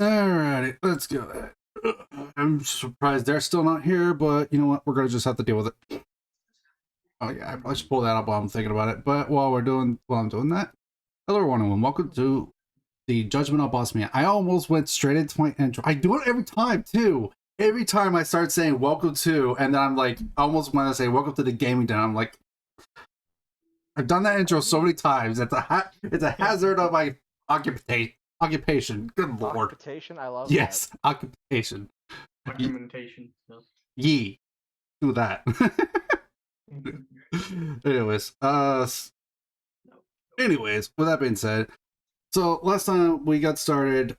Alrighty, let's go. I'm surprised they're still not here, but you know what? We're gonna just have to deal with it. Oh yeah, I probably should pull that up while I'm thinking about it. But while I'm doing that, hello everyone, and welcome to the Judgment of Bosmia. I almost went straight into my intro. I do it every time too. Every time I start saying "Welcome to," and then I'm like, I almost want to say "Welcome to the gaming den." I'm like, I've done that intro so many times. It's a hazard of my occupation. Occupation. Good lord. Occupation, I love Yes, occupation. Documentation. Yes. Ye. Do that. anyways, anyways, with that being said, so last time we got started,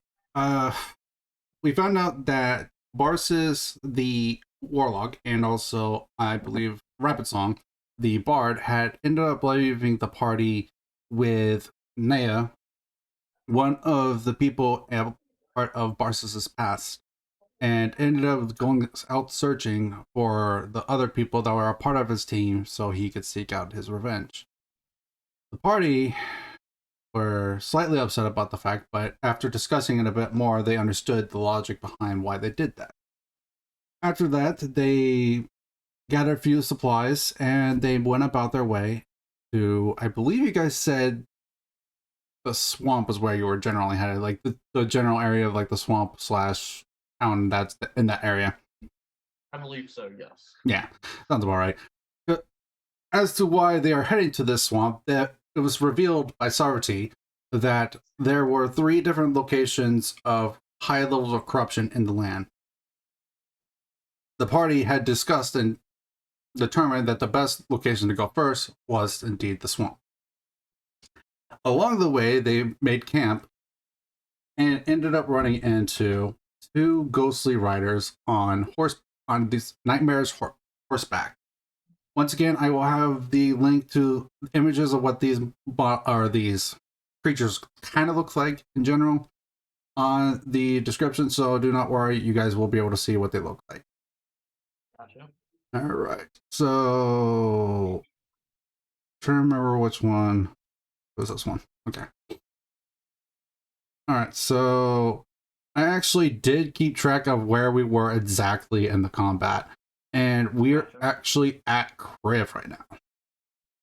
we found out that Barsis, the warlock, and also I believe Rapid Song, the bard, had ended up leaving the party with Nea, one of the people part of Barsis's past, and ended up going out searching for the other people that were a part of his team so he could seek out his revenge. The party were slightly upset about the fact, but after discussing it a bit more, they understood the logic behind why they did that. After that, they gathered a few supplies and they went about their way to, I believe you guys said the swamp is where you were generally headed, like the general area of like the swamp slash town that's in that area. I believe so, yes. Yeah, sounds about right. But as to why they are heading to this swamp, that it was revealed by Sarvati that there were 3 different locations of high levels of corruption in the land. The party had discussed and determined that the best location to go first was indeed the swamp. Along the way, they made camp and ended up running into 2 ghostly riders on these nightmares horseback. Once again, I will have the link to images of what these creatures kind of look like in general on the description, so do not worry, you guys will be able to see what they look like. Gotcha. All right, so trying to remember which one was this one. Okay. All right, so I actually did keep track of where we were exactly in the combat, and we're actually at Kriv right now.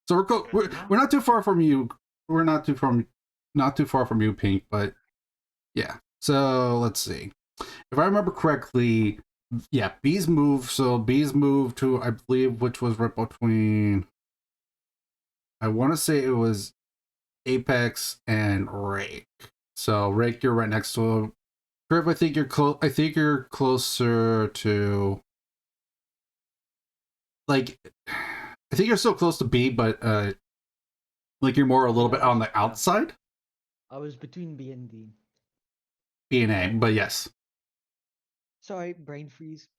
So we're not too far from you. We're not too far from you, Pink. But yeah. So let's see. If I remember correctly, yeah, Bees moved. So Bees moved to, I believe, which was right between. I want to say it was Apex and Rake. So Rake, you're right next to him. Kriv, I think you're close. I think you're closer to. Like, I think you're still close to B, but like you're more a little bit on the outside. I was between B and D. B and A, but yes. Sorry, brain freeze.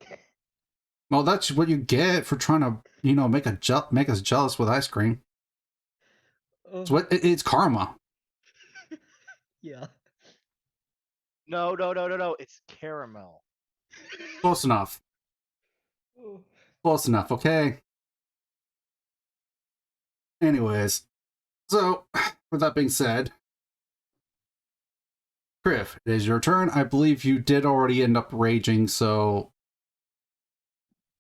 Well, that's what you get for trying to, make us jealous with ice cream. It's karma. Yeah. No. It's caramel. Close enough. Close enough, okay? Anyways, so, with that being said, Kriv, it is your turn. I believe you did already end up raging, so...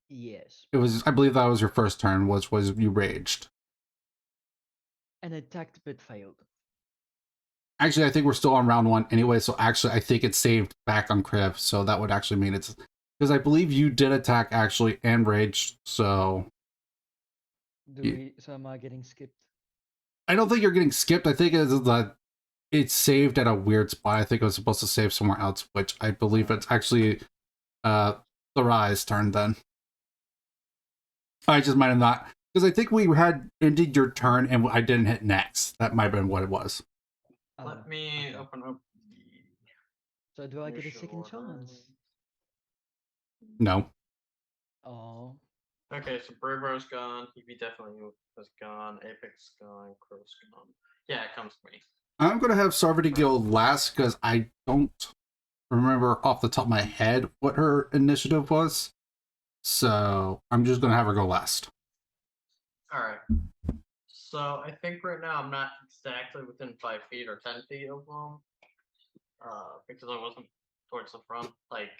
Yes. I believe that was your first turn, was you raged. An attacked but failed. Actually, I think we're still on round 1 anyway, so actually I think it's saved back on Kriv, so that would actually mean it's... Because I believe you did attack, actually, and raged, so... So am I getting skipped? I don't think you're getting skipped. I think it's that it's saved at a weird spot. I think it was supposed to save somewhere else, which I believe it's actually the Rise turn then. I just might have not, because I think we had ended your turn and I didn't hit next. That might have been what it was. Let me open up. So do I get a second chance? No. Oh. Okay, so Brevo's gone. Hebe definitely was gone. Apex gone. Crow's gone. Yeah, it comes to me. I'm going to have Sarvati go last because I don't remember off the top of my head what her initiative was. So I'm just going to have her go last. Alright. So I think right now I'm not exactly within 5 feet or 10 feet of them. Because I wasn't towards the front, like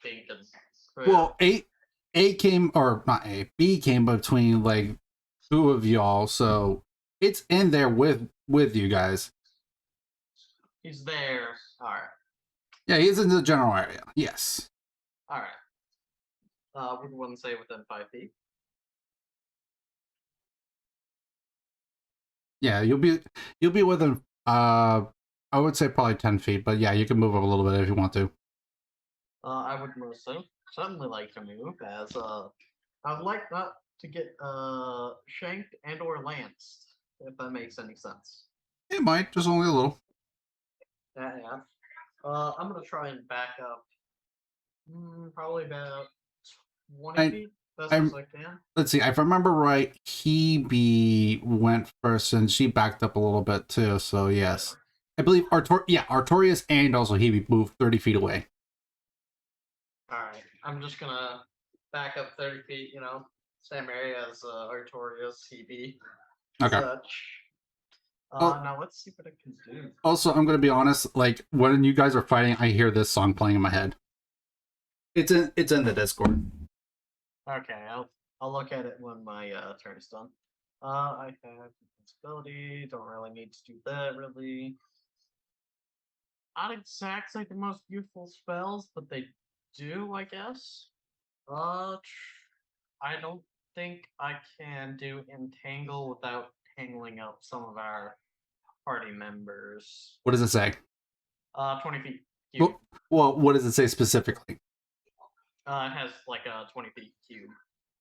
Pink and Well, A came, or not A, B came between like two of y'all, so it's in there with you guys. he's there. All right, Yeah, he's in the general area. Yes. all right. We wouldn't say within 5 feet. Yeah, you'll be within I would say probably 10 feet, but yeah, you can move up a little bit if you want to. I would most certainly like to move, as I'd like not to get shanked and or lanced, if that makes any sense. It might, just only a little. Yeah. I'm gonna try and back up. Probably about 20 feet, best as I can. Let's see, if I remember right, Hebe went first and she backed up a little bit too, so yes. I believe Artorias and also Hebe moved 30 feet away. Alright, I'm just gonna back up 30 feet, same area as Artorias, CB, Okay. such. Now let's see what I can do. Also, I'm gonna be honest, like when you guys are fighting, I hear this song playing in my head. It's in the Discord. Okay, I'll look at it when my turn is done. I have invincibility, don't really need to do that really. Not exactly the most useful spells, but they do, I guess. I don't think I can do entangle without tangling up some of our party members. What does it say? 20 feet. Cube. Well, what does it say specifically? It has like a 20 feet cube.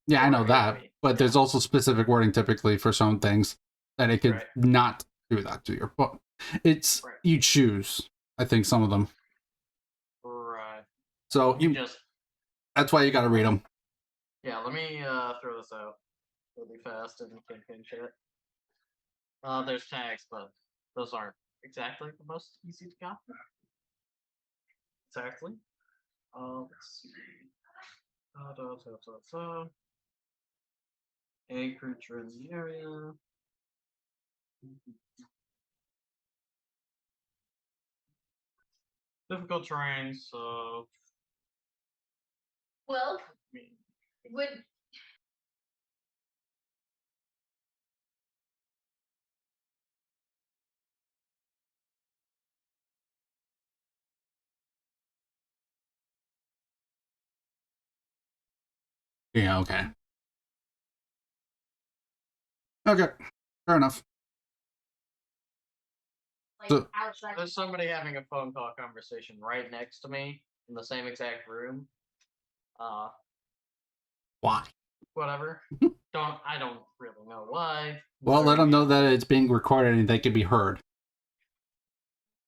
Yeah, I know that, but there's also specific wording typically for some things that it could not do that to you. But it's you choose. I think some of them. Right. So that's why you got to read them. Yeah, let me throw this out really fast and campaign chat. There's tags, but those aren't exactly the most easy to copy. Exactly. Let's see. A creature in the area. Difficult terrain, so. Well, would Yeah, okay. Okay, fair enough. So, there's somebody having a phone call conversation right next to me in the same exact room. Why? Whatever. I don't really know why. Well, let them know that it's being recorded and they can be heard.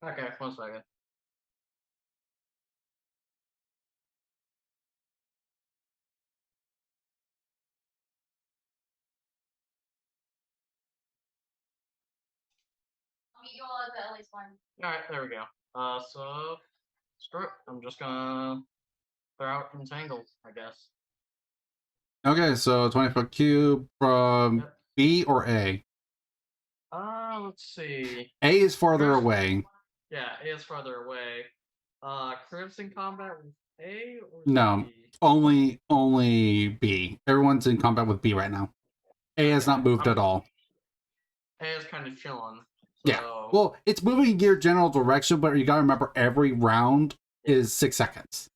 Okay, 1 second. At least one. Alright, there we go. So screw it. I'm just gonna throw out entangle, I guess. Okay, so 20-foot cube from B or A? Let's see. A is farther away. Yeah, A is farther away. Cribs in combat with A or No, B? only B. Everyone's in combat with B right now. A has not moved at all. A is kind of chilling. So... Yeah. Well, it's moving in your general direction, but you gotta remember every round is 6 seconds.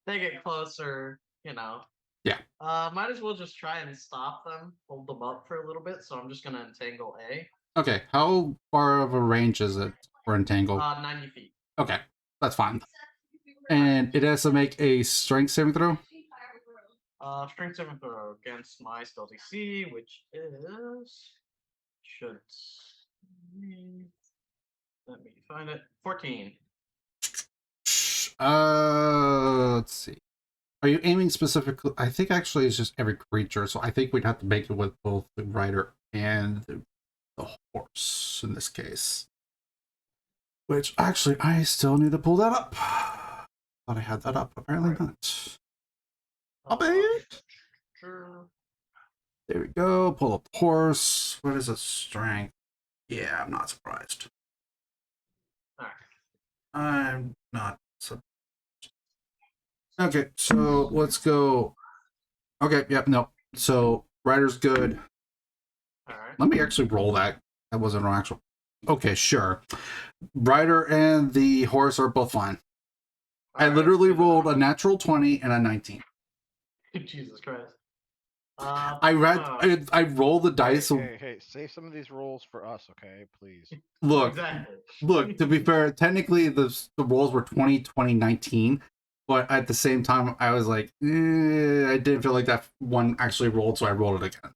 They get closer, Yeah. Might as well just try and stop them, hold them up for a little bit. So I'm just gonna entangle A. Okay. How far of a range is it for entangle? 90 feet. Okay, that's fine. And it has to make a strength saving throw. Strength saving throw against my spell DC, which is let me find it. 14. Let's see. Are you aiming specifically? I think actually it's just every creature, so I think we'd have to make it with both the rider and the horse in this case. Which actually I still need to pull that up. Thought I had that up. Apparently not. I'll bet it. Sure. There we go. Pull up the horse. What is a strength? Yeah, I'm not surprised. Alright. I'm not surprised. Okay, so let's go. Okay, yep, no. So rider's good. All right. Let me actually roll that. That wasn't an actual. Okay, sure. Rider and the horse are both fine. I All right, literally good to rolled know. a natural 20 and a 19. Jesus Christ. I roll the dice. Hey, save some of these rolls for us, okay? Please. Look, Exactly. look, to be fair, technically the rolls were 20, 20, 19. But at the same time, I was like, I didn't feel like that one actually rolled, so I rolled it again.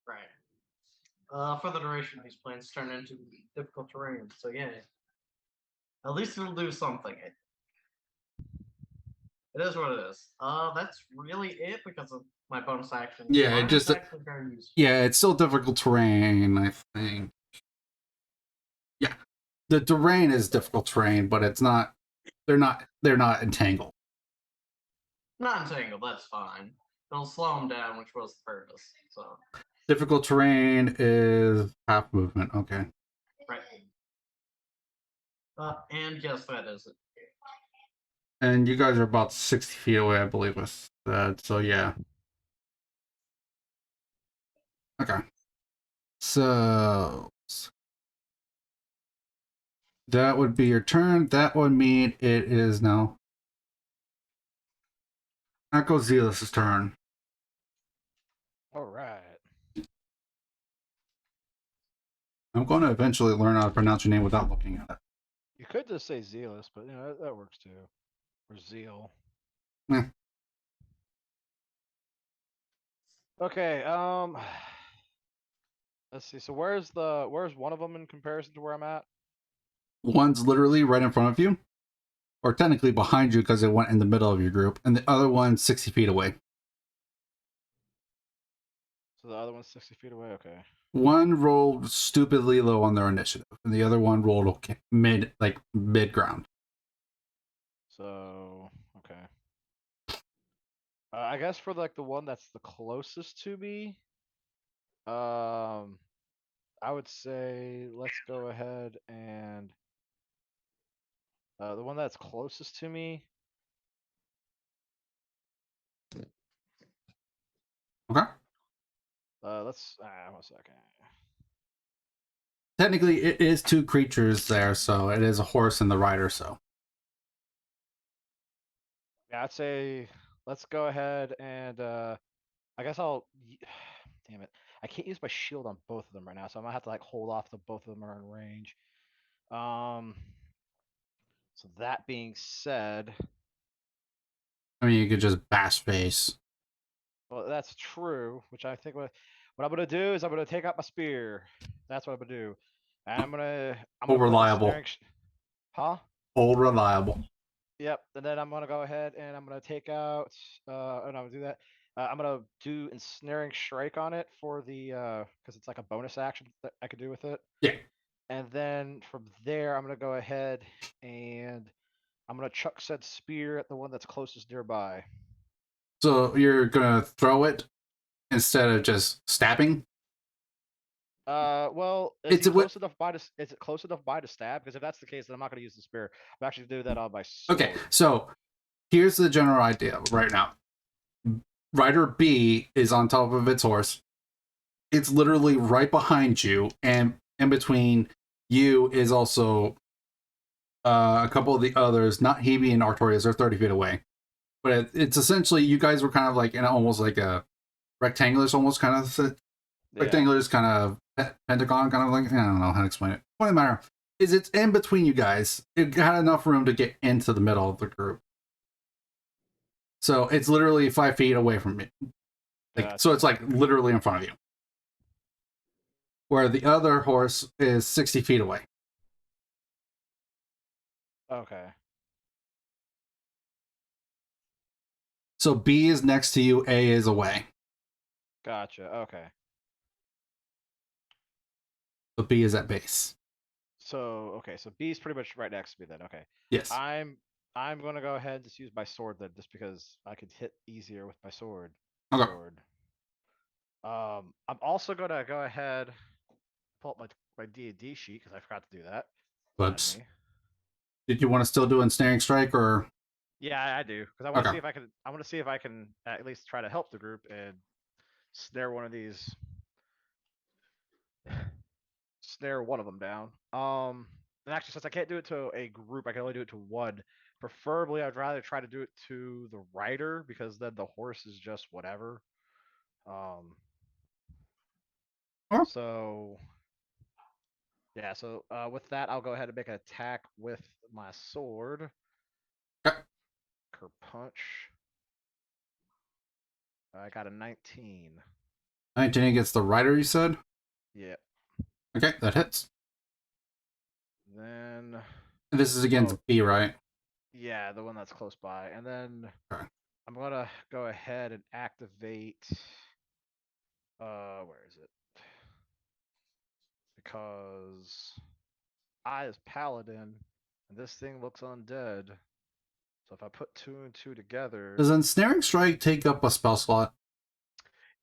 Right. For the duration, these planes turn into difficult terrain. So yeah, at least it'll do something. It is what it is. That's really it because of my bonus action. Yeah, it Mine just is actually very useful. yeah, it's still difficult terrain, I think. Yeah, the terrain is difficult terrain, but it's not. They're not entangled. Not entangled. That's fine. It'll slow them down, which was the purpose. So Difficult terrain is half movement. Okay. right. And yes, that is it. And you guys are about 60 feet away, I believe, with that. So yeah. Okay. So that would be your turn. That would mean it is now. That goes Zealous' turn. All right. I'm going to eventually learn how to pronounce your name without looking at it. You could just say zealous, but you know that works too. Or zeal. Eh. Okay. Let's see. So where's one of them in comparison to where I'm at? One's literally right in front of you, or technically behind you because it went in the middle of your group, and the other one's 60 feet away. So the other one's 60 feet away. Okay. One rolled stupidly low on their initiative, and the other one rolled okay, mid ground. So okay. I guess for like the one that's the closest to me, I would say let's go ahead and the one that's closest to me. Okay. Let's 1 second. Technically, it is two creatures there, so it is a horse and the rider. So Yeah, I'd say let's go ahead and I guess damn it. I can't use my shield on both of them right now, so I'm gonna have to like hold off till both of them are in range. Um so that being said, I mean, you could just bash face. well that's true, which I think what I'm gonna do is I'm gonna take out my spear. That's what I'm gonna do. And I'm Oh, gonna put reliable. huh? Oh, reliable. Yep. And then I'm gonna go ahead and I'm gonna take out. And I'm gonna do that. I'm gonna do ensnaring strike on it for the because it's like a bonus action that I could do with it. Yeah. And then from there, I'm gonna go ahead and I'm gonna chuck said spear at the one that's closest nearby. So you're gonna throw it instead of just stabbing. Well, It's a close enough by to is it close enough by to stab? Because if that's the case, then I'm not gonna use the spear. I'm actually gonna do that on my sword. okay. So here's the general idea right now. Rider B is on top of its horse. It's literally right behind you, and in between you is also a couple of the others. Not Hebe and Artorias are 30 feet away, but it's essentially you guys were kind of like in almost like a rectangular, almost kind of rectangular is kind of pentagon, kind of like I don't know how to explain it. Point of the matter is it's in between you guys. It got enough room to get into the middle of the group. So it's literally 5 feet away from me. So it's like literally in front of you. Where the other horse is 60 feet away. Okay. So B is next to you, A is away. Gotcha. Okay. So B is at base. So okay, so B's pretty much right next to me then. Okay. Yes. I'm gonna go ahead and just use my sword then, just because I could hit easier with my sword. Okay. I'm also gonna go ahead pull up my D&D sheet because I forgot to do that. Whoops. Did you want to still do ensnaring strike or? Yeah, I do because I want to Okay. see if I can. I want to see if I can at least try to help the group and snare one of these. Snare one of them down. And actually, since I can't do it to a group, I can only do it to one. Preferably, I'd rather try to do it to the rider because then the horse is just whatever. Um. Or- So yeah. So with that, I'll go ahead and make an attack with my sword. Okay. Kerpunch. I got a 19. 19 against the rider, you said? Yeah. Okay, that hits. Then This is against B, right? yeah, the one that's close by. And then Okay. I'm gonna go ahead and activate where is it? Because I is paladin and this thing looks undead. So if I put 2 and 2 together, Does Ensnaring Strike take up a spell slot?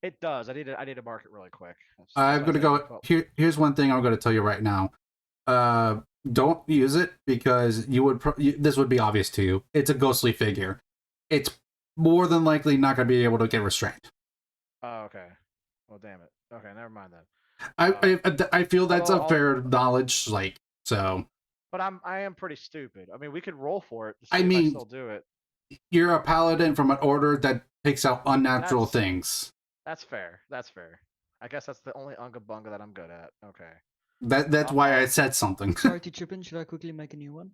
it does. I need to mark it really quick. I'm gonna go here's one thing I'm gonna tell you right now. Don't use it because you would this would be obvious to you. It's a ghostly figure. It's more than likely not gonna be able to get restrained. Oh, okay. Well, damn it. Okay, never mind then. I feel that's a I'll- fair knowledge, like, so. But I am pretty stupid. I mean, we could roll for it to see I if I mean, still do it. You're a paladin from an order that takes out unnatural That's- things. That's fair. That's fair. I guess that's the only Unga Bunga that I'm good at. Okay. That's why I said something. Sorry to chip in. Should I quickly make a new one?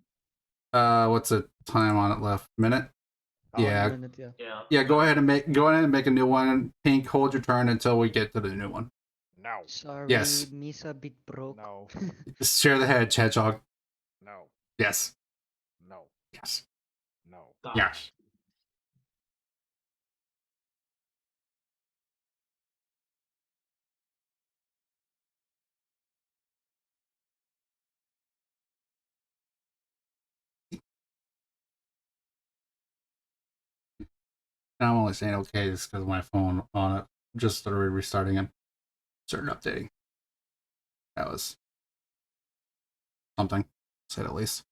What's the time on it left? Minute? Oh, Yeah. Minute, yeah. Yeah, go ahead and make a new one. Pink, hold your turn until we get to the new one. No. Sorry, Yes. Misa bit broke. No. Just share the head, Hedgehog. No. Yes. No. Yes. No. Yes. And I'm only saying okay just because my phone on it just started restarting and started updating. That was something, to say the least.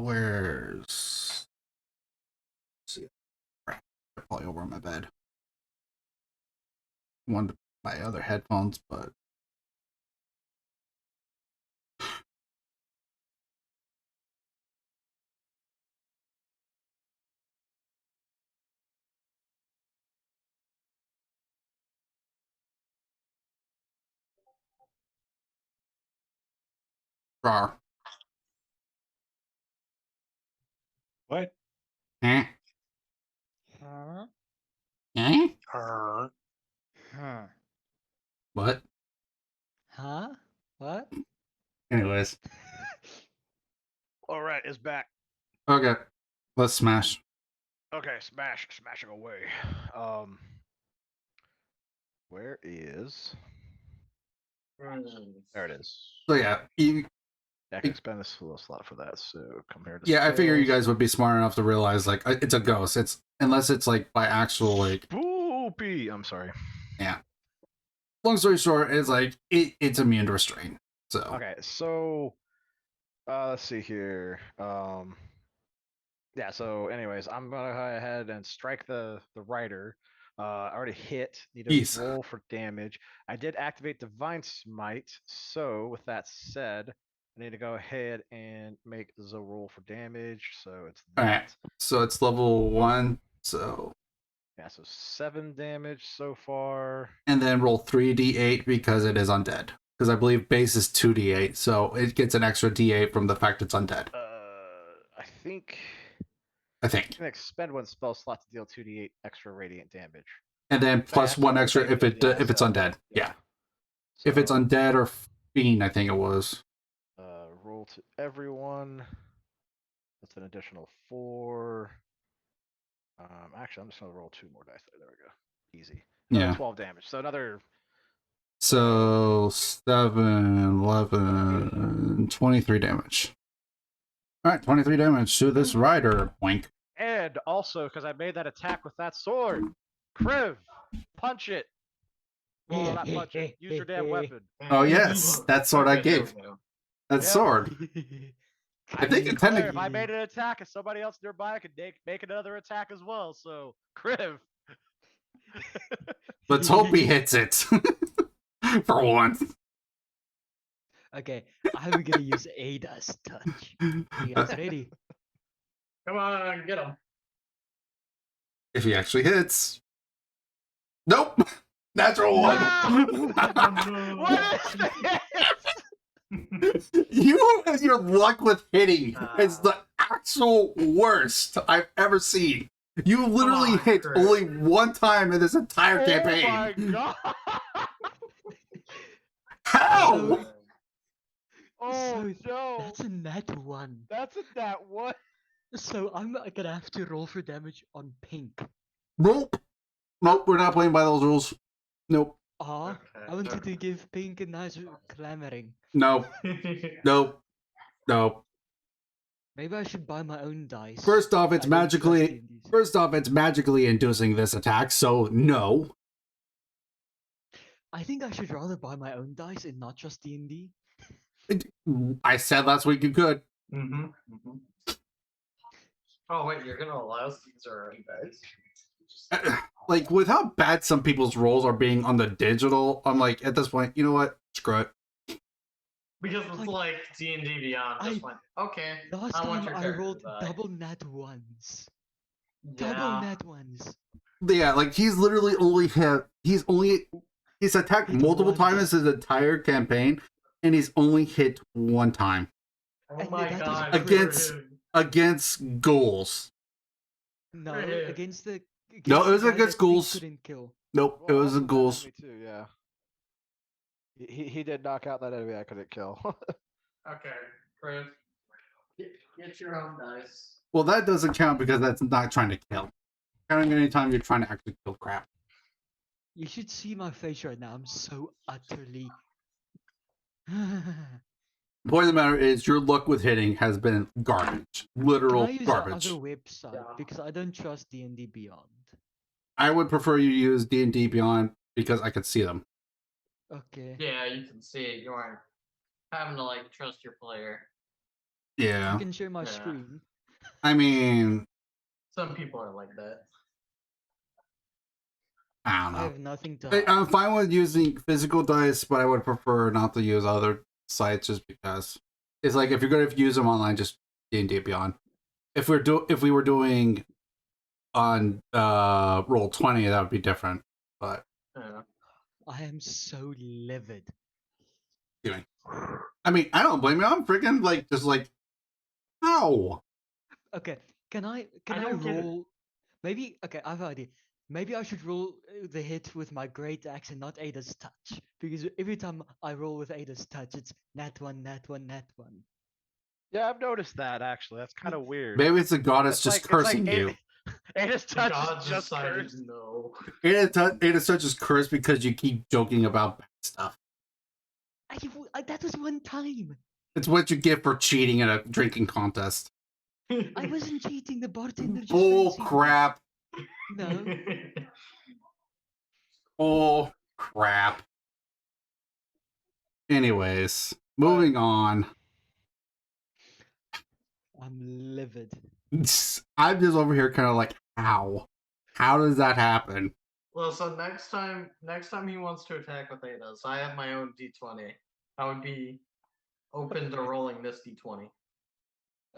Where's... Let's see, crap, they're probably over on my bed. Wanted to buy other headphones, but rar. What? Eh? Huh? Eh? Huh? What? Huh? What? Anyways. All right, it's back. Okay. Let's smash. Okay, smashing away. Where is? There it is. So yeah, I can expend this little slot for that. So compared to yeah, I figure you spells. guys would be smart enough to realize like it's a ghost. It's unless it's like by actual like Spoopy. I'm sorry. yeah. Long story short, is like it's immune to restraint. So Okay, so let's see here. Yeah. So, anyways, I'm gonna go ahead and strike the rider. I already hit. Need to Jeez. roll for damage. I did activate Divine Smite. So, with that said, I need to go ahead and make the roll for damage. So it's that. Alright. So it's level 1. So Yeah. So 7 damage so far. and then roll 3d8 because it is undead. Because I believe base is 2d8, so it gets an extra d8 from the fact it's undead. I think. I You think. can expend one spell slot to deal 2d8 extra radiant damage. And then plus Fast, one I extra think, if it's so, undead. Yeah. If it's So, undead or fiend, I think it was. roll to everyone. That's an additional 4. Actually, I'm just gonna roll 2 more dice. There we go. Easy. Another Yeah. 12 damage. So another. So 7, 11, 23 damage. Alright, 23 damage to this rider. Boink. And also, because I made that attack with that sword, Kriv, punch it. Well, not punch it. Use your damn weapon. Oh yes, that's what I Okay, there gave. we go. That Yeah. sword. I think mean, it technically- if I made an attack, and somebody else nearby could make another attack as well. So, Kriv. Let's hope he hits it. For once. Okay, I'm gonna use Ada's touch. You guys ready? Come on, get him. If he actually hits. Nope. Natural one. What is this? You and your luck with hitting is the actual worst I've ever seen. You literally on, hit Chris. only one time in this entire campaign. Oh my god! How? So- Oh So, no! That's a nat 1. That's a that one. So I'm gonna have to roll for damage on pink. Nope. Nope, we're not playing by those rules. Nope. Ah, Okay, I wanted to okay. give pink a nice clamoring. Nope. Nope. Nope. Maybe I should buy my own dice. First off, it's I don't trust magically D&Ds. First off, it's magically inducing this attack, so no. I think I should rather buy my own dice and not just D&D. I said last week you could. Mm-hmm. Mm-hmm. Oh wait, you're gonna allow us to use our own dice? Like, with how bad some people's rolls are being on the digital, I'm like, at this point, you know what? Screw it. Because it's like D&D Beyond just I- went, okay, Last I want time your I character rolled to die. double nat 1s. Yeah. Double nat 1s. Yeah, like, he's literally only he's attacked Hit multiple once. times his entire campaign, and he's only hit one time. Oh And my that is god. Against- Kriv. Against ghouls. No, Right. against the. No, it the was guy against that pink ghouls. Couldn't kill. Nope, it Well, was the also that ghouls. enemy too, yeah. He did knock out that enemy I couldn't kill. Okay, Kriv. Get your own dice. Well, that doesn't count because that's not trying to kill. Counting anytime you're trying to actually kill crap. You should see my face right now. I'm so utterly. Point of the matter is, your luck with hitting has been garbage. Can Literal I use garbage. the other website Yeah. because I don't trust D&D Beyond. I would prefer you use D&D Beyond because I could see them. Okay. Yeah, you can see it. You aren't having to like trust your player. Yeah. You can share my Yeah. screen. I mean, Some people are like that. I don't I know. have nothing to I- hide. I'm fine with using physical dice, but I would prefer not to use other sites just because it's like if you're going to use them online, just D&D Beyond. If we were doing on Roll20, that would be different. But Yeah. I am so livid. I mean, I don't blame you. I'm freaking like just like, ow. Okay, can I I don't get it. roll? Maybe okay, I have an idea. Maybe I should roll the hit with my great axe and not Ada's touch. Because every time I roll with Ada's touch, it's nat 1, nat 1, nat 1. Yeah, I've noticed that actually. That's kind of weird. Maybe it's the goddess It's just like- it's like cursing you. Ada's The touch gods is just decided cursed. no. Ada's touch is cursed because you keep joking about bad stuff. That was one time. It's what you get for cheating at a drinking contest. I wasn't cheating. The bartender just Bull fancied me. crap. No. Bull crap. Anyways, moving on. I'm livid. I'm just over here kind of like, how? How does that happen? Well, so next time he wants to attack with Ada's, I have my own D20. I would be open to rolling this D20.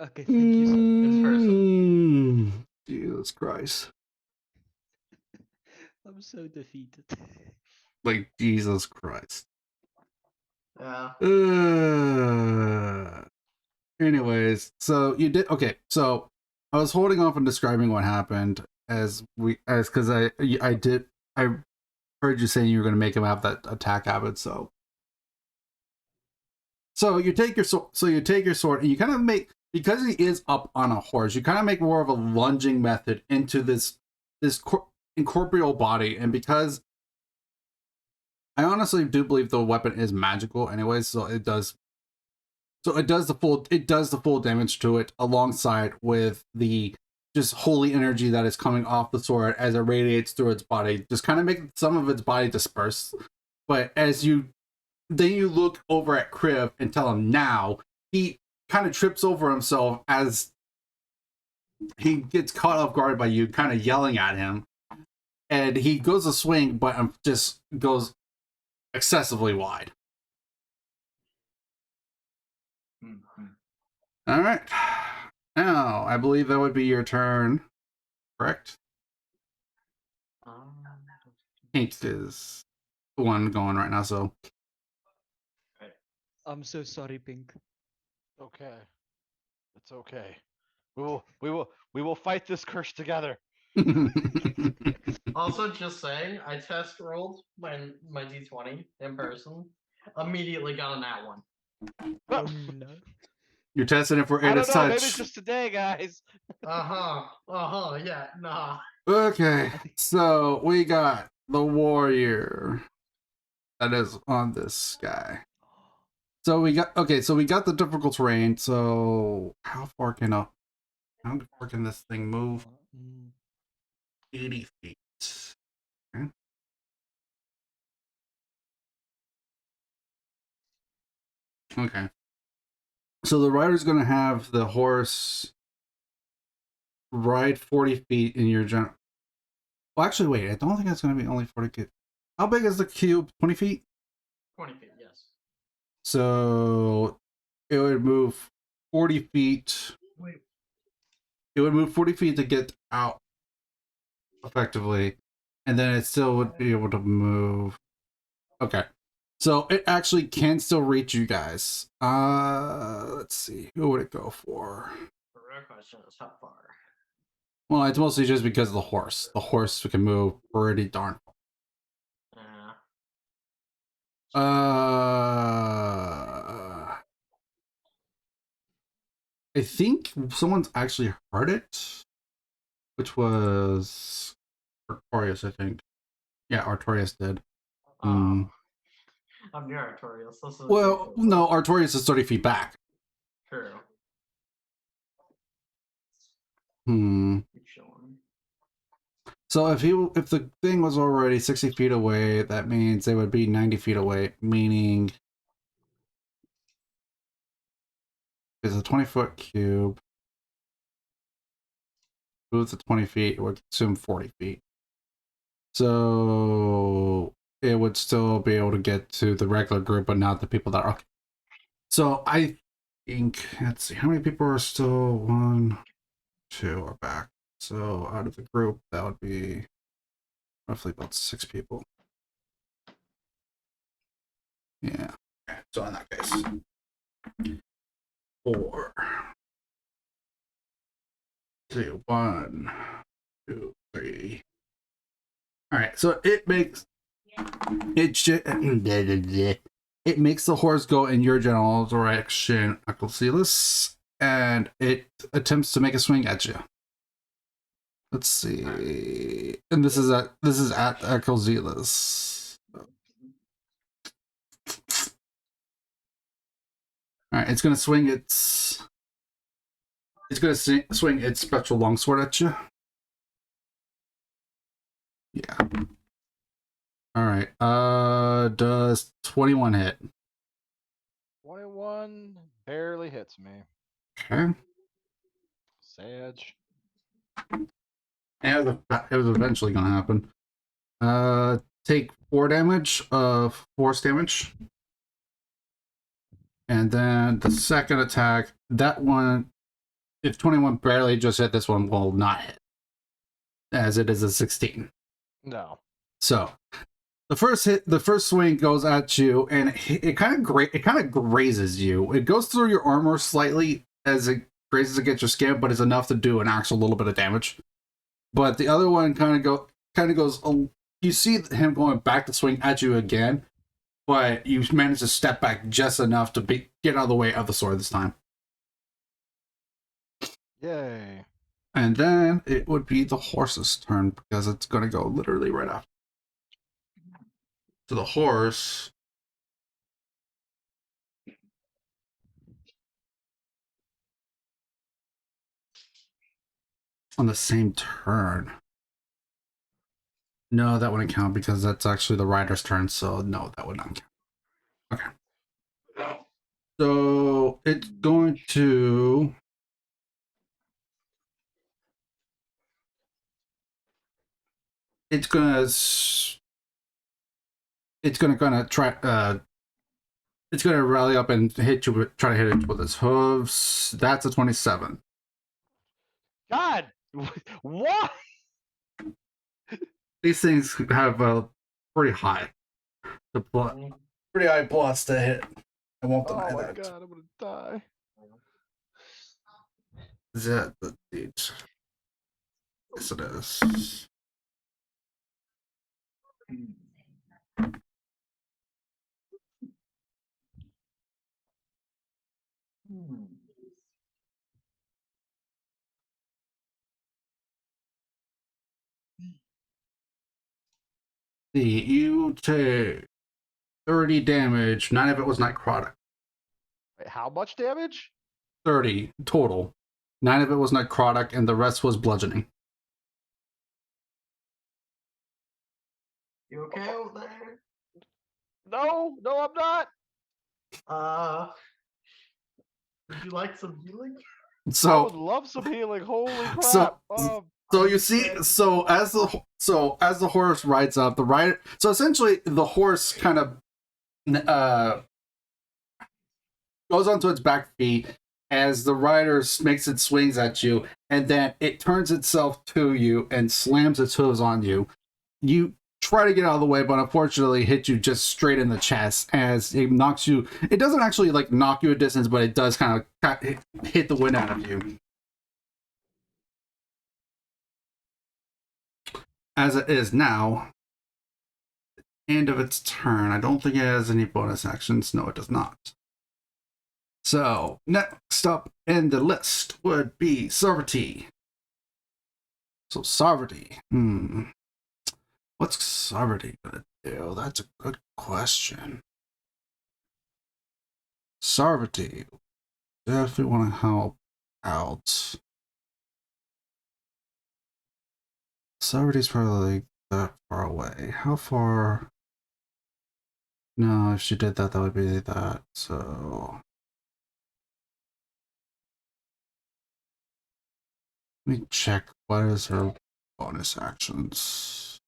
Okay, thank you so much. It's personal. Jesus Christ. I'm so defeated. Like, Jesus Christ. Yeah. Anyways, so you did okay. So I was holding off on describing what happened because I heard you saying you were going to make him have that attack habit. So you take your sword and you kind of make, because he is up on a horse, you kind of make more of a lunging method into this incorporeal body, and because I honestly do believe the weapon is magical anyways, so it does the full damage to it, alongside with the just holy energy that is coming off the sword as it radiates through its body, just kind of make some of its body disperse. But as you then you look over at Crib and tell him now. He kind of trips over himself as he gets caught off guard by you kind of yelling at him. And he goes to swing, but just goes excessively wide. Mm-hmm. All right. Now, I believe that would be your turn, correct? Pink is the one going right now, so. I'm so sorry, Pink. Okay. It's okay. We will fight this curse together. Also, just saying, I test rolled my d20 in person. Immediately got a nat one. Oh no. You're testing it for I Ada's don't know. touch. Maybe it's just today, guys. Yeah, nah. Okay, I think- so we got the warrior that is on this guy. So we got the difficult terrain. So how far can this thing move? 80 feet. Okay. Okay. So the rider's going to have the horse ride 40 feet in your general. Well, actually, wait. I don't think it's going to be only 40 feet. How big is the cube? 20 feet? 20 feet, yes. So it would move 40 feet. Wait. It would move 40 feet to get out effectively. And then it still would be able to move. Okay. So it actually can still reach you guys. Let's see. Who would it go for? The real question is how far? Well, it's mostly just because of the horse. The horse can move pretty darn far. I think someone's actually heard it, which was Artorias, I think. Yeah, Artorias did. I'm near Artorias. Well, no, Artorias is 30 feet back. True. Keep showing. So if the thing was already 60 feet away, that means they would be 90 feet away, meaning it's a 20-foot cube. Move to 20 feet, it would consume 40 feet. So it would still be able to get to the regular group, but not the people that are. Okay. So I think, let's see, how many people are still? 1, 2 are back. So out of the group, that would be roughly about 6 people. Yeah. Okay. So in that case, 4, 2, 1, 2, 3. All right. So it makes it makes the horse go in your general direction, Acalcelis, and it attempts to make a swing at you. Let's see. And this is at Acalcelis. All right, it's gonna swing its spectral longsword at you. Yeah. All right. Does 21 hit? 21 barely hits me. Okay. Sage. And it was eventually gonna happen. Take 4 damage of force damage. And then the second attack, that one, if 21 barely just hit, this one will not hit, as it is a 16. No. So the first swing goes at you, and it kind of grazes you. It goes through your armor slightly as it grazes against your skin, but it's enough to do an actual little bit of damage. But the other one kind of goes. You see him going back to swing at you again, but you manage to step back just enough to get out of the way of the sword this time. Yay. And then it would be the horse's turn, because it's going to go literally right after. So the horse on the same turn. No, that wouldn't count because that's actually the rider's turn, so no, that would not count. So it's going to. It's gonna. It's gonna try. It's gonna rally up and hit you. Try to hit it with its hooves. That's a 27. God, what? These things have a pretty high. Pretty high plus to hit. I won't deny Oh my that. God, I'm gonna die. Is that the date? Yes, it is. You take 30 damage. 9 of it was necrotic. Wait, how much damage? 30 total. 9 of it was necrotic, and the rest was bludgeoning. You okay over there? No, I'm not. Would you like some healing? I would So, love some healing. Holy crap! so you see, so as the horse rides up, the rider. So essentially, the horse kind of goes onto its back feet as the rider makes its swings at you, and then it turns itself to you and slams its hooves on you. You try to get out of the way, but unfortunately hit you just straight in the chest as it knocks you. It doesn't actually like knock you a distance, but it does kind of hit the wind out of you. As it is now, end of its turn. I don't think it has any bonus actions. No, it does not. So, next up in the list would be Sarvati. So, Sarvati. What's Sarvati gonna do? That's a good question. Sarvati. Definitely want to help out. Sarvati's probably that far away. How far? No, if she did that, that would be that. So. Let me check what is her bonus actions.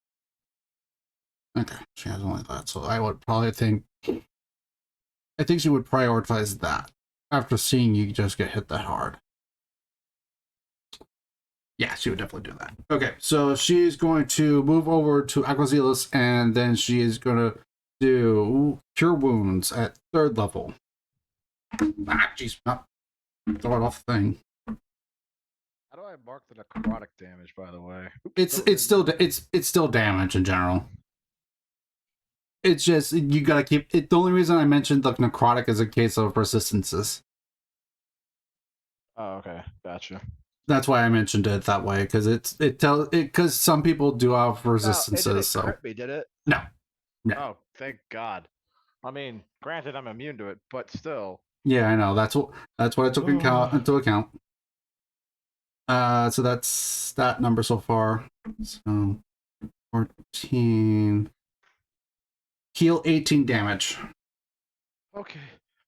Okay, she has only that, so I would probably think. I think she would prioritize that after seeing you just get hit that hard. Yeah, she would definitely do that. Okay, so she's going to move over to Aquazilis, and then she is going to do Cure Wounds at 3rd level. Ah, jeez, not throw it off the thing. How do I mark the necrotic damage? By the way, It's still damage in general. It's just you gotta keep it. The only reason I mentioned the necrotic is in case of resistances. Oh, okay, gotcha. That's why I mentioned it that way, because because some people do have resistances. It didn't So crit me, did it? no. Oh, thank God. I mean, granted, I'm immune to it, but still. Yeah, I know. That's what I took into account. So that's that number so far. So 14. Heal 18 damage. Okay,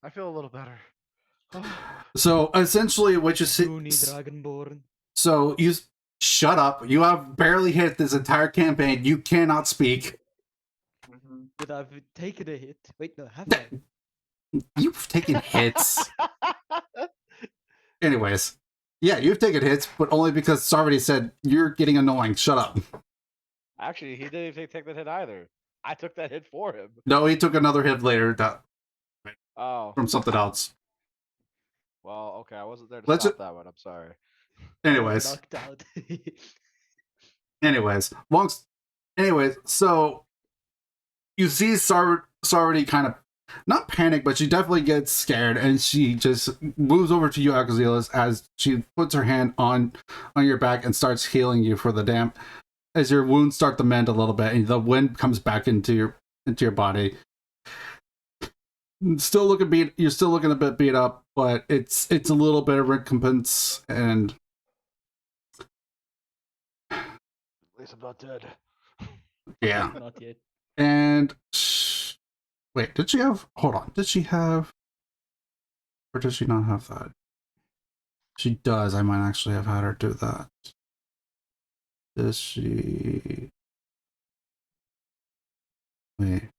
I feel a little better. So essentially, what you see. Dragonborn. So you shut up. You have barely hit this entire campaign. You cannot speak. But I've taken a hit. Wait, no, have I? You've taken hits. Anyways, yeah, you've taken hits, but only because Sarvati said you're getting annoying. Shut up. Actually, he didn't even take that hit either. I took that hit for him. No, he took another hit later Oh. from something else. Well, okay, I wasn't there to stop that one. I'm sorry. Anyways. Knocked out. Anyways, so you see Sarvati kind of not panic, but she definitely gets scared, and she just moves over to you, Akazilis, as she puts her hand on your back and starts healing you for the damp. As your wounds start to mend a little bit, and the wind comes back into your body. Still looking beat. You're still looking a bit beat up, but it's a little bit of recompense, and At least I'm not dead. yeah. Not yet. And Wait, did she have... Hold on. Did she have... Or does she not have that? She does. I might actually have had her do that. Does she... Wait.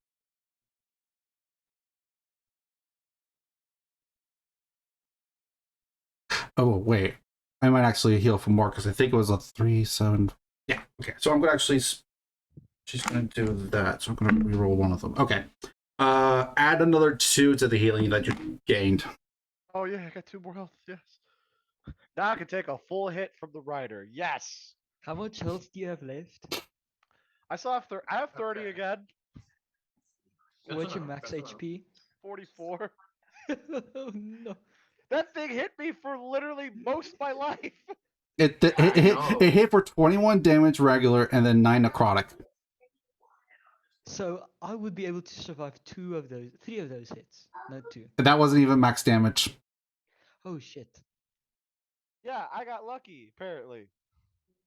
Oh, wait. I might actually heal for more because I think it was a 3, 7... Yeah, okay. So I'm going to actually... She's going to do that. So I'm going to reroll one of them. Okay. Add another 2 to the healing that you gained. Oh yeah, I got 2 more health. Yes. Now I can take a full hit from the rider. Yes. How much health do you have left? I still have I have 30 Okay. again. Good What's to your know, max good to know. HP? 44. Oh no. That thing hit me for literally most of my life. It hit for 21 damage regular and then 9 necrotic. So I would be able to survive 3 of those hits, not 2. And that wasn't even max damage. Oh shit. Yeah, I got lucky, apparently.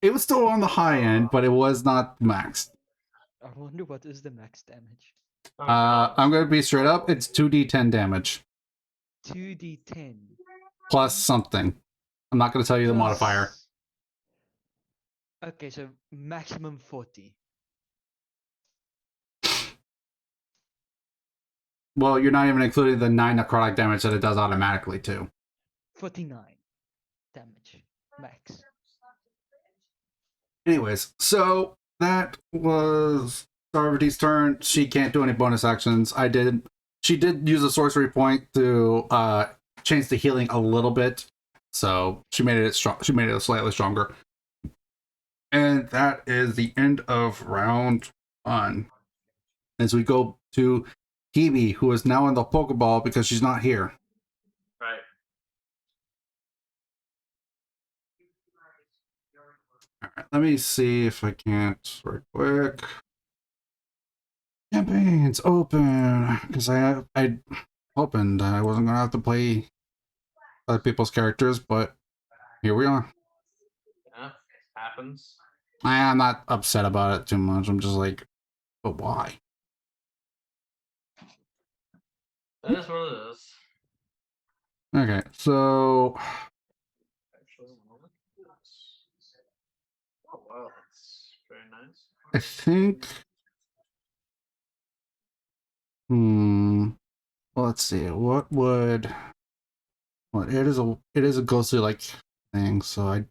It was still on the high end, but it was not maxed. I wonder what is the max damage. Oh, God. I'm going to be straight up. It's 2d10 damage 2d10 plus something. I'm not going to tell you the modifier. plus... Okay, so maximum 40. Well, you're not even including the 9 necrotic damage that it does automatically, too. 49 damage max. Anyways, so that was Sarvati's turn. She can't do any bonus actions. She did use a sorcery point to change the healing a little bit. So she made it strong. She made it slightly stronger. And that is the end of round 1. As we go to Kibi, who is now in the Pokeball because she's not here. Right. All right, let me see if I can't right quick. Campaigns open because I opened. I wasn't gonna have to play other people's characters, but here we are. Yeah, happens. I'm not upset about it too much. I'm just like, but why? That is what it is. Okay, so Actually, oh wow, that's very nice. I think. Well, let's see. What would? Well, it is a ghostly like thing, so I'm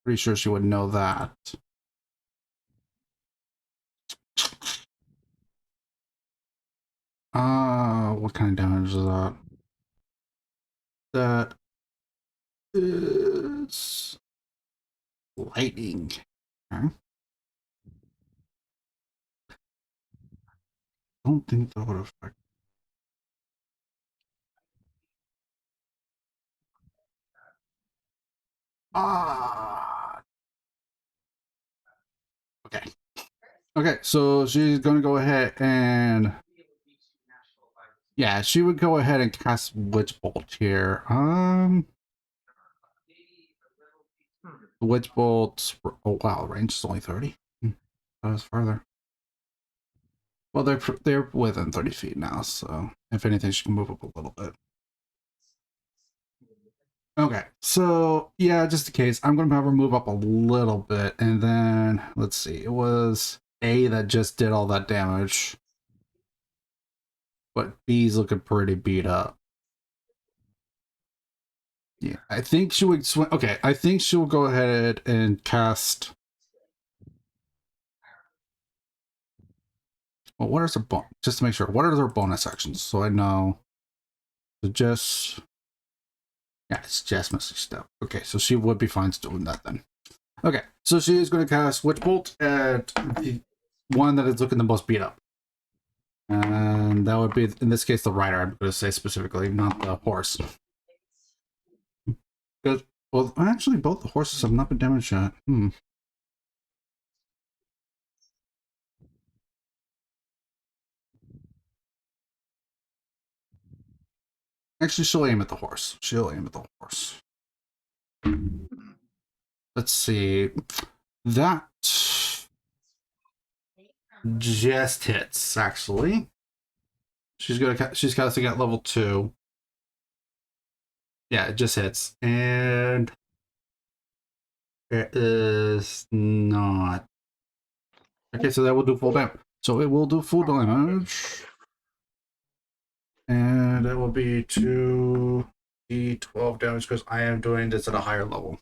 pretty sure she would know that. What kind of damage is that? That is lightning. Okay. I don't think that would affect. Okay. Okay, so she's gonna go ahead and yeah, she would go ahead and cast Witch Bolt here. Witch Bolt. Oh wow, range is only 30. That was farther. Well, they're within 30 feet now, so if anything, she can move up a little bit. Okay, so yeah, just in case, I'm gonna have her move up a little bit, and then let's see, it was A that just did all that damage, but B's looking pretty beat up. Yeah, I think she would swing. Okay, I think she will go ahead and cast. Well, what is her bonus? Just to make sure, what are her bonus actions? So I know. So just. Yeah, it's just Misty Step. Okay, so she would be fine doing that then. Okay, so she is going to cast Witch Bolt at the one that is looking the most beat up. And that would be, in this case, the rider, I'm going to say specifically, not the horse. Because, well, actually, both the horses have not been damaged yet. Actually, she'll aim at the horse. She'll aim at the horse. Let's see. That just hits, actually. She's casting at level 2. Yeah, it just hits, and it is not. Okay, so that will do full damage. So it will do full damage, and it will be 2d12 damage because I am doing this at a higher level.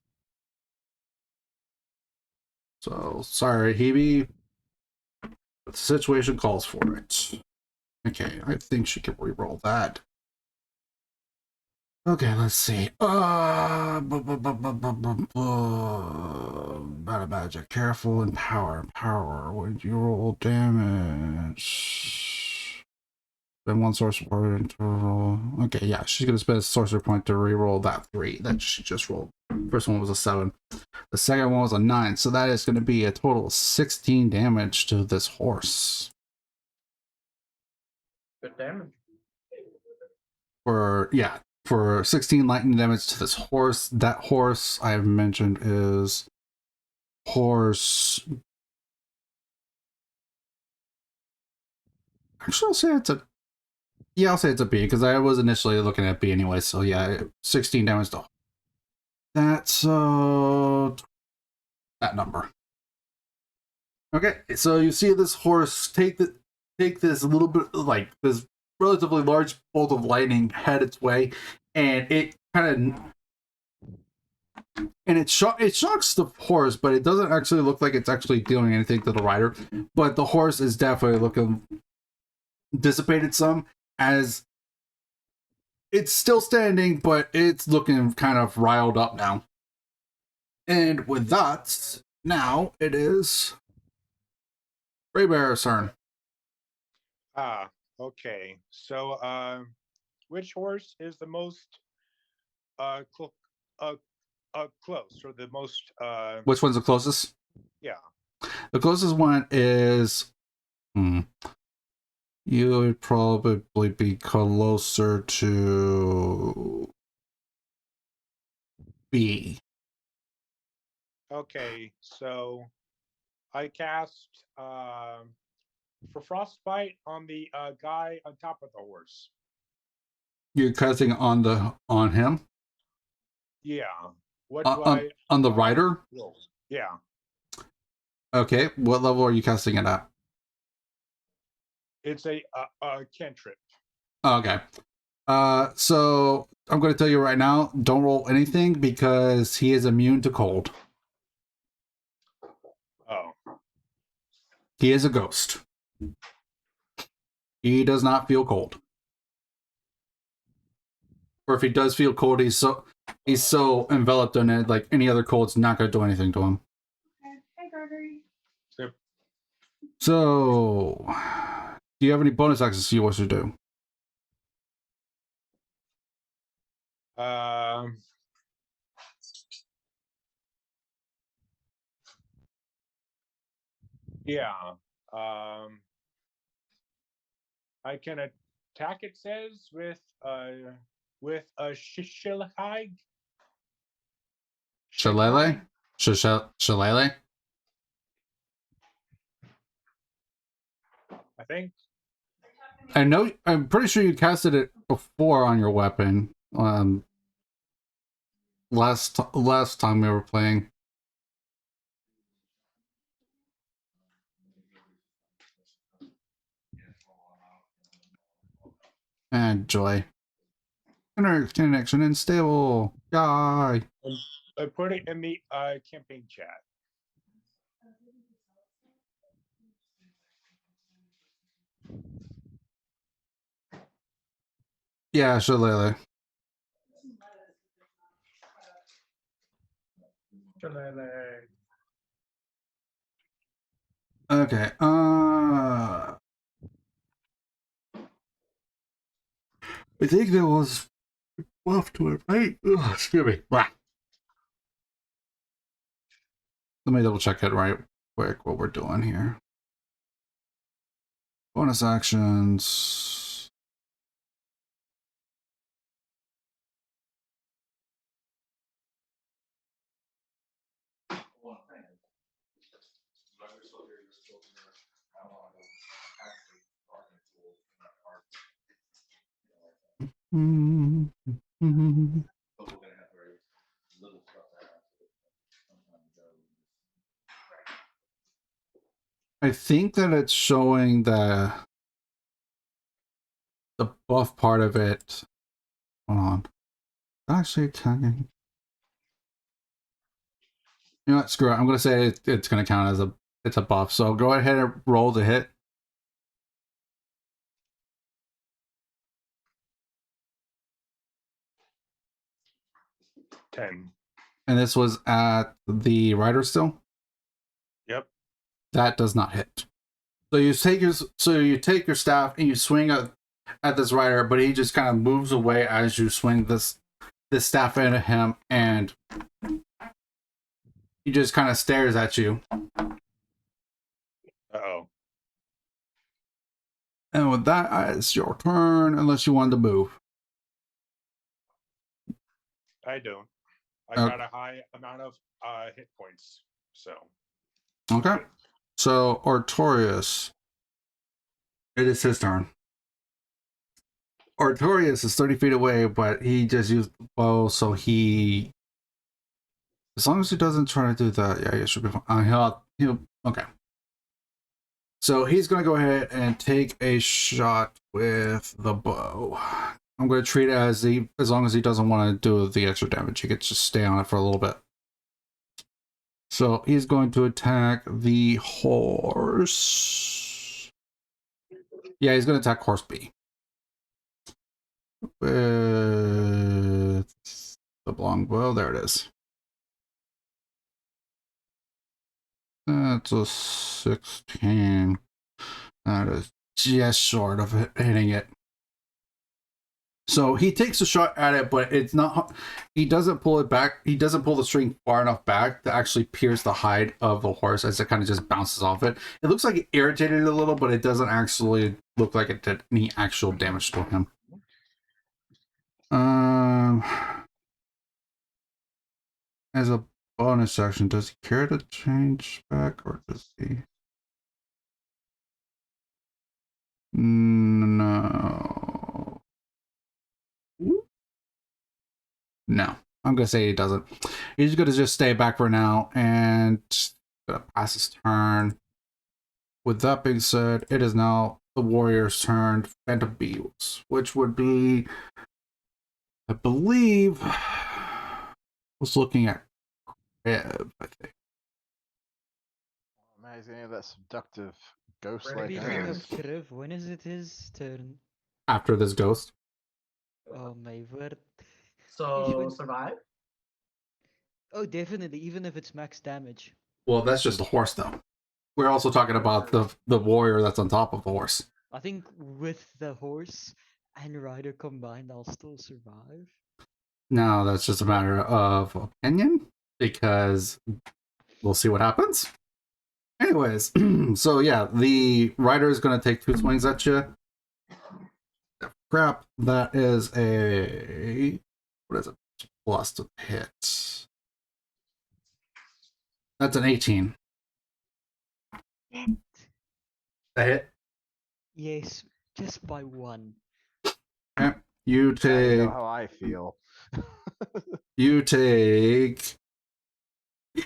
So sorry, Hebe. But the situation calls for it. Okay, I think she can reroll that. Okay, let's see. Battle magic. Careful and power. Power. When you roll damage. Then one sorcerer point to roll. Okay, yeah, she's gonna spend a sorcerer point to reroll that 3 that she just rolled. First one was a 7. The second one was a 9. So that is gonna be a total of 16 damage to this horse. Good damage. For 16 lightning damage to this horse. That horse I have mentioned is horse. Actually, I'll say it's a. Yeah, I'll say it's a B because I was initially looking at B anyway. So yeah, 16 damage to. That's that number. Okay, so you see this horse take this little bit like this relatively large bolt of lightning head its way, and it kind of. And it shocks the horse, but it doesn't actually look like it's actually doing anything to the rider. But the horse is definitely looking dissipated some, as it's still standing, but it's looking kind of riled up now. And with that, now it is Raybear's turn. Okay. So, which horse is the most close, or the most? Which one's the closest? Yeah. The closest one is. You would probably be closer to B. Okay. So, I cast for frostbite on the guy on top of the horse. You're casting on him? Yeah. What do I on the rider? roll? Yeah. Okay. What level are you casting it at? It's a cantrip. Okay. So I'm going to tell you right now, don't roll anything because he is immune to cold. Oh. He is a ghost. He does not feel cold. Or if he does feel cold, he's so enveloped in it, like any other cold's not going to do anything to him. Hi, Gregory. Yep. So, do you have any bonus actions you wish to do? Yeah. I can attack. It says with a shishilhag. Shillelagh? Shillelagh? I think. I'm pretty sure you casted it before on your weapon. Last time we were playing. And joy. Connection unstable. Guy. I put it in the campaign chat. Yeah, Shillelagh. Okay. I think there was buff to it, right? Ugh, excuse me. Blah. Let me double check it right quick what we're doing here. Bonus actions. I think that it's showing the buff part of it. Hold on. Actually, tagging. You know what? Screw it. I'm gonna say it's gonna count as it's a buff. So go ahead and roll the hit. $10. And this was at the rider still. Yep. That does not hit. So you take your staff and you swing at this rider, but he just kind of moves away as you swing this staff into him, and he just kind of stares at you. Uh-oh. And with that, it's your turn, unless you wanted to move. I don't. I Okay. got a high amount of hit points, so. Okay. So Artorias, it is his turn. Artorias is 30 feet away, but he just used the bow, so he, as long as he doesn't try to do that, yeah, it should be fine. He'll okay. So he's gonna go ahead and take a shot with the bow. I'm gonna treat it as long as he doesn't want to do the extra damage, he gets to stay on it for a little bit. So he's going to attack the horse. Yeah, he's gonna attack horse B. With the longbow, there it is. That's a 16. That is just short of hitting it. So he takes a shot at it, but it's not. He doesn't pull it back. He doesn't pull the string far enough back to actually pierce the hide of the horse, as it kind of just bounces off it. It looks like it irritated it a little, but it doesn't actually look like it did any actual damage to him. As a bonus action, does he care to change back, or does he? No. No. I'm gonna say he doesn't. He's gonna just stay back for now and gonna pass his turn. With that being said, it is now the warrior's turn. Phantom Beetles, which would be, I believe, was looking at Crib, I think. Oh, man, he's gonna have that seductive ghost Ready like to Speaking Yes. of Kriv, when is it his turn? After this ghost. Oh my word. So Even- survive. Oh, definitely, even if it's max damage. Well, that's just the horse, though. We're also talking about the warrior that's on top of the horse. I think with the horse and rider combined, I'll still survive. Now that's just a matter of opinion, because we'll see what happens. Anyways, so yeah, the rider is going to take 2 swings at you. Crap, that is a, what is it? Plus to hit. That's an 18. That hit. Yes, just by 1. Okay. You Now you know take how I feel. you take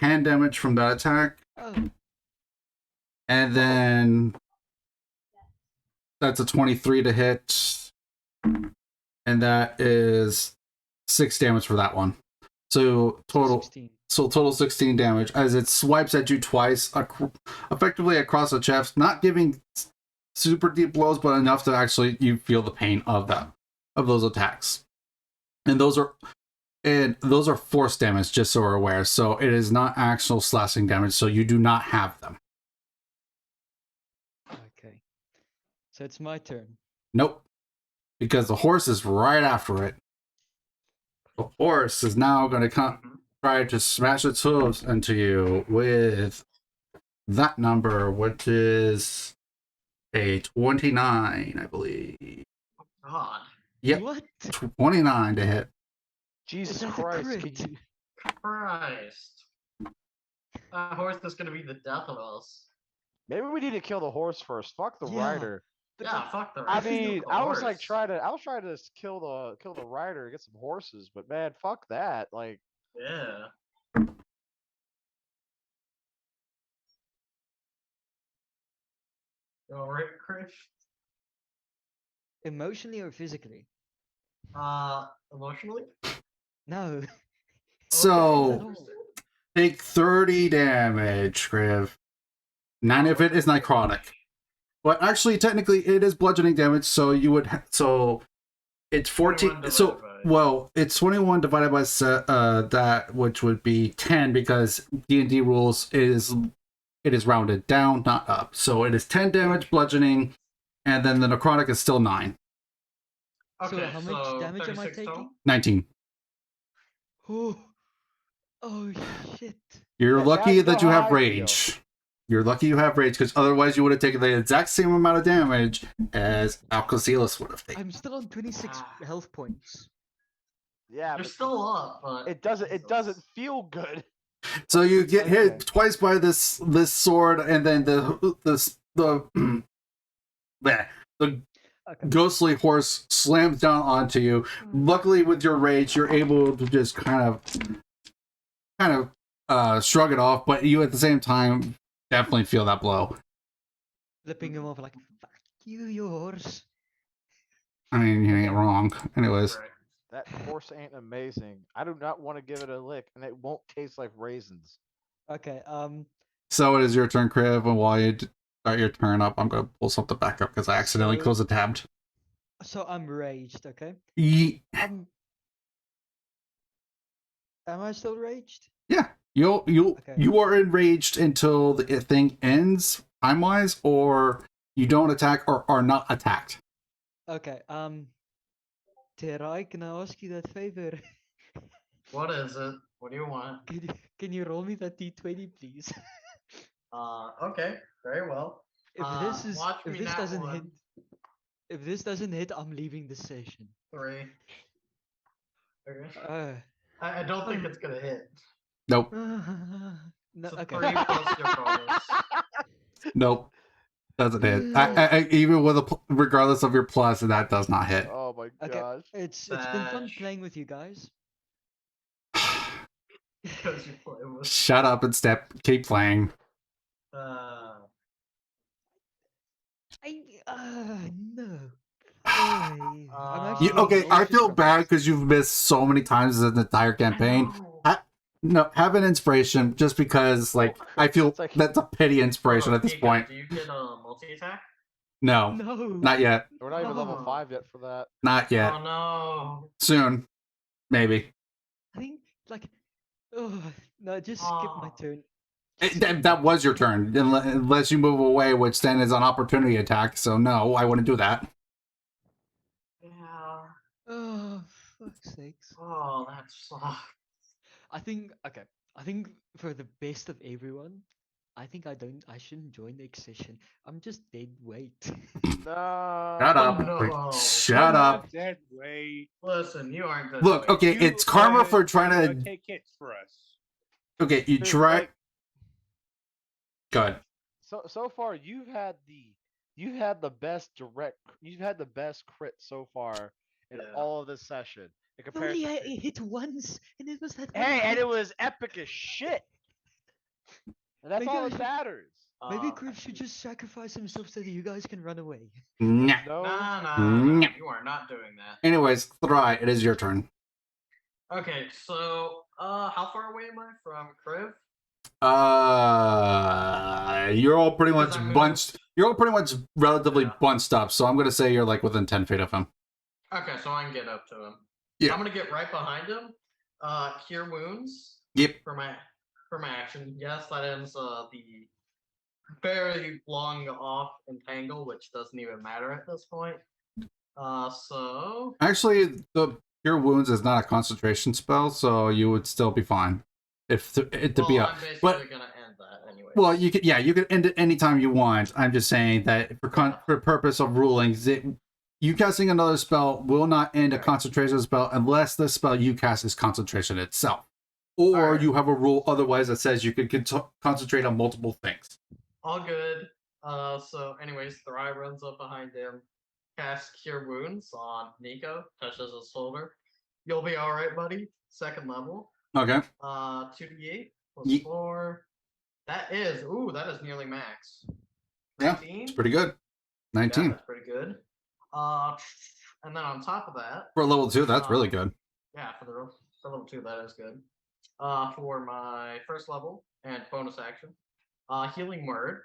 hand damage from that attack, Oh, and then that's a 23 to hit, and that is 6 damage for that one. So total 16. total 16 damage as it swipes at you twice, effectively across the chest, not giving super deep blows, but enough to actually you feel the pain of those attacks. And those are force damage, just so we're aware. So it is not actual slashing damage, so you do not have them. Okay. So it's my turn. Nope. Because the horse is right after it. The horse is now going to come try to smash its hooves into you with that number, which is a 29, I believe. God. Yep. What? 29 to hit. Jesus that a Christ! crit? Could you... Christ. That horse is gonna be the death of us. Maybe we need to kill the horse first. Fuck the Yeah. rider. But Yeah, like, fuck the I rest. Kill mean, the I was like horse. trying to kill the rider, get some horses, but man, fuck that. Like, Yeah. You alright, Chris? emotionally or physically? Emotionally? No. So Not at all. interesting. take 30 damage, Griv. 9 of it is necrotic. But actually, technically, it is bludgeoning damage, so you would... so it's 14... 21 So, divided by- well, it's 21 divided by that, which would be 10, because D&D rules it is rounded down, not up. So it is 10 damage bludgeoning, and then the necrotic is still 9. Okay, So how much damage am I 36 taking? total? 19. Oh shit. You're yeah, now lucky you know that you how have I feel. rage. You're lucky you have rage, because otherwise you would have taken the exact same amount of damage as Alcazilus would have taken. I'm still on 26 health points. Yeah, You're but still up, but it doesn't Jesus. feel good. So you get Okay. hit twice by this sword, and then the bleh, the Okay. ghostly horse slams down onto you. Luckily, with your rage, you're able to just kind of shrug it off, but you at the same time definitely feel that blow. Flipping him off like, fuck you, yours. I mean, you ain't wrong. Anyways, Right. That horse ain't amazing. I do not want to give it a lick, and it won't taste like raisins. Okay, so it is your turn, Kriv, and while you start your turn up, I'm gonna pull something back up because I accidentally So- closed the tab. so I'm raged, okay? Ye- Am I still raged? Yeah, Okay. you are enraged until the thing ends time wise, or you don't attack or are not attacked. Okay, Terai, can I ask you that favor? What is it? What do you want? Can you roll me that d20, please? Okay, very well. If this is watch if me this nat doesn't one. hit, if this doesn't hit, I'm leaving the session. 3. Okay. Uh, I don't think it's gonna hit. Nope, no, So okay. 3 plus your bonus. nope, doesn't hit. Even with regardless of your plus, that does not hit. Oh my Okay, gosh. it's been fun Bash. playing with you guys. Because you play with. Shut up and keep playing. No. I'm actually Okay, getting I feel nauseous bad from because you've missed so many times in the entire campaign. No, have an inspiration just because, like, I feel It's like- that's a pity inspiration at this Pika, point. Do you get a multi attack? No, this. No. not yet. We're not even level Oh. 5 yet for that. Not yet. Oh no. Soon. Maybe. I think like, oh no, just skip my Oh. turn. That was your turn, unless you move away, which then is an opportunity attack. So no, I wouldn't do that. Yeah. Oh, fuck's sakes. Oh, that sucks. I think okay. I think for the best of everyone, I think I shouldn't join next session. I'm just dead weight. No. Shut up. no. Shut I'm up. not dead weight. Listen, you aren't dead Look, weight. okay, You it's karma are for trying gonna to. take hits for us. Okay, you Dude, try. like, Good. so far you've had the best crit so far in Yeah. all of this session in I've only comparison. hit once, and it was that one Hey, and hit. it was epic as shit. And that's Maybe all I that should- matters. Maybe Griff should just sacrifice himself so that you guys can run away. Nah. No. Nah, you are not doing that. Anyways, Thry, it is your turn. Okay, so how far away am I from Kriv? You're all pretty much Because I moved. bunched. You're all pretty much relatively Yeah. bunched up. So I'm gonna say you're like within 10 feet of him. Okay, so I can get up to him. Yeah. I'm gonna get right behind him. Cure wounds Yep. for my action. Yes, that ends the very long off entangle, which doesn't even matter at this point. So Actually, the Cure Wounds is not a concentration spell, so you would still be fine. If to be I'm up. basically But gonna end that anyway. well, you could end it anytime you want. I'm just saying that for purpose of rulings, you casting another spell will not end a Right. concentration spell unless the spell you cast is concentration itself, or Alright. you have a rule otherwise that says you can concentrate on multiple things. All good. So anyways, Thry runs up behind him, casts Cure Wounds on Nico, touches his shoulder. You'll be alright, buddy. Second level. Okay. 2d8 plus Ye- 4. That is nearly max. Yeah, 19? it's pretty good. Yeah, 19. that's pretty good. And then on top of that, For level 2, that's really good. yeah, for level 2, that is good. For my first level and bonus action, Healing Word.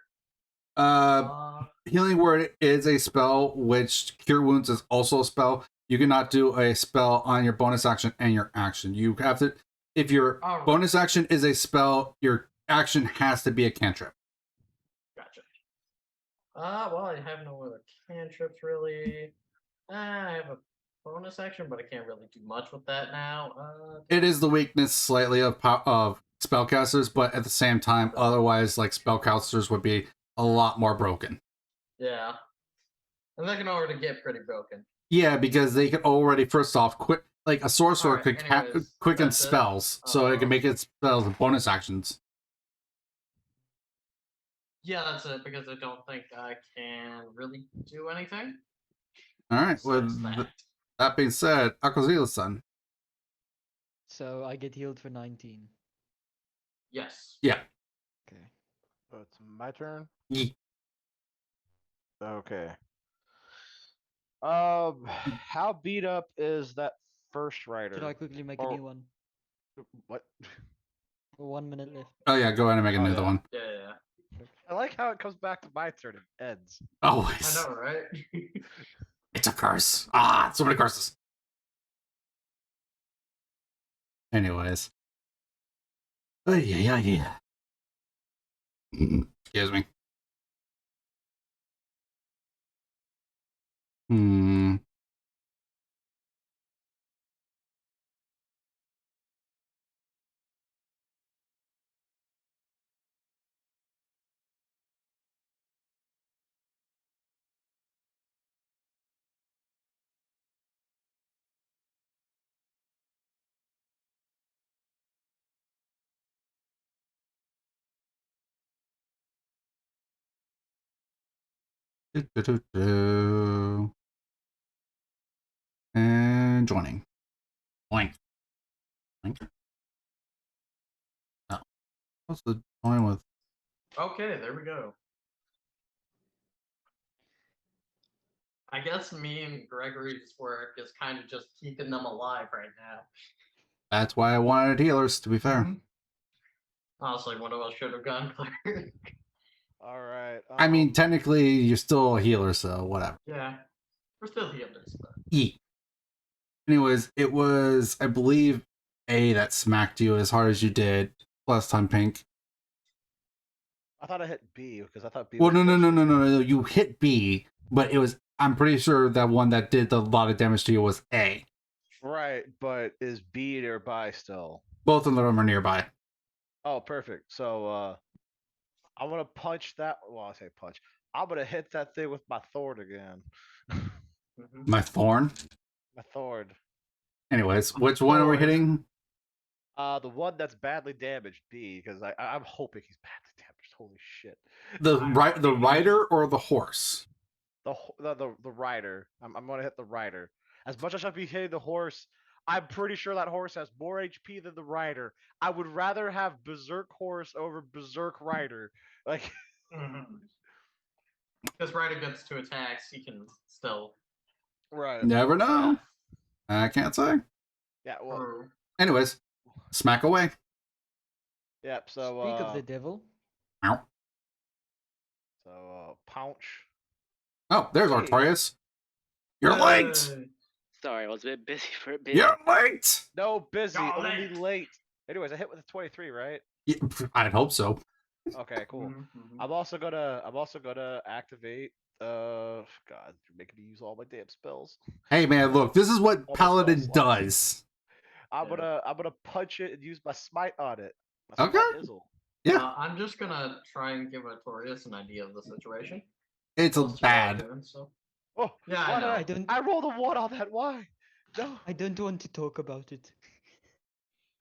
Healing Word is a spell, which Cure Wounds is also a spell. You cannot do a spell on your bonus action and your action. You have to, if your bonus action is a spell, your action has to be a cantrip. Gotcha. Well, I have no other cantrips really. I have a bonus action, but I can't really do much with that now. It is the weakness slightly of spellcasters, but at the same time, otherwise, like spellcasters would be a lot more broken. Yeah, and they can already get pretty broken. Yeah, because they can already first off quit. Like a sorcerer Alright, could anyways, quicken that's it. spells, so it can make its spells bonus actions. Yeah, that's it, because I don't think I can really do anything. All right. besides With that. that being said, Akozila-san. So I get healed for 19. Yes. Yeah. Okay. So it's my turn. Ye- Okay. How beat up is that first rider? Should I quickly make a Or- new one? What? 1 minute left. Oh yeah, go ahead and make another yeah. one. Yeah. I like how it comes back to my turn and ends. Always. I know, right? It's a curse. So many curses. Anyways. Oh yeah. Excuse me. Hmm. And joining. Boink. Boink. Oh. What's the join with? Okay, there we go. I guess me and Gregory's work is kind of just keeping them alive right now. That's why I wanted healers, to be fair. Mhm. Honestly, one of us should have gone clear. All right. I mean, technically, you're still a healer, so whatever. Yeah. We're still healers, but. E. Anyways, it was, I believe, A that smacked you as hard as you did last time, Pink. I thought I hit B because I thought B. Well, was no. You hit B, but it was. I'm pretty sure that one that did a lot of damage to you was A. Right, but is B nearby still? Both of them are nearby. Oh, perfect. So I'm gonna punch that. Well, I say punch. I'm gonna hit that thing with my thorn again. Mhm. My thorn. My thorn. Anyways, which one are we Thorn. hitting? The one that's badly damaged, B, because I'm hoping he's badly damaged. Holy shit. The rider or the horse? The rider. I'm gonna hit the rider. As much as I'd be hitting the horse, I'm pretty sure that horse has more HP than the rider. I would rather have Berserk horse over Berserk rider. Like, Because Ryder gets 2 attacks, he can still. right. Never know. I can't say. Yeah. Well. True. Anyways, smack away. Yep. So. Speak of the devil. Ow. So pounce. Oh, there's Hey. Artorias. You're late. Yay. Sorry, I was a bit busy for a bit. You're late. No, busy. Y'all Only late. late. Anyways, I hit with a 23, right? Yeah, I'd hope so. Okay, cool. Mhm. I'm also gonna activate. God, you're making me use all my damn spells. Hey man, look, this is what Almost Paladin spell slots. does. I'm Yeah. gonna punch it and use my smite on it. My Okay. smite Izzle. Yeah. I'm just gonna try and give Artorias an idea of the situation. It's a Whilst you're all bad. doing so. Oh, Yeah, why I did know. I don't. I rolled a 1 on that. Why? No. I don't want to talk about it.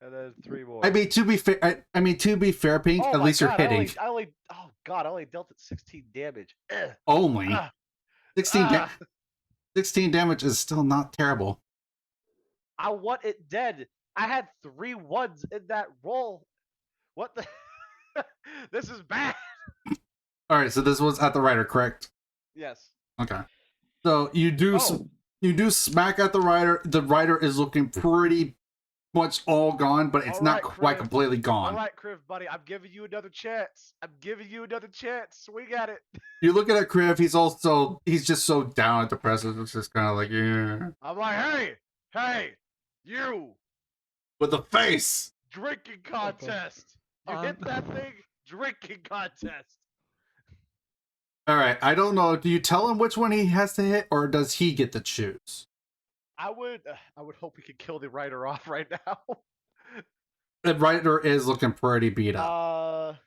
And then 3 more. I mean, to be fair, Pink. Oh At my least you're God, hitting. oh God, I only dealt it 16 damage. Ugh. Only Ah, 16. ah, 16 damage is still not terrible. I want it dead. I had 3 ones in that roll. What the? This is bad. All right, so this was at the rider, correct? Yes. Okay. So you do Oh. you do smack at the rider. The rider is looking pretty much all gone, but it's All not right, quite Kriv. completely gone. All right, Kriv, buddy, I'm giving you another chance. I'm giving you another chance. Swing at it. You look at Kriv. He's just so down at the press. It's just kind of like, yeah, I'm like, hey, you with the face. drinking contest. You hit that thing, drinking contest. All right, I don't know. Do you tell him which one he has to hit, or does he get to choose? I would hope we could kill the writer off right now. The rider is looking pretty beat up.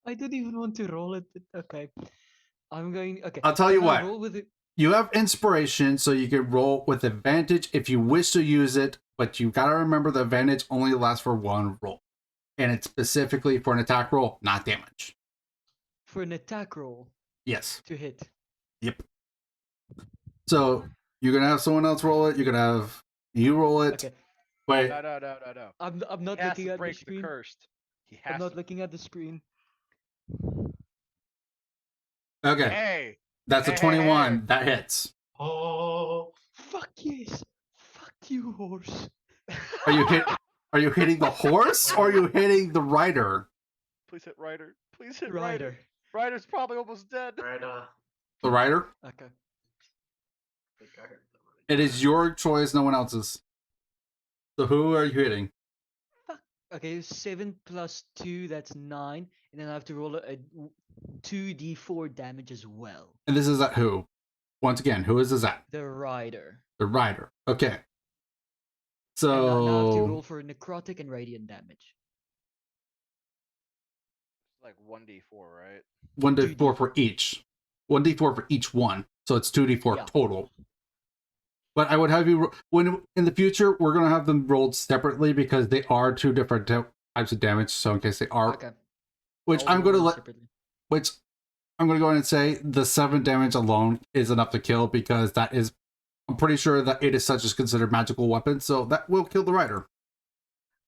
I don't even want to roll it. Okay. I'm going. Okay. I'll tell you I'm gonna what. Roll with it. You have inspiration, so you can roll with advantage if you wish to use it, but you gotta remember the advantage only lasts for 1 roll. And it's specifically for an attack roll, not damage. For an attack roll. Yes. To hit. Yep. So you're gonna have someone else roll it, you're gonna have you roll it. Okay. But No. I'm not He has looking to at the break the screen. cursed. He has I'm not to. looking at the screen. okay. Hey. That's a Hey, 21. hey. That hits. Oh, Fuck yes. Fuck you, horse. Are you hitting the horse or are you hitting the rider? Please hit Ryder. Please hit Ryder. Rider. Ryder's probably almost dead. right. The rider? Okay. I think I heard somebody. It is your choice, no one else's. So who are you hitting? Okay, 7 plus 2, that's 9. And then I have to roll a 2d4 damage as well. And this is at who? Once again, who is this at? The rider. The rider. Okay. And now I have to So roll for necrotic and radiant damage. Like 1d4, right? 1d4 for each. 1d4 for each one. So it's 2d4 Yeah. total. But I would have you when in the future we're gonna have them rolled separately because they are 2 different types of damage. So in case they are, Okay. which I'll I'm roll gonna them let, separately. which I'm gonna go ahead and say the 7 damage alone is enough to kill because that is, I'm pretty sure that it is such as considered magical weapon, so that will kill the rider.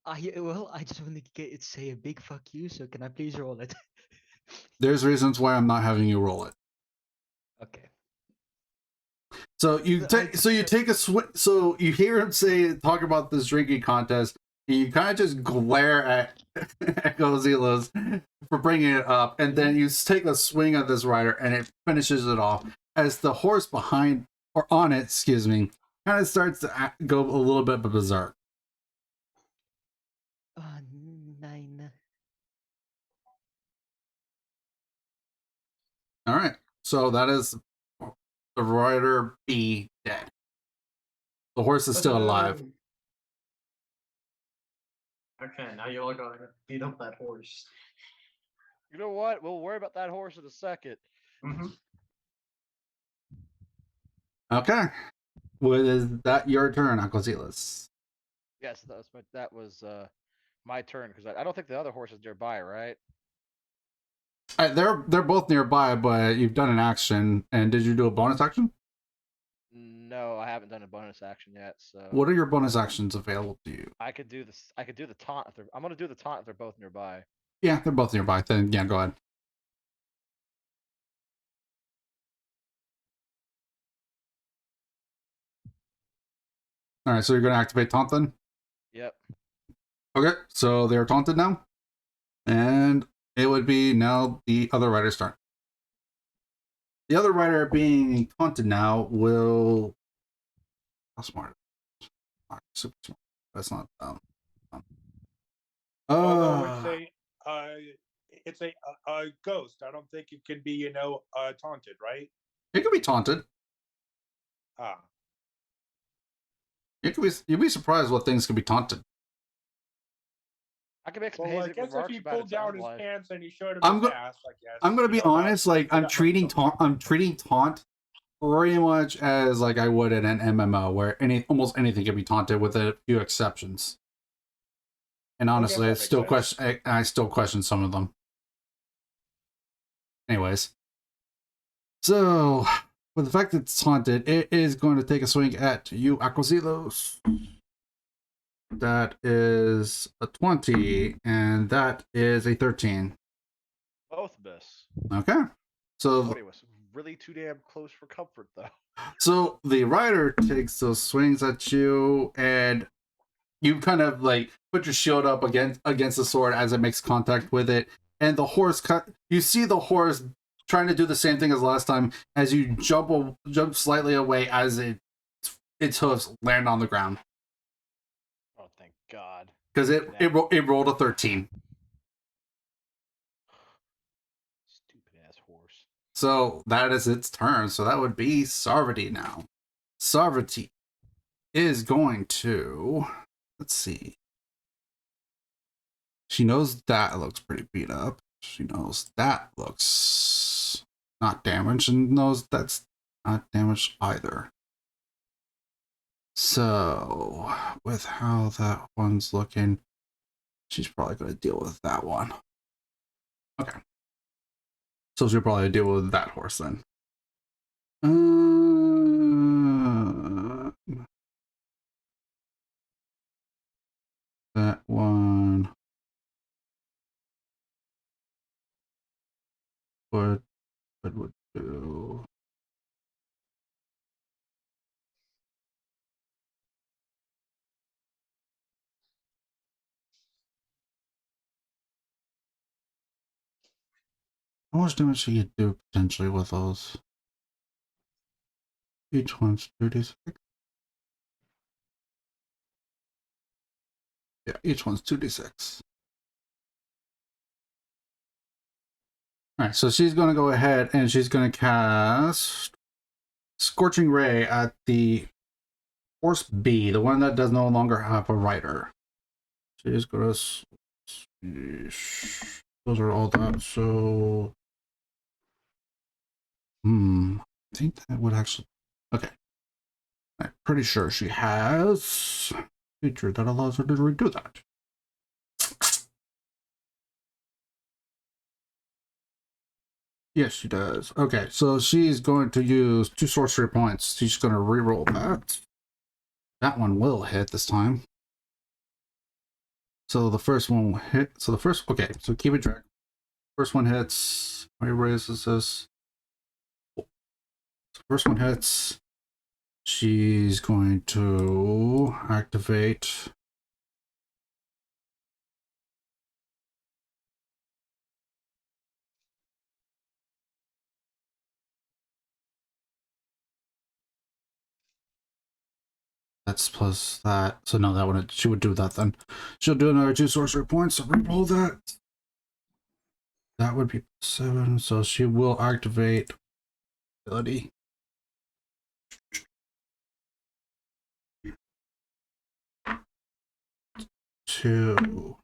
I just want to say a big fuck you, so can I please roll it? There's reasons why I'm not having you roll it. Okay. So you But take so you take a so you hear him talk about this drinking contest, and you kind of just glare at Gozilla's for bringing it up, and then you take a swing at this rider, and it finishes it off as the horse behind or on it, excuse me, kind of starts to go a little bit berserk. 9. All right, so that is the rider B dead. The horse is still alive. Okay, now you all gotta beat up that horse. You know what? We'll worry about that horse in a second. Mm-hmm. Okay, well, is that your turn, Aquazilas? Yes, that was my turn because I don't think the other horse is nearby, right? They're both nearby, but you've done an action. And did you do a bonus action? No, I haven't done a bonus action yet. So What are your bonus actions available to you? I could do this. I could do the taunt. I'm gonna do the taunt if they're both nearby. Yeah, they're both nearby. Then yeah, go ahead. All right, so you're gonna activate taunt then. Yep. Okay, so they're taunted now, and it would be now the other rider's turn. The other rider being taunted now will. How smart? Super smart. That's not. Although it's a ghost. I don't think it can be taunted, right? It could be taunted. Ah. You'd be surprised what things can be taunted. I can make some Well, I hazy guess if remarks he about pulled its down own his life. pants and he showed him I'm his go- ass, I guess. I'm gonna be honest. Like I'm treating taunt pretty much as like I would in an MMO, where almost anything can be taunted with a few exceptions. And honestly, that it's makes still sense. question. I still question some of them. Anyways, so with the fact that it's haunted, it is going to take a swing at you, Aquasilos. That is a 20, and that is a 13. Both miss. Okay. So, Cody was really too damn close for comfort, though. so the rider takes those swings at you, and you kind of like put your shield up against the sword as it makes contact with it, and the horse you see the horse trying to do the same thing as last time as you jump slightly away as its hooves land on the ground Oh, thank God. because it rolled a 13. Stupid ass horse. So that is its turn. So that would be Sarvati now. Sarvati is going to, let's see. She knows that looks pretty beat up. She knows that looks not damaged and knows that's not damaged either. So, with how that one's looking, she's probably going to deal with that one. Okay. So she'll probably deal with that horse then. That one. What would do? How much damage should you do potentially with those? Each one's 36. Yeah, each one's 2d6. Alright, so she's going to go ahead and she's going to cast Scorching Ray at the horse B, the one that does no longer have a rider. She's going to... Those are all that, so... I think that would actually... Okay. I'm pretty sure she has a feature that allows her to redo that. Yes, she does. Okay, so she's going to use 2 sorcery points. She's going to reroll that. That one will hit this time. So the first one will hit. So the first, okay, so keep it track. First one hits. How many raises this? So first one hits. She's going to activate. That's plus that. So no, that one, she would do that then. She'll do another 2 sorcery points. So reroll that. That would be 7. So she will activate ability. Two.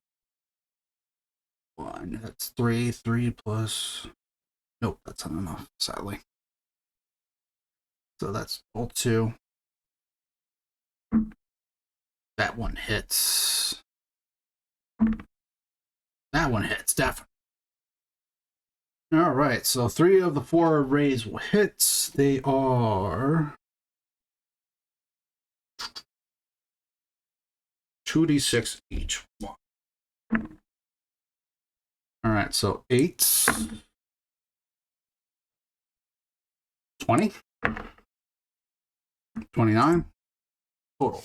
1. That's 3. 3 plus. Nope, that's not enough, sadly. So that's all 2. That one hits. That one hits, definitely. All right, so 3 of the 4 rays will hit. They are 2d6 each one. All right, so 8, 20, 29 total.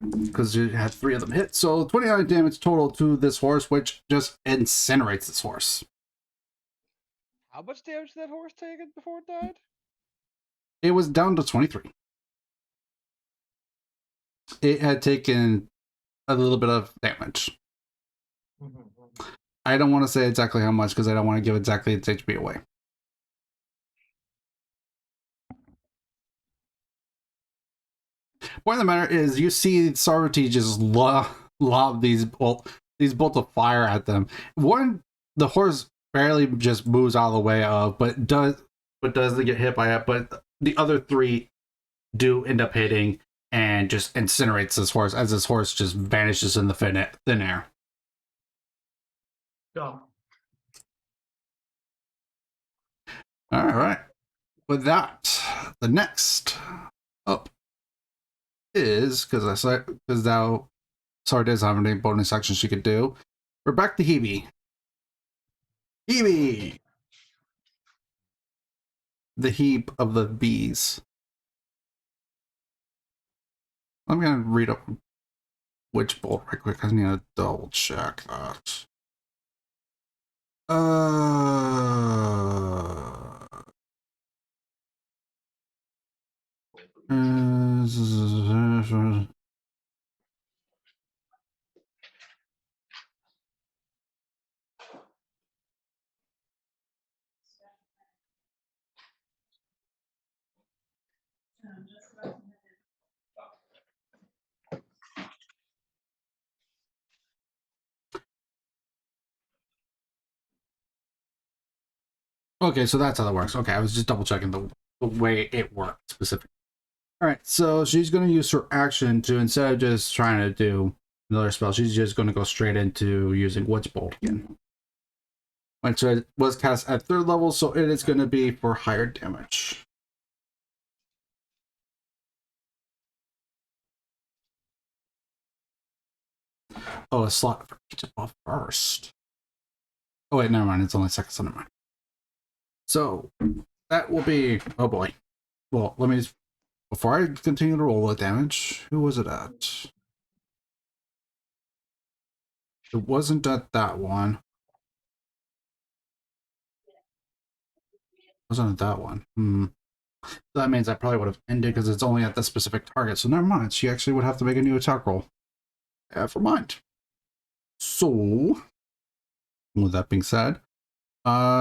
Because you had 3 of them hit. So 29 damage total to this horse, which just incinerates this horse. How much damage did that horse take before it died? It was down to 23. It had taken a little bit of damage. I don't want to say exactly how much because I don't want to give exactly its HP away. Point of the matter is, you see Sarvati just lob these bolts of fire at them. One, the horse barely just moves out of the way of, but doesn't get hit by it. But the other 3 do end up hitting, and just incinerates this horse as this horse just vanishes in the thin air. Go. All right. With that, the next up is because now Sar does have any bonus action she could do. We're back to Hebe. Hebe, the heap of the bees. I'm gonna read up Witch Bolt right quick. I need to double check that. Okay, so that's how that works. Okay, I was just double checking the way it worked specifically. All right, so she's going to use her action to, instead of just trying to do another spell, she's just going to go straight into using Witch Bolt again. Which was cast at 3rd level, so it is going to be for higher damage. Oh, a slot for each above first. Oh wait, never mind. It's only second, so never mind. So that will be. Oh boy. Well, let me. Before I continue to roll the damage, who was it at? It wasn't at that one. It wasn't at that one. So that means I probably would have ended because it's only at the specific target. So never mind. She actually would have to make a new attack roll. Never mind. So, with that being said,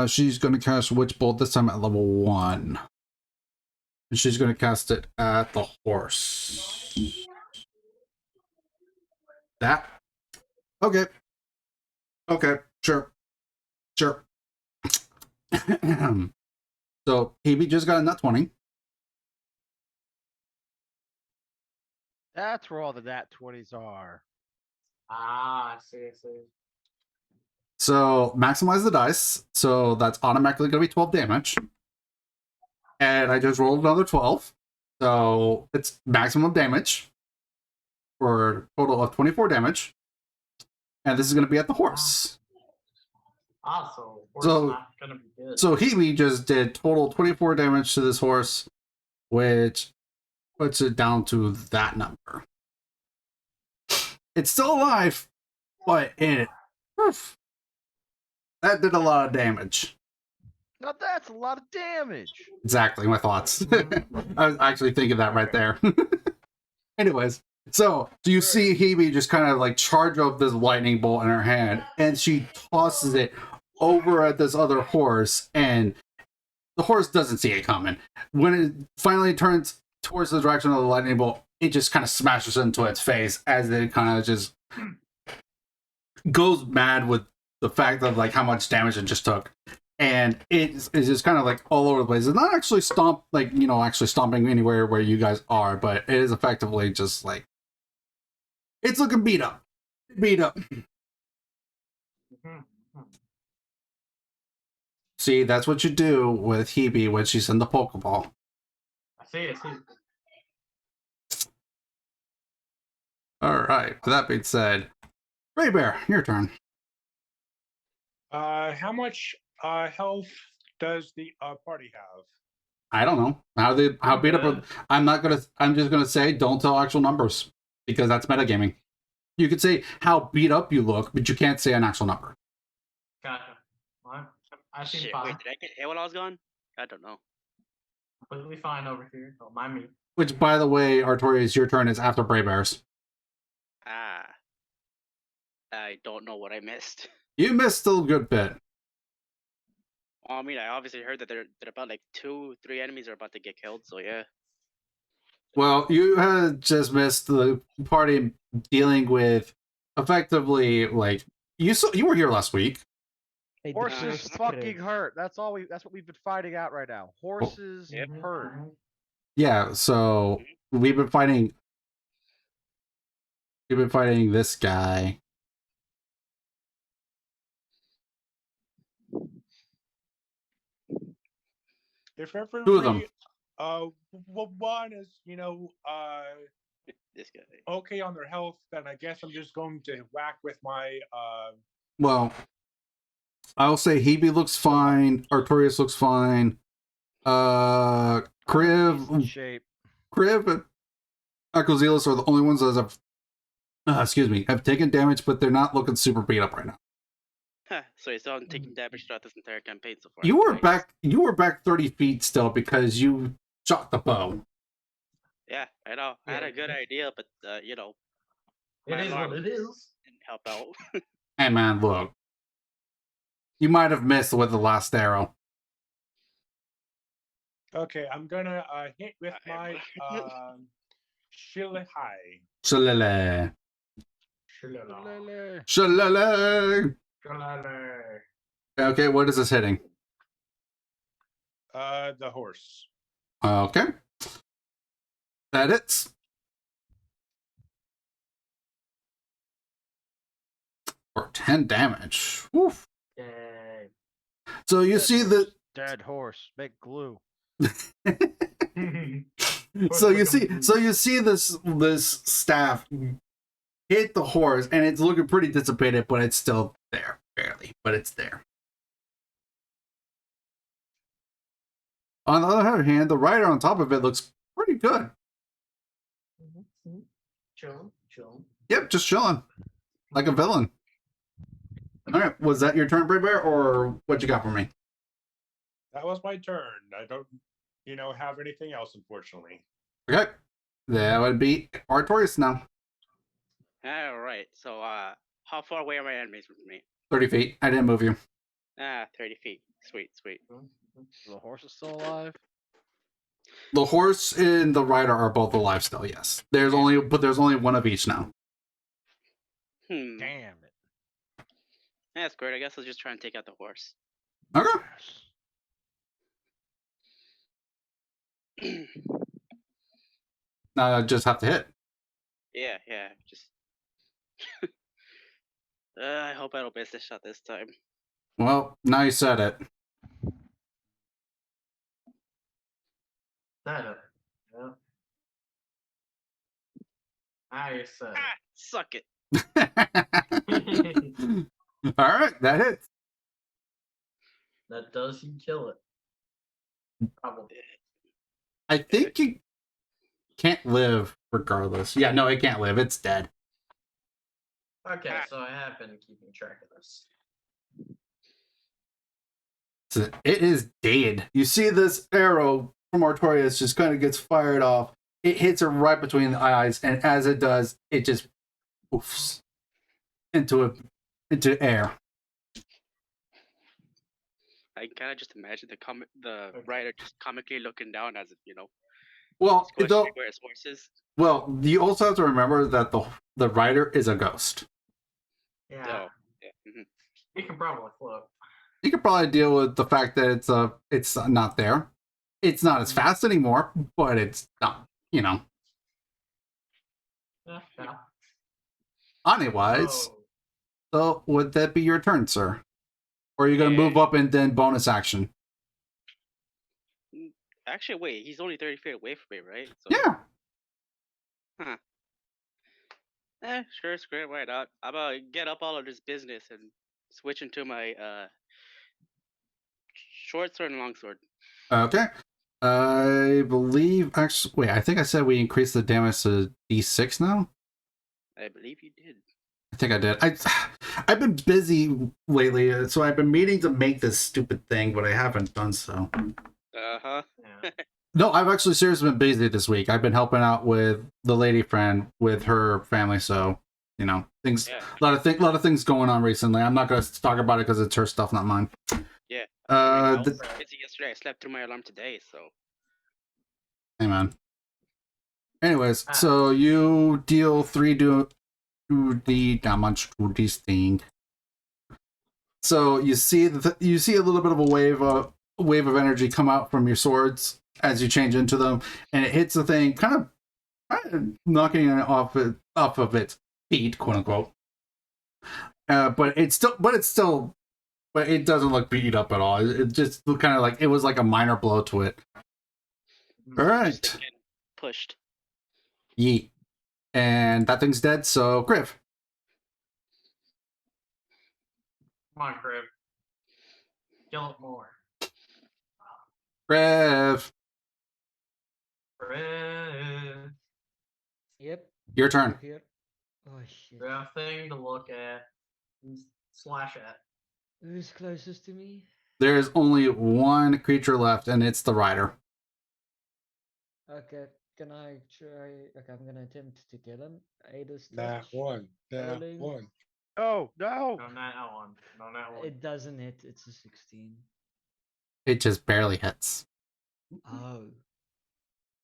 she's going to cast Witch Bolt this time at level 1. And she's going to cast it at the horse. That? Okay. Okay, sure. Sure. So, Hebe just got a nat 20. That's where all the nat 20s are. Ah, I see, I see. So, maximize the dice. So, that's automatically going to be 12 damage. And I just rolled another 12. So, it's maximum damage for a total of 24 damage. And this is going to be at the horse. Ah, so horse So- not gonna be good. So Hebe just did total 24 damage to this horse, which puts it down to that number. It's still alive, but that did a lot of damage. Now that's a lot of damage. Exactly, my thoughts. I was actually thinking that right there. Anyways, so do you see Hebe just kind of like charge up this lightning bolt in her hand, and she tosses it over at this other horse, and the horse doesn't see it coming. When it finally turns towards the direction of the lightning bolt, it just kind of smashes into its face as it kind of just goes mad with the fact of like how much damage it just took. And it's just kind of like all over the place. It's not actually actually stomping anywhere where you guys are, but it is effectively just like it's looking beat up. Beat up. Mhm. See, that's what you do with Hebe when she's in the Pokeball. I see, I see. Alright, with that being said, Ray Bear, your turn. How much health does the party have? I don't know. How beat up I'm just gonna say don't tell actual numbers. Because that's metagaming. You could say how beat up you look, but you can't say an actual number. Gotcha. Well, I seem Shit, fine. wait, did I get hit while I was gone? I don't know. Completely fine over here. Don't mind me. Which, by the way, Artorias, your turn is after Brave Bears. Ah. I don't know what I missed. You missed a good bit. Well, I mean, I obviously heard that they're about like 2-3 enemies are about to get killed, so yeah. Well, you had just missed the party dealing with effectively like you were here last week. Hey, the Horses first fucking crit. hurt. That's what we've been fighting out right now. Horses Yep. hurt. Yeah, so we've been fighting You've been fighting this guy. If ever Two of them. we one is This guy. okay on their health, then I guess I'm just going to whack with my Well, I'll say Hebe looks fine. Artorias looks fine. Decent Kriv, shape. Kriv, and Echozealous are the only ones that have taken damage, but they're not looking super beat up right now. Huh, so you still haven't taken damage throughout this entire campaign so far. You were Nice. back 30 feet still because you shot the bow. Yeah, I know. I had Yeah. a good idea, but It my is alarm what it is. didn't help out. Hey man, look. You might have missed with the last arrow. Okay, I'm gonna hit with Alright, my Shillelagh. Shalala. Shillelagh. Shalala. Shillelagh. Okay, what is this hitting? The horse. Okay. That it's. For 10 damage. Woof. Yay. So you Dead see horse. the Dead horse. Make glue. so you see this staff hit the horse and it's looking pretty dissipated, but it's still there, barely, but it's there. On the other hand, the rider on top of it looks pretty good. Chillin'. Yep, just chilling. Like a villain. Alright, was that your turn, Brave Bear, or what you got for me? That was my turn. I don't, have anything else, unfortunately. Okay. That would be Artorias now. Alright, so how far away are my enemies from me? 30 feet. I didn't move you. 30 feet. Sweet. The horse is still alive. The horse and the rider are both alive still, yes. There's only one of each now. Hmm. Damn it. That's great. I guess I'll just try and take out the horse. Okay. Now I just have to hit. Yeah. Just. I hope I don't miss this shot this time. Well, now you said it. That. Yeah. I said. Ah, suck it. Alright, that hits. That does you kill it. Probably. I think you can't live regardless. Yeah, no, it can't live. It's dead. Okay, so I have been keeping track of this. So it is dead. You see this arrow from Artorias just kind of gets fired off. It hits her right between the eyes, and as it does, it just poofs into air. I kind of just imagine the rider just comically looking down as if Well, he's questioning where his horse is. well, you also have to remember that the rider is a ghost. Yeah. So, yeah. You can probably float. You could probably deal with the fact that it's not there. It's not as fast anymore, but it's not, Yeah. Honey-wise. Oh. So would that be your turn, sir? Or are you going to move up and then bonus action? Actually, wait. He's only 30 feet away from me, right? So, Yeah. Sure, screw it. Why not? I'm gonna get up all of this business and switch into my short sword and long sword. Okay. I believe actually. Wait, I think I said we increased the damage to D6 now. I believe you did. I think I did. I've been busy lately, so I've been meaning to make this stupid thing, but I haven't done so. Uh-huh. Yeah. No, I've actually seriously been busy this week. I've been helping out with the lady friend with her family, so things. Yeah. A lot of things going on recently. I'm not going to talk about it because it's her stuff, not mine. Yeah. I was The, busy yesterday. I slept through my alarm today, so. hey man. Anyways, so you deal 3 to the damage to this thing. So you see a little bit of a wave of energy come out from your swords as you change into them, and it hits the thing, kind of knocking it off of it. beat, quote unquote. But it doesn't look beat up at all. It just looked kind of like it was like a minor blow to it. All Just right, like getting pushed. yeet, and that thing's dead. So Griff, Come on, Crib. Kill it more. Griff, Crib. Yep. your turn. Here. Oh shit. We have a thing to look at and slash at. Who's closest to me? There's only one creature left, and it's the rider. Okay. Can I try? Okay, I'm gonna attempt to kill him. Ada's Nah, touch. one. Nah, Rolling. one. Oh no! No, not that one. No, not that one. It doesn't hit. It's a 16. It just barely hits. Oh.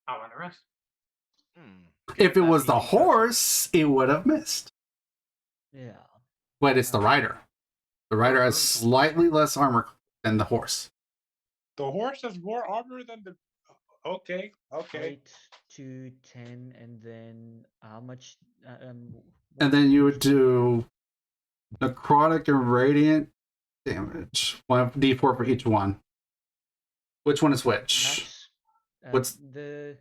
How interesting. If it That was the being impressive. horse, it would have missed. Yeah. But it's the rider. The rider has slightly less armor than the horse. The horse has more armor than the. Okay, okay. 8 to 10, and then how much? And what then you would damage? do necrotic and radiant damage. 1d4 for each one. Which one is which? Max. What's- the?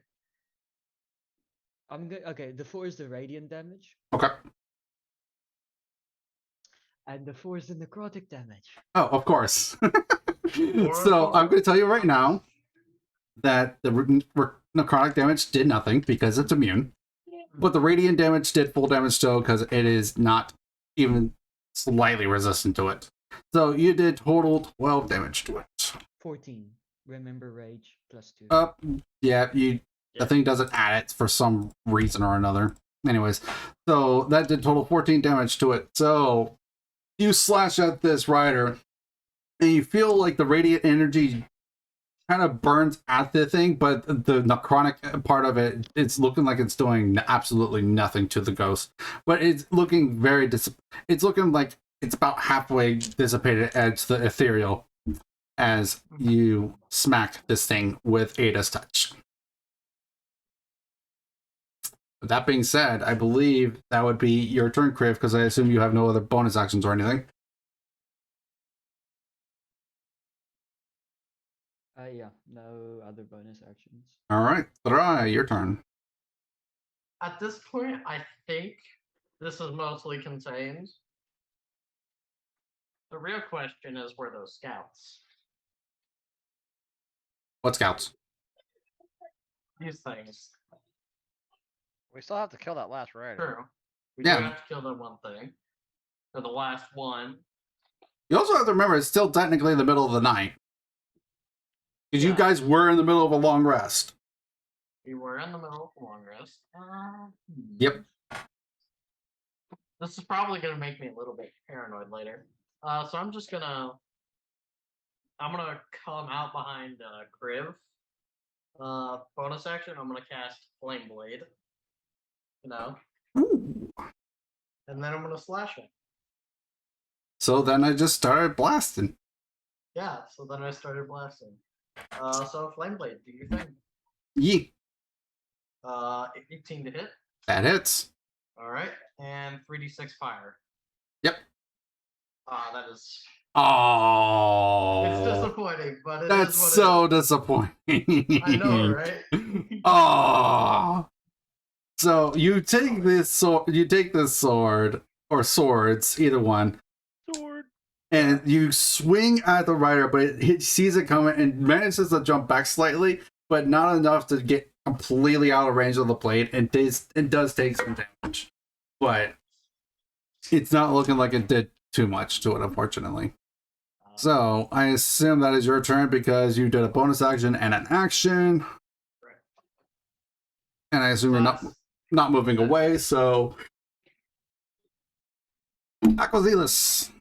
I'm good. Okay, the 4 is the radiant damage, Okay. and the 4 is the necrotic damage. Oh, of course. So I'm going to tell you right now that the necrotic damage did nothing because it's immune. But the radiant damage did full damage still because it is not even slightly resistant to it. So you did total 12 damage to it. 14. Remember rage plus 2. Yeah, the thing doesn't add it for some reason or another. Anyways, so that did total 14 damage to it. So you slash at this rider, and you feel like the radiant energy kind of burns at the thing, but the necrotic part of it, it's looking like it's doing absolutely nothing to the ghost. But it's looking it's looking like it's about halfway dissipated as the ethereal as you smack this thing with Ada's touch. With that being said, I believe that would be your turn, Kriv, because I assume you have no other bonus actions or anything. Yeah, no other bonus actions. All right, Thrai, your turn. At this point, I think this is mostly contained. The real question is where those scouts? What scouts? These things. We still have to kill that last rider. True. We Yeah. do have to kill that one thing. Or the last one. You also have to remember it's still technically the middle of the night. Because you Yeah. guys were in the middle of a long rest. We were in the middle of a long rest. Yep. This is probably gonna make me a little bit paranoid later. So I'm just gonna come out behind Kriv. Bonus action, I'm gonna cast Flame Blade. You know, Ooh. and then I'm gonna slash it. So then I just started blasting. Yeah, so then I started blasting. So Flame Blade, do you think? Yeet. 18 to hit. That hits. Alright. And 3d6 fire. Yep. That is Oh. it's disappointing, but That's is what so it is. disappointing. I know, right? Oh. So you take this sword or swords, either one, Sword. and you swing at the rider, but it sees it coming and manages to jump back slightly, but not enough to get completely out of range of the blade. And it does take some damage, but it's not looking like it did too much to it, unfortunately. So I assume that is your turn because you did a bonus action and an action, and I assume you're not moving away. So Aquazilis,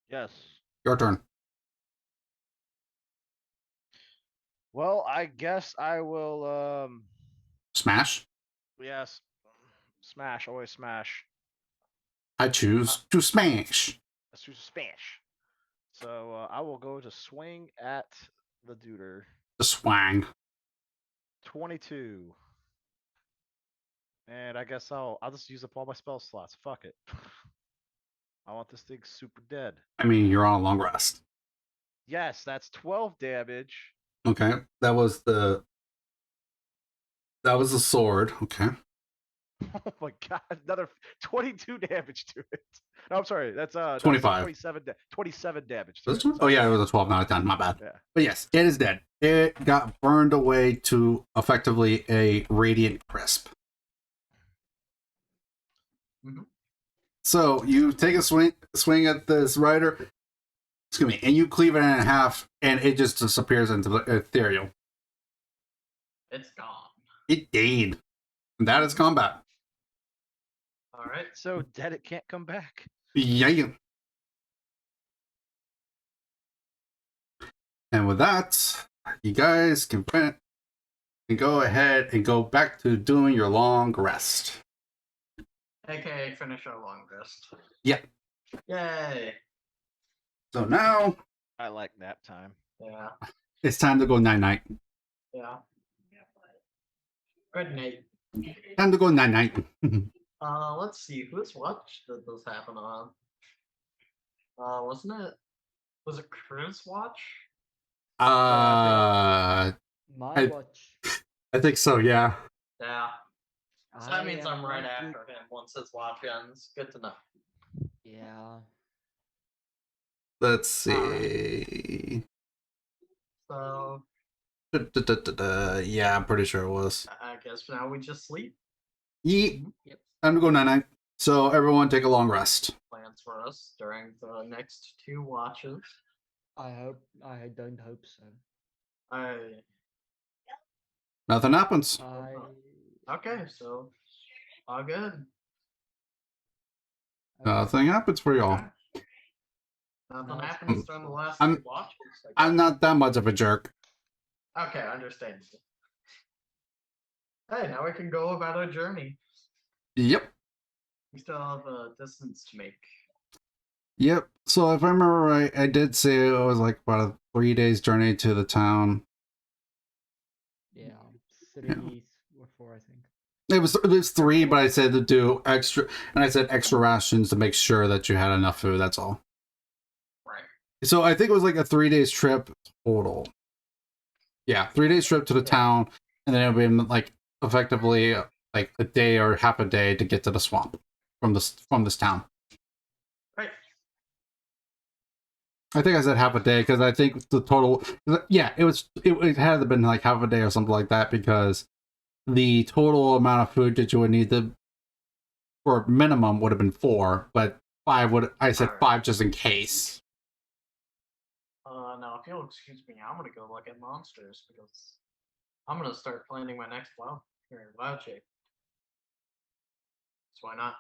Yes. your turn. Well, I guess I will. Smash. Yes. Smash. Always smash. I choose to smash. Let's do smash. So I will go to swing at the duder. The swang. 22. And I guess I'll just use up all my spell slots. Fuck it. I want this thing super dead. I mean, you're on a long rest. Yes, that's 12 damage. Okay, that was the sword. Okay, Oh my god, another 22 damage to it. No, I'm sorry. That's no, 25. 27 damage to Was it. it 12? Oh yeah, it was a 12, not a 10. My bad. Yeah. But yes, it is dead. It got burned away to effectively a radiant crisp. Mhm. So you take a swing at this rider, excuse me, and you cleave it in half, and it just disappears into the ethereal. It's gone. It died. That is combat. All right. So dead it can't come back. Yeah. And with that, you guys can go ahead and go back to doing your long rest. AKA finish our long rest. Yeah. Yay. So now I like nap time. Yeah. it's time to go night night. Yeah. Good night. Time to go night night. Let's see. Whose watch did this happen on? Wasn't it? Was it Crew's watch? My I- watch. I think so. Yeah. Yeah. So that means I'm right not after good- him once his watch ends. Good to know. Yeah. Let's see. So Yeah, I'm pretty sure it was. I guess now we just sleep. Yeet. Yep. Time to go night night. So everyone take a long rest. Plans for us during the next 2 watches. I don't hope so. I Nothing happens. okay, so all good. Nothing happens for y'all. Okay. Nothing No, happens during the last I'm- 2 watches. I I'm guess. not that much of a jerk. Okay, understandable. Hey, now we can go about our journey. Yep. We still have a distance to make. Yep. So if I remember right, I did say it was like about a 3 days journey to the town. Yeah. 3 or 4, I think. It was 3, but I said to do extra, and I said extra rations to make sure that you had enough food. That's all. Right. So I think it was like a 3 days trip total. Yeah, 3 days trip to the town, and then it would be like effectively like a day or half a day to get to the swamp from this town. Right. I think I said half a day because I think the total. Yeah, it had been like half a day or something like that because the total amount of food that you would need for minimum would have been 4, but 5 would. I said Alright. 5 just in case. Now if you'll excuse me, I'm gonna go look at monsters because I'm gonna start planning my next WoW shape. So why not?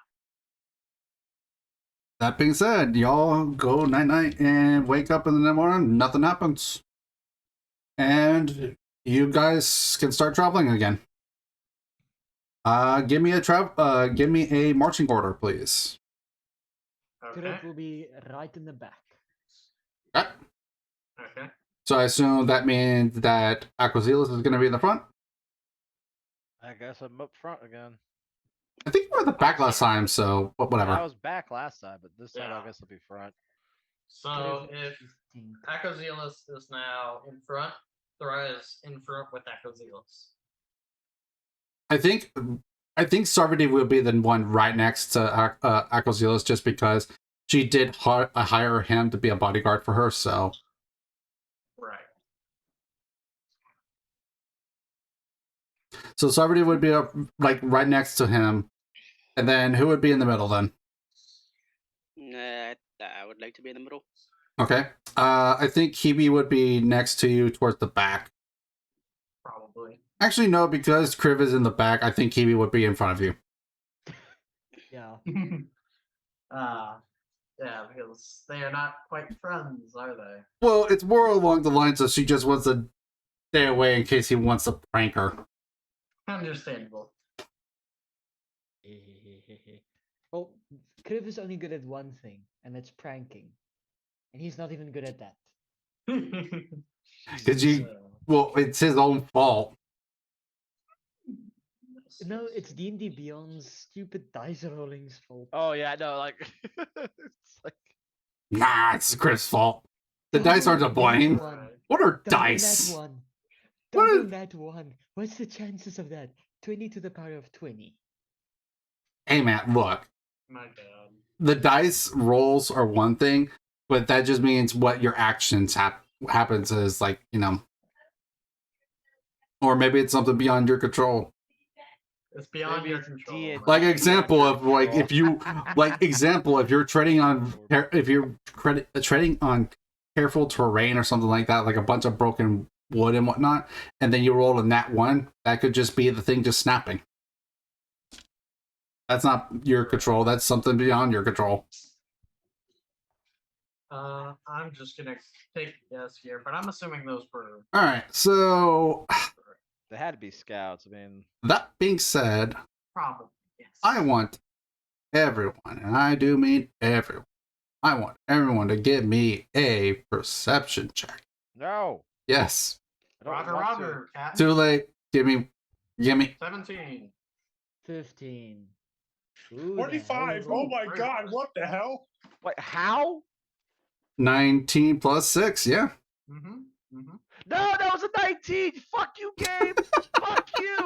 That being said, y'all go night night and wake up in the morning. Nothing happens, and you guys can start traveling again. Give me a marching order, please. Okay. Kirk will be right in the back. Okay. Okay. So I assume that means that Aquazilis is going to be in the front. I guess I'm up front again. I think you were in the back last time, so but whatever. I was back last time, but this time Yeah. I guess I'll be front. So Kirk if is think. Acozealus is now in front, Thora is in front with Acozealus. I think Sarvati will be the one right next to Aquazilis just because she did hire him to be a bodyguard for her. So Right. Sarvati would be up like right next to him, and then who would be in the middle then? I would like to be in the middle. Okay. I think Kibi would be next to you towards the back. Probably. Actually, no, because Kriv is in the back. I think Kibi would be in front of you. Yeah. Yeah, because they are not quite friends, are they? Well, it's more along the lines of she just wants to stay away in case he wants to prank her. Understandable. Well, Kriv is only good at one thing, and it's pranking. And he's not even good at that. Did you? Well, it's his own fault. No, it's D&D Beyond's stupid dice rolling's fault. Oh yeah, no, like it's like Nah, it's Chris' fault. The Double dice are to nat blame. one. What are Double dice? nat one. What Double is- nat one. What's the chances of that? 20 to the power of 20. Hey man, look. My God. The dice rolls are one thing, but that just means what your actions happens is like, you know, or maybe it's something beyond your control. It's beyond Maybe your it's control. D&D. Like man. example Beyond of your like if you control. like example if you're treading on treading on careful terrain or something like that, like a bunch of broken wood and whatnot, and then you roll a nat one, that could just be the thing just snapping. That's not your control. That's something beyond your control. I'm just gonna take a guess here, but I'm assuming those were All right. So They had to be scouts. I mean, that being said, probably yes. I want everyone, and I do mean everyone. I want everyone to give me a perception check. no, Yes. I don't Roger, want Roger, Cat. Too late. Give me. 17. 15. Who the hell 25. Oh rolled? my God! What the hell? to. Wait, how? 19 plus 6, yeah. Mm-hmm. Mm-hmm. No, that was a 19. Fuck you, game. Fuck you.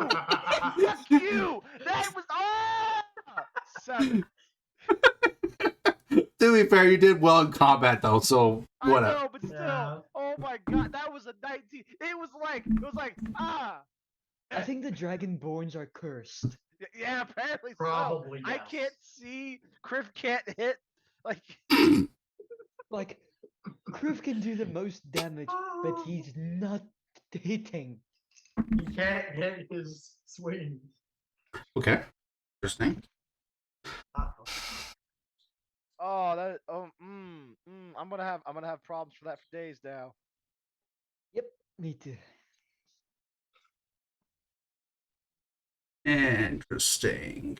Fuck you. That was 7. To be fair, you did well in combat though, so I whatever. know, but still. Yeah. Oh my god, that was a 19. It was like I think the Dragonborns are cursed. Yeah, apparently Probably, so. I yes. can't see. Criff can't hit. Like Like, Kriv can do the most damage, but he's not hitting. He can't get his swing. Okay. Interesting. Uh-oh. I'm gonna have problems for that for days now. Yep, me too. Interesting.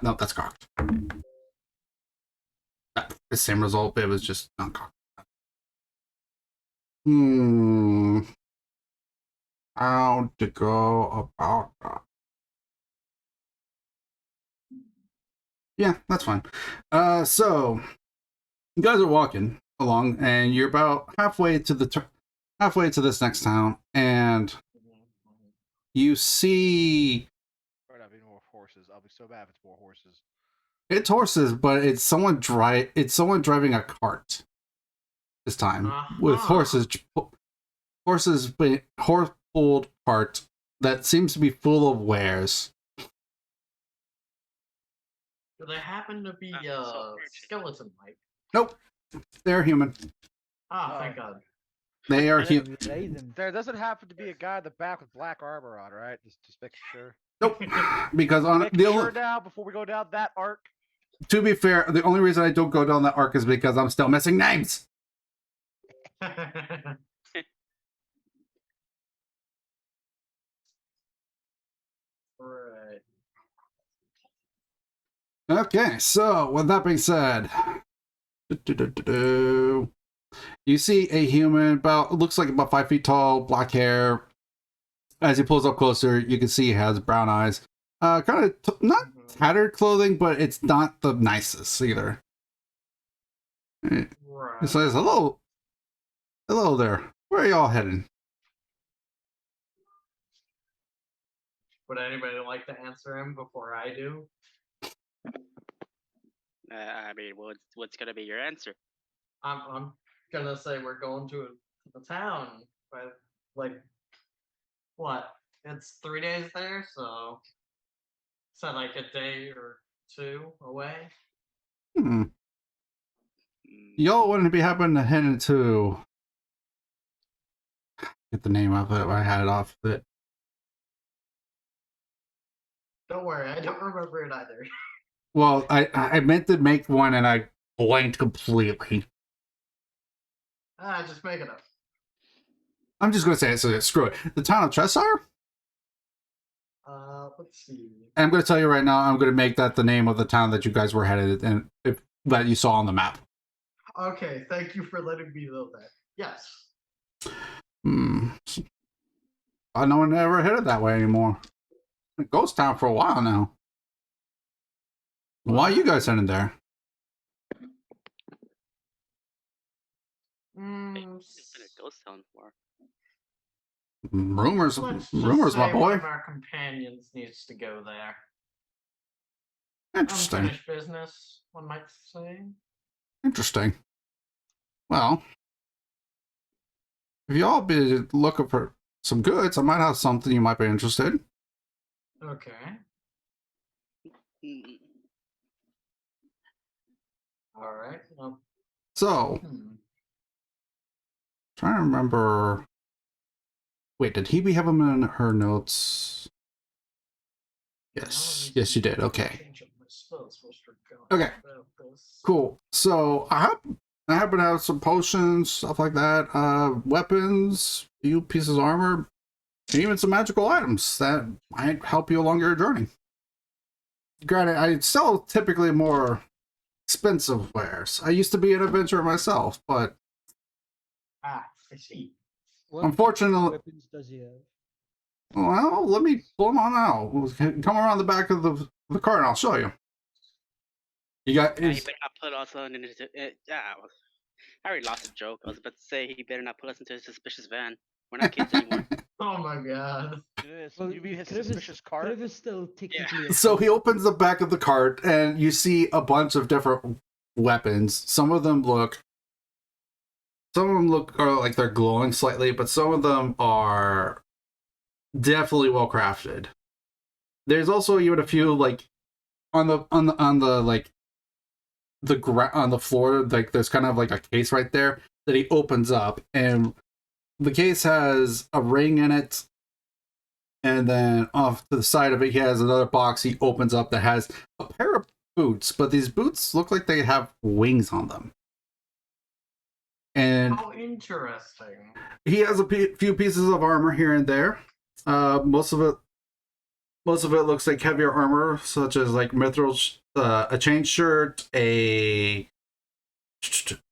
No, that's cocked. The same result, but it was just not cocked. How to go about that? Yeah, that's fine. So you guys are walking along, and you're about halfway to this next town, and you see Right, I'll be more horses. I'll be so bad if it's more horses. it's horses, but it's someone driving a cart this time with horse pulled cart that seems to be full of wares. Do they happen to be skeleton like? Nope, they're human. Thank God. They are Let's human. lay them. There doesn't happen to be a guy in the back with black armor on, right? Just making sure. Nope, because on Making the sure only, now before we go down that arc. to be fair, the only reason I don't go down that arc is because I'm still missing names. Right. Okay, so with that being said, you see a human looks like about 5 feet tall, black hair. As he pulls up closer, you can see he has brown eyes. Kind of not tattered clothing, but it's not the nicest either. He Right. says, "Hello there. Where are y'all heading?" Would anybody like to answer him before I do? I mean, what's gonna be your answer? I'm gonna say we're going to the town, but like, what? It's 3 days there, so said like a day or two away. Hmm. Mm, Y'all wouldn't be happening to head into get the name of it. I had it off of it. Don't worry, I don't remember it either. Well, I meant to make one and I blanked completely. Just make it up. I'm just gonna say it. So screw it. The town of Tressire. Let's see. And I'm gonna tell you right now. I'm gonna make that the name of the town that you guys were headed and that you saw on the map. Okay, thank you for letting me know that. Yes. I no one ever hit it that way anymore. Ghost town for a while now. Why are you guys heading there? It's been a ghost town for. Rumors, Let's just rumors, say my one boy. of our companions needs to go there. Interesting. Unfinished business, one might say. Interesting. Well, if y'all be looking for some goods, I might have something you might be interested in. Okay. Mm, All right. Well, So, trying to remember. Wait, did Hebe have them in her notes? Yes. Yes, you did. Okay. Okay. Cool. So I happen to have some potions, stuff like that, weapons, a few pieces of armor, and even some magical items that might help you along your journey. Granted, I sell typically more expensive wares. I used to be an adventurer myself, but I see. What unfortunately, weapons does he have? well, let me pull them on out. Come around the back of the cart and I'll show you. You got he better not put us on into. I already lost a joke. I was about to say he better not put us into a suspicious van. We're not kids anymore. Oh my god. Yes, Well, you mean his Cliff is- suspicious cart? Cliff is still technically a So he thief. opens the back of the cart and you see a bunch of different weapons. Some of them look like they're glowing slightly, but some of them are definitely well crafted. There's also even a few like on the like on the floor, like there's kind of like a case right there that he opens up, and the case has a ring in it. And then off to the side of it, he has another box he opens up that has a pair of boots, but these boots look like they have wings on them. And How interesting. he has a few pieces of armor here and there. Most of it looks like heavier armor, such as like mithril, a chain shirt,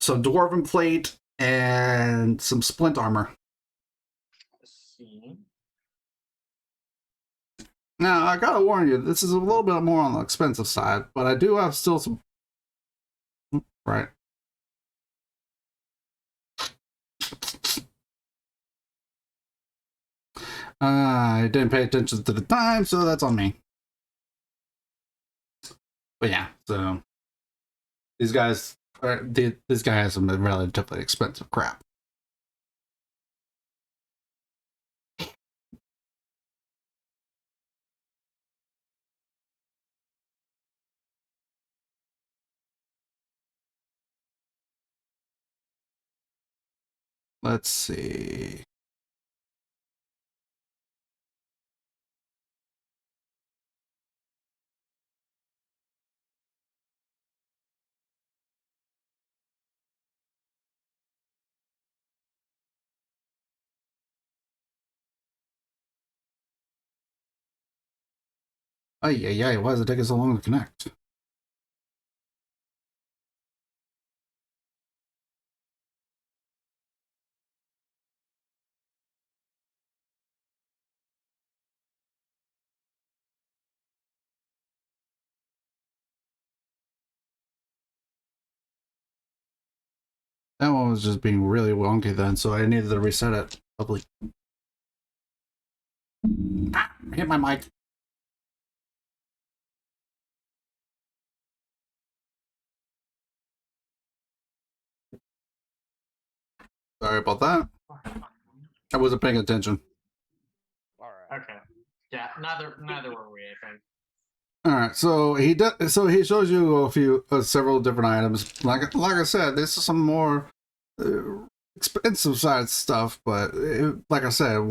some dwarven plate, and some splint armor. See. Now, I gotta warn you, this is a little bit more on the expensive side, but I do have still some... Right. I didn't pay attention to the time, so that's on me. But yeah, so... This guy has some relatively expensive crap. Let's see. Oh yeah. Why does it take us so long to connect? That one was just being really wonky then, so I needed to reset it. Lovely. Ah, hit my mic. Sorry about that. I wasn't paying attention. All right. Okay. Yeah, neither were we, I think. All right, so he does. So he shows you several different items. Like I said, this is some more expensive side stuff. But like I said, at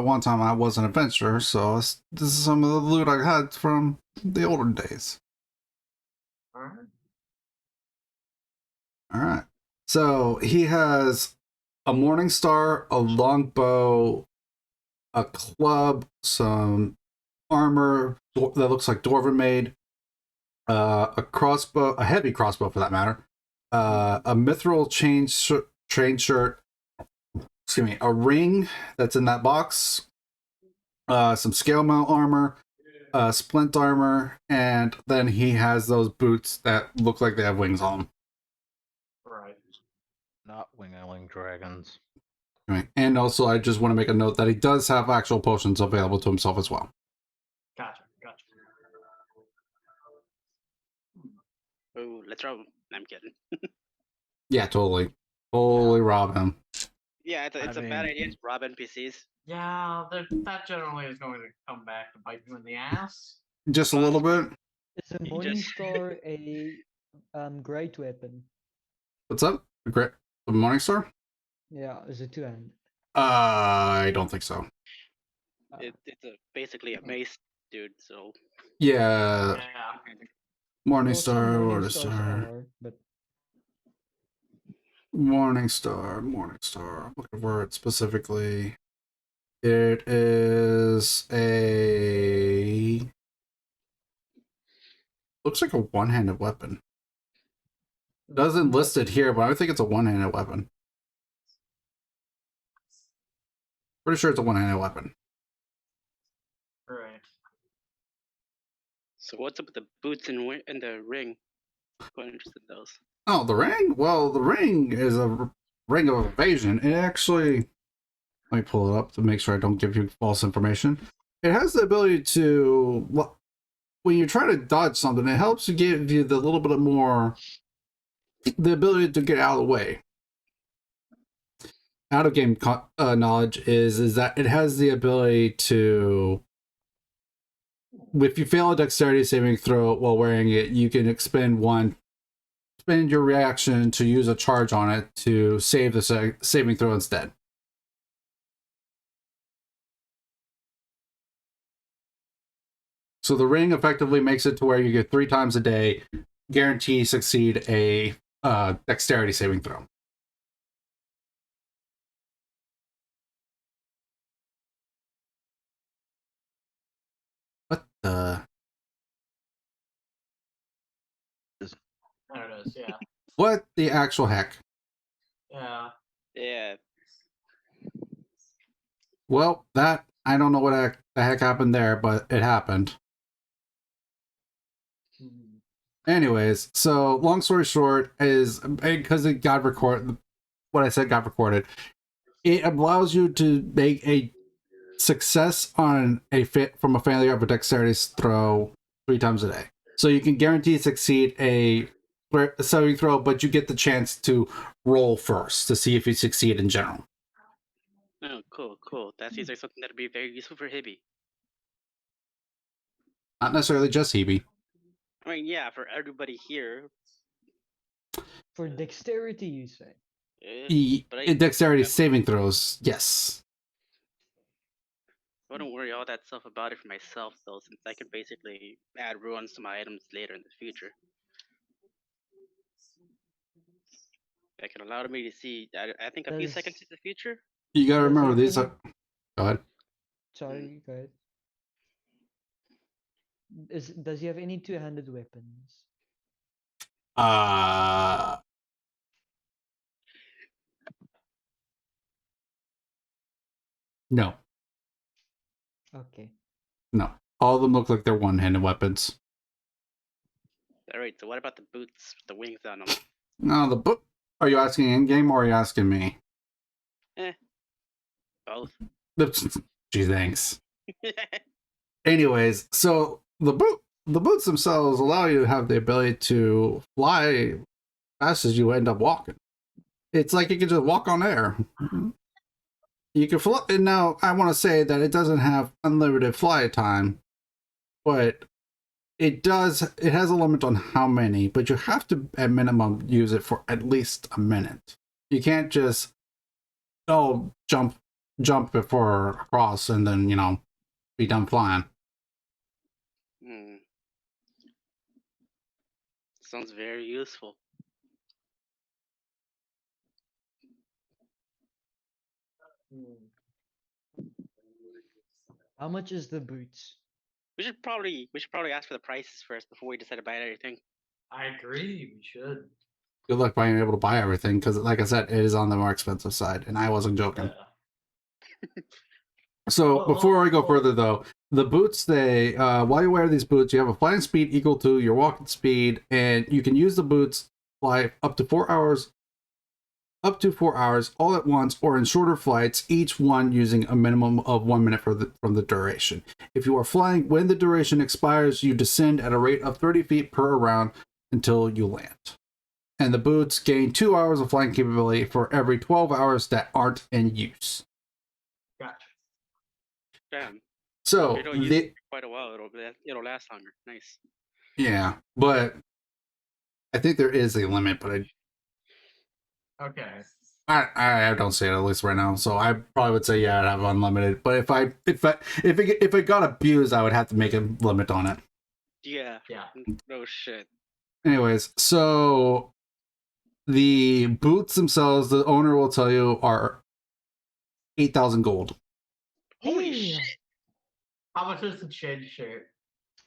one time I was an adventurer, so this is some of the loot I had from the olden days. All right. All right, so he has a morning star, a longbow, a club, some armor that looks like dwarven made, a crossbow, a heavy crossbow for that matter, a mithril chain shirt, excuse me, a ring that's in that box, some scale mount armor, splint armor, and then he has those boots that look like they have wings on them. Right. Not wingling dragons. Right. And also, I just want to make a note that he does have actual potions available to himself as well. Gotcha. Gotcha. Oh, let's rob him. I'm kidding. Yeah, totally. Totally rob him. Yeah, it's I a bad mean- idea to rob NPCs. Yeah, that generally is going to come back to bite you in the ass. Just a little bit. Is a You Morning just- Star a great weapon? What's up? Great. The Morningstar? Yeah, is it two-handed? I don't think so. It's basically a mace, dude. So Yeah. Yeah. Well, some Morningstar, Morning Stars Morningstar. are, but Morningstar, Morningstar. I'm looking for it specifically. It is a. Looks like a one-handed weapon. Doesn't list it here, but I think it's a one-handed weapon. Pretty sure it's a one-handed weapon. Right. so what's up with the boots and the ring? Quite interested in those. Oh, the ring? Well, the ring is a ring of evasion. It actually. Let me pull it up to make sure I don't give you false information. It has the ability to. When you try to dodge something, it helps to give you the little bit more. The ability to get out of the way. Out of game knowledge is that it has the ability to. If you fail a dexterity saving throw while wearing it, you can spend your reaction to use a charge on it to save the saving throw instead. So the ring effectively makes it to where you get 3 times a day, guarantee succeed a dexterity saving throw. What the? There it is. Yeah. What the actual heck? Yeah. Yeah, Well, that I don't know what the heck happened there, but it happened. Mhm. Anyways, so long story short is because it got recorded. What I said got recorded. It allows you to make a success on a fit from a failure of a dexterity throw 3 times a day. So you can guarantee succeed a saving throw, but you get the chance to roll first to see if you succeed in general. oh, cool. That seems like something that'd be very useful for Hibby. Not necessarily just Hebe. I mean, yeah, for everybody here. for dexterity, you say? But Dexterity saving throws, yes. I wouldn't worry all that stuff about it for myself, though, since I can basically add runes to my items later in the future. That can allow me to see, I think, a few seconds in the future. You gotta Does remember have these any- are. Go ahead. Sorry, go ahead. Does he have any two-handed weapons? No. Okay. No. All of them look like they're one-handed weapons. Alright, so what about the boots with the wings on them? No, the book. Are you asking in game or are you asking me? Both. Gee, thanks. Anyways, so the boots themselves allow you to have the ability to fly fast as you end up walking. It's like you can just walk on air. You can fly. And now I want to say that it doesn't have unlimited flight time, but it does. It has a limit on how many, but you have to at minimum use it for at least a minute. You can't just jump before across and then be done flying. Sounds very useful. How much is the boots? We should probably ask for the prices first before we decide to buy anything. I agree. We should. Good luck being able to buy everything because, like I said, it is on the more expensive side, and I wasn't joking. So before I go further, though, the boots, they while you wear these boots, you have a flying speed equal to your walking speed, and you can use the boots fly up to 4 hours all at once, or in shorter flights, each one using a minimum of 1 minute from the duration. If you are flying when the duration expires, you descend at a rate of 30 feet per round until you land. And the boots gain 2 hours of flying capability for every 12 hours that aren't in use. Gotcha. Damn. So, If you don't use it for quite a while, it'll last longer. Nice. yeah, but I think there is a limit, but Okay. I don't see it, at least right now. So I probably would say yeah, I'd have unlimited. But if it got abused, I would have to make a limit on it. Yeah. Yeah. No shit. Anyways, so the boots themselves, the owner will tell you, are 8,000 gold. Holy Damn. shit. How much is the chain shirt?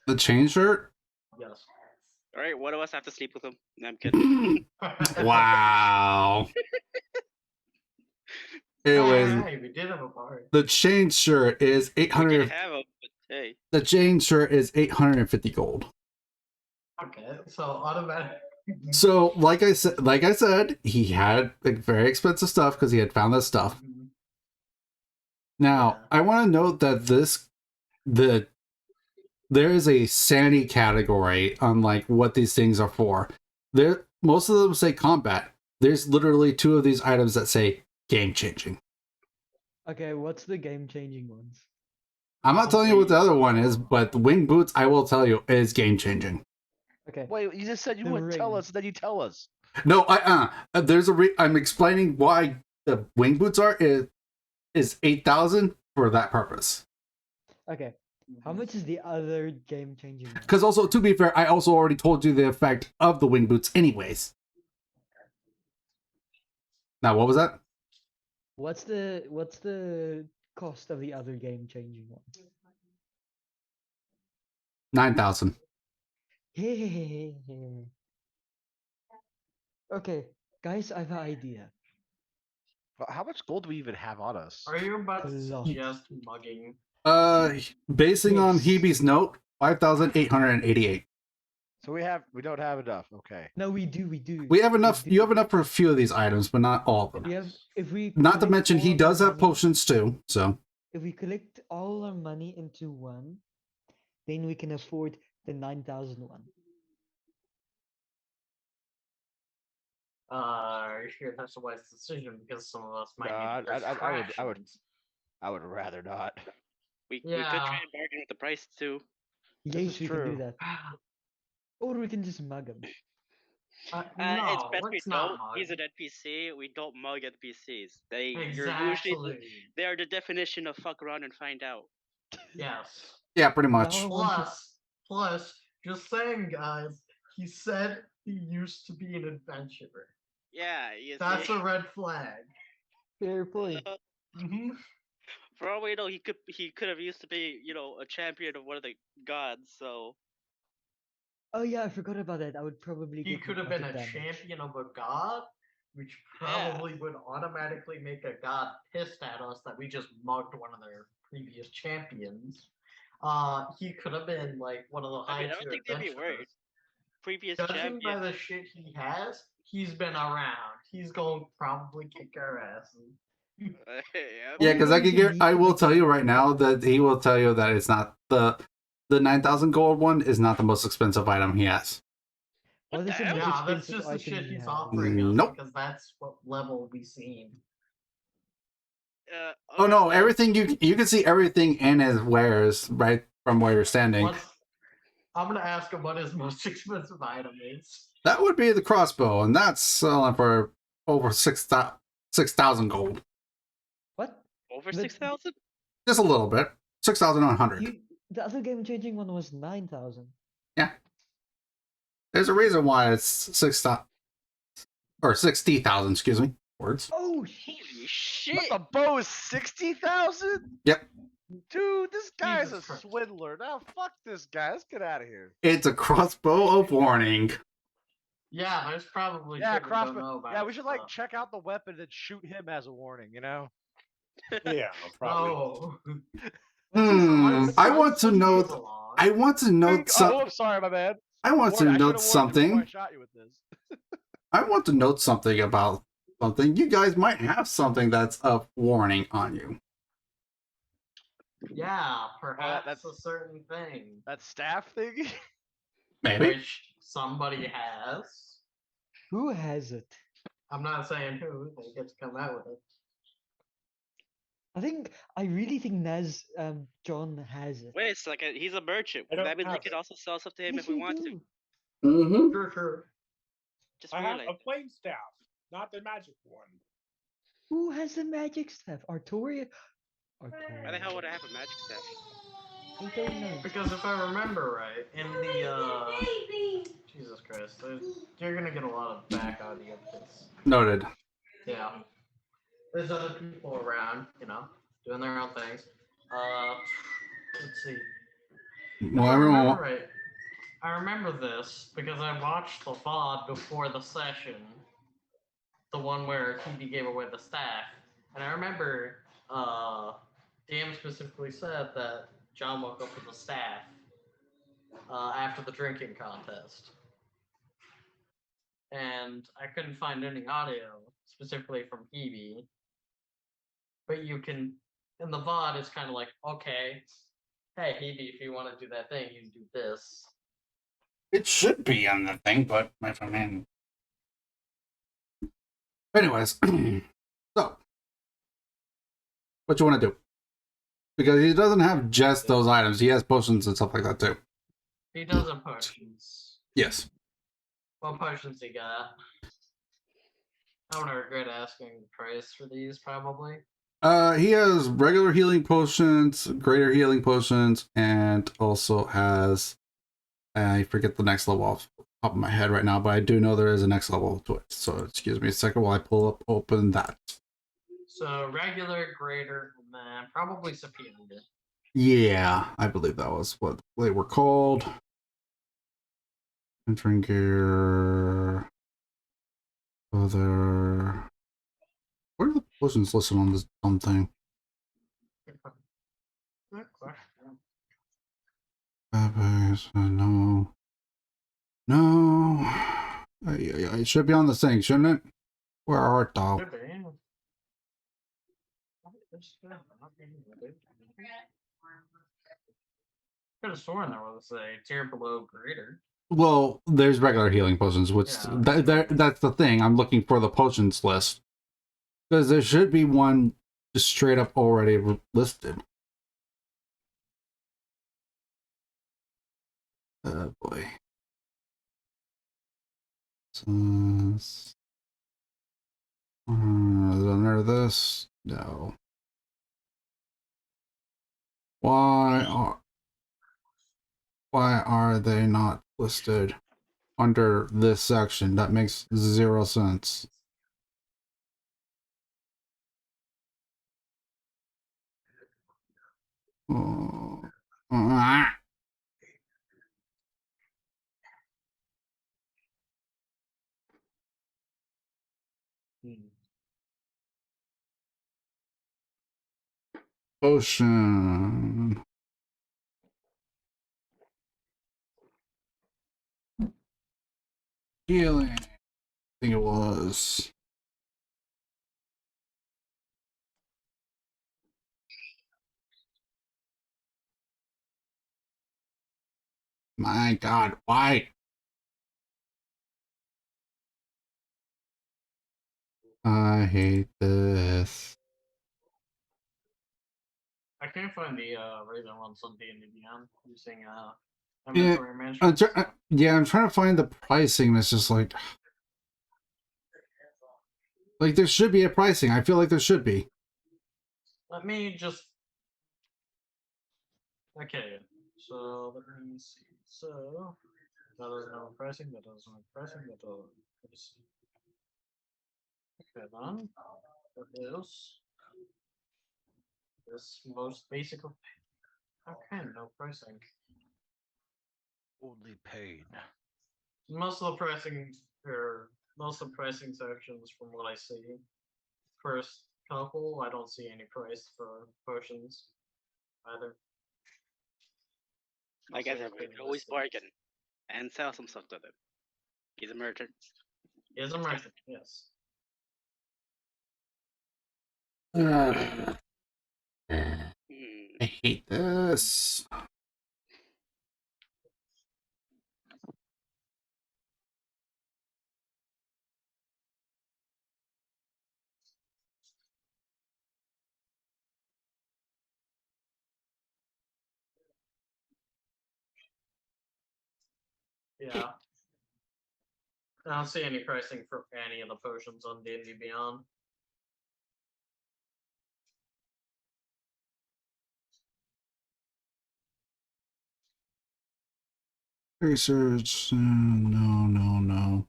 The chain shirt? Yes. All right, one of us have to sleep with him. No, I'm kidding. Wow. Anyways, Hey, we did have a party. the chain shirt is We can 800. have him, but hey. The chain shirt is 850 gold. Okay, so automatic. So, like I said, he had like very expensive stuff because he had found that stuff. Now, Yeah. I want to note that there is a sanity category on like what these things are for. There, most of them say combat. There's literally 2 of these items that say game changing. Okay, what's the game-changing ones? I'm not telling you what the other one is, but the wing boots, I will tell you, is game changing. Okay. Wait, you just said you The wouldn't tell ring. us, then you tell us. No, I'm explaining why the wing boots is 8,000 for that purpose. Okay. How much is the other game-changing one? Because also, to be fair, I also already told you the effect of the wing boots anyways. Now, what was that? What's the cost of the other game-changing one? 9,000. Okay, guys, I have an idea. But how much gold do we even have on us? Are you about A to lot. suggest mugging? Basing on Yes. Hebe's note, 5,888. So we don't have enough. Okay. No, we do. We have enough. do. You have enough for a few of these items, but not all of them. We have, if we Not to collect mention, he all does our have money- potions too. So If we collect all our money into one, then we can afford the 9,000 one. Here, that's a wise decision because some of us might No, need less I would rations. I would rather not. We could try Yeah. and bargain with the price too. Yes, is we can do true. that. Or we can just mug him. It's No, best we let's not don't. mug. He's an NPC. We don't mug NPCs. You're usually Exactly. they are the definition of fuck around and find out. Yes. yeah, pretty much. Now I want to- Plus, just saying, guys, he said he used to be an adventurer. Yeah, you That's see. a red flag. Fair point. Mm-hmm. For all we know, he could have used to be, a champion of one of the gods. So Oh yeah, I forgot about that. I would probably He get could have been a magic damage. champion of a god, which probably would automatically make a god pissed at us that we just mugged one of their previous champions. He could have been like one of the I high mean, I don't tier think they'd be worried. adventurers. Previous Judging champion. by the shit he has, he's been around. He's going to probably kick our asses. Yep. Yeah, Are we because I going can to get. leave I the will tell you beginning? right now that he will tell you that it's not the 9,000 gold one is not the most expensive item he has. What What the is the hell? most Yeah, that's expensive just the item shit he he's has? offering us Nope. because that's what level we seen. Oh no, Okay. everything you can see everything in his wares right from where you're standing. I'm gonna ask him what his most expensive item is. That would be the crossbow, and that's selling for over 6,000 gold. What? Over But 6,000? Just a little bit. 6,100. The other game-changing one was 9,000. Yeah. There's a reason why it's 6,000 or 60,000. Excuse me. Words. Oh, Holy shit! What, the bow is 60,000? Yep. Dude, this guy's Jesus a Christ. swindler. Now fuck this guy. Let's get out of here. It's a crossbow of warning. Yeah, there's probably Yeah, shit we don't crossbow. know about. Yeah, we should like so. check out the weapon and shoot him as a warning. You know. Yeah, probably. Oh. I want to note. Along. I want to note Oh, some. I'm sorry, my bad. I want to Warren, I should note have warned you before I something. shot you with this. I want to note something about something. You guys might have something that's a warning on you. Yeah, perhaps that's- a certain thing. That staff thing? Maybe. Which somebody has. Who has it? I'm not saying who, they get to come out with it. I really think Naz John has it. Wait, it's like he's a merchant. I don't That means we have could it. also sell stuff to him Yes, if we you want to. do. Mm-hmm. True. Just I have realized. a plain staff, not the magic one. Who has the magic staff? Artoria? Why the hell would I have a magic staff? I don't know. Because if I remember right, in the Jesus Christ, you're gonna get a lot of back audio because Noted. yeah, there's other people around, doing their own things. Let's see. Well, If I everyone. remember right, I remember this because I watched the VOD before the session, the one where Hebe gave away the staff, and I remember DM specifically said that John woke up with a staff after the drinking contest. And I couldn't find any audio specifically from Hebe. But you can, in the VOD, it's kind of like, okay, hey, Hebe, if you want to do that thing, you can do this. It should be on the thing, but if I mean. Anyways, so what you want to do? Because he doesn't have just those items; he has potions and stuff like that too. He does have potions. Yes. What potions he got? I'm gonna regret asking the price for these, probably. He has regular healing potions, greater healing potions, and also has. I forget the next level off the top of my head right now, but I do know there is a next level to it. So excuse me a second while I open that. So regular, greater, and then probably superior. Yeah, I believe that was what they were called. Entering gear. Other. Where are the potions listed on this dumb thing? Good question. No. No. It should be on the thing, shouldn't it? Where art thou? Could be. Could have sworn there was a tier below greater. Well, there's regular healing potions, which Yeah. that's the thing. I'm looking for the potions list. Because there should be one just straight up already listed. Oh boy. So, under this? No. Why are they not listed under this section? That makes 0 sense. Oh. Ah. Potion. Healing. I think it was. My God, why? I hate this. I can't find the regular ones on D&D Beyond using Yeah, inventory management. I'm trying to find the pricing. It's just like there should be a pricing. I feel like there should be. Let me just. Okay, so let me see. So that doesn't have pricing. That doesn't have pricing. That doesn't. Let me see. Okay, then that is this most basic of. Okay, no pricing. Only pain. Most of the pricing sections, from what I see, first couple. I don't see any price for potions either. I guess Also, we it's could always listed. bargain and sell some stuff to them. He's a merchant. He is a merchant, yes. I Hmm. hate this. Yeah. I don't see any pricing for any of the potions on D&D Beyond. Research. No.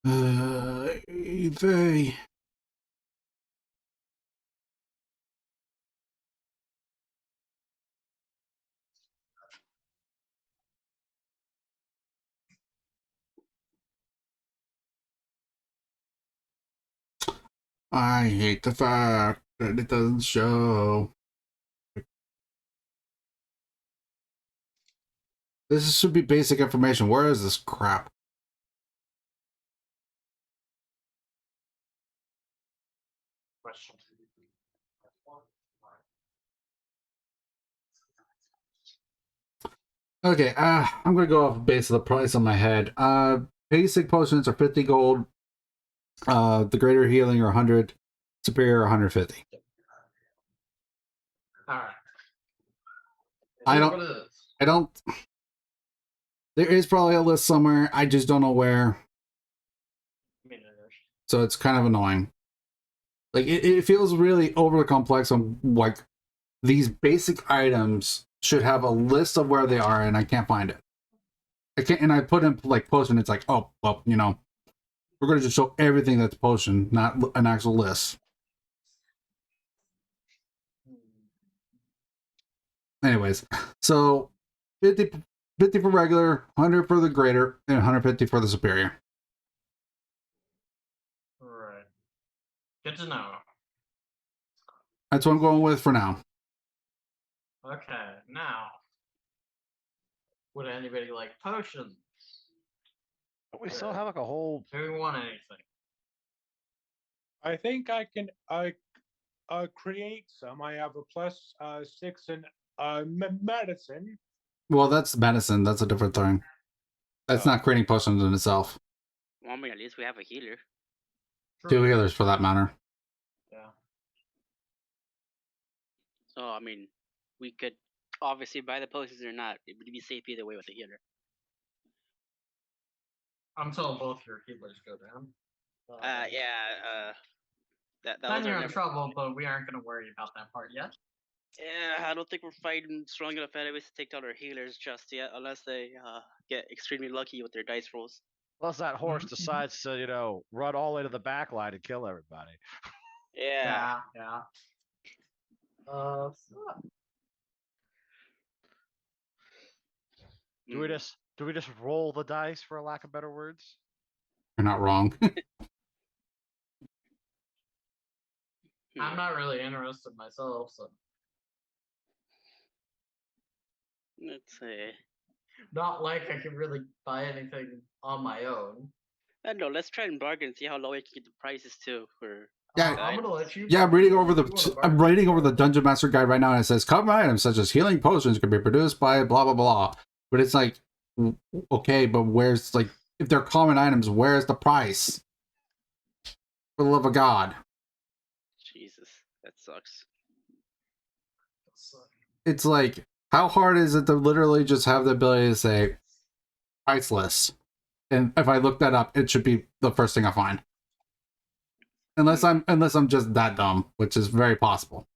They. I hate the fact that it doesn't show. This should be basic information. Where is this crap? Question. Okay, I'm gonna go off base of the price on my head. Basic potions are 50 gold. The greater healing are 100, superior 150. Alright. I don't- What it is. I don't. There is probably a list somewhere. I just don't know where. So it's kind of annoying. Like it feels really overly complex on like these basic items should have a list of where they are, and I can't find it. I can't, and I put in like potion. It's like, oh well, we're gonna just show everything that's potion, not an actual list. Anyways, so 50 for regular, 100 for the greater, and 150 for the superior. Right. Good to know. That's what I'm going with for now. Okay, now. Would anybody like potions? We still have like a whole. Do we want anything? I think I can create some. I have a plus 6 in medicine. Well, that's medicine. That's a different thing. That's Oh. not creating potions in itself. Well, I mean, at least we have a healer. Two healers, for that matter. Yeah. So, I mean, we could obviously buy the potions or not. It would be safe either way with the healer. I'm telling both your healers go down. Yeah, that Then was you're our in never. trouble, but we aren't going to worry about that part yet. Yeah, I don't think we're fighting strong enough enemies to take down our healers just yet, unless they get extremely lucky with their dice rolls. Plus, that horse Mhm. decides to, run all into the back line and kill everybody. Yeah. Yeah. Do we just roll the dice, for lack of better words? You're not wrong. I'm not really interested myself, so Let's see. not like I can really buy anything on my own. I don't know. Let's try and bargain and see how low we can get the prices to. For Yeah, I'm gonna let you. Yeah, I'm bargain reading over if you wanna I'm bargain. reading over the Dungeon Master Guide right now, and it says common items such as healing potions can be produced by blah blah blah. But it's like, okay, but where's like if they're common items, where's the price? For the love of God! Jesus, that sucks. It's like, how hard is it to literally just have the ability to say priceless? And if I look that up, it should be the first thing I find. Unless I'm just that dumb, which is very possible.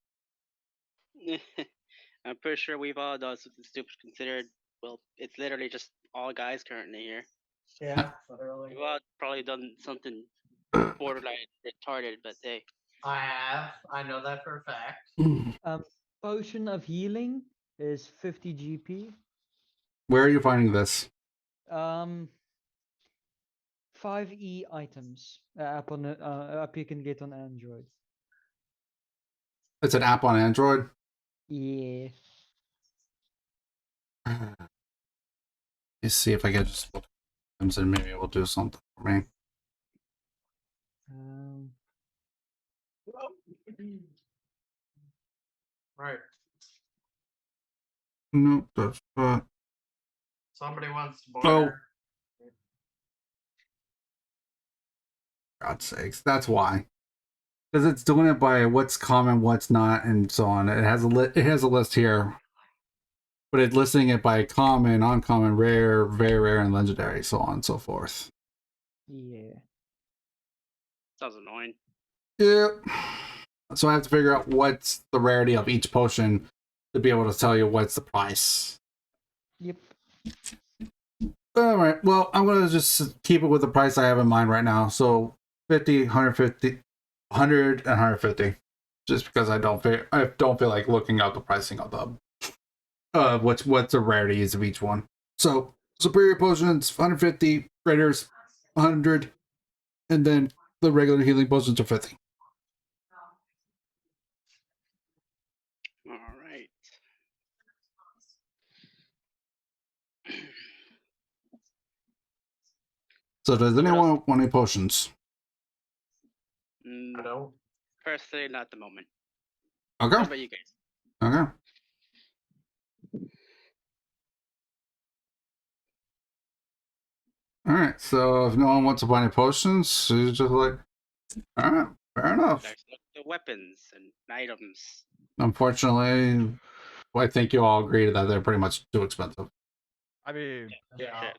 I'm pretty sure we've all done something stupid considered. Well, it's literally just all guys currently here. Yeah, literally. We've all probably done something borderline retarded, but hey. I have. I know that for a fact. Potion of healing is 50 GP. Where are you finding this? 5e items. App you can get on Android. It's an app on Android. Yeah. Let's see if I can just look and maybe it will do something for me. Right. Nope, that's Somebody wants to Oh. border. God's sakes, that's why. Because it's doing it by what's common, what's not, and so on. It has a list here, but it's listing it by common, uncommon, rare, very rare, and legendary, so on and so forth. Yeah. Sounds annoying. Yeah. So I have to figure out what's the rarity of each potion to be able to tell you what's the price. Yep. All right. Well, I'm gonna just keep it with the price I have in mind right now. So 50, 150, 100, and 150. Just because I don't feel like looking up the pricing of the what's the rarities of each one. So superior potions 150, raiders 100, and then the regular healing potions are 50. All right. So does So what else? anyone want any potions? I don't. Personally, not at the moment. Okay. What about you guys? Okay. All right. So if no one wants to buy any potions, you just like, all right, fair enough. There's the weapons and items. Unfortunately, I think you all agree that they're pretty much too expensive. I mean, Yeah. Shit.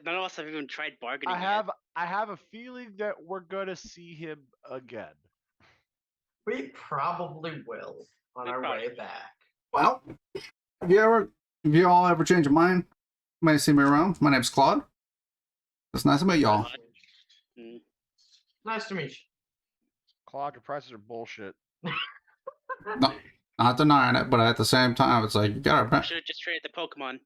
None of us have even tried bargaining I have a feeling that we're gonna see him again. We probably will on We our probably way will. back. Well, if you all ever change your mind, you might see me around. My name's Claude. It's nice to meet y'all. Mm. Nice to meet you. Claude, your prices are bullshit. No, not denying it, but at the same time, it's like you gotta. Should have just traded the Pokemon.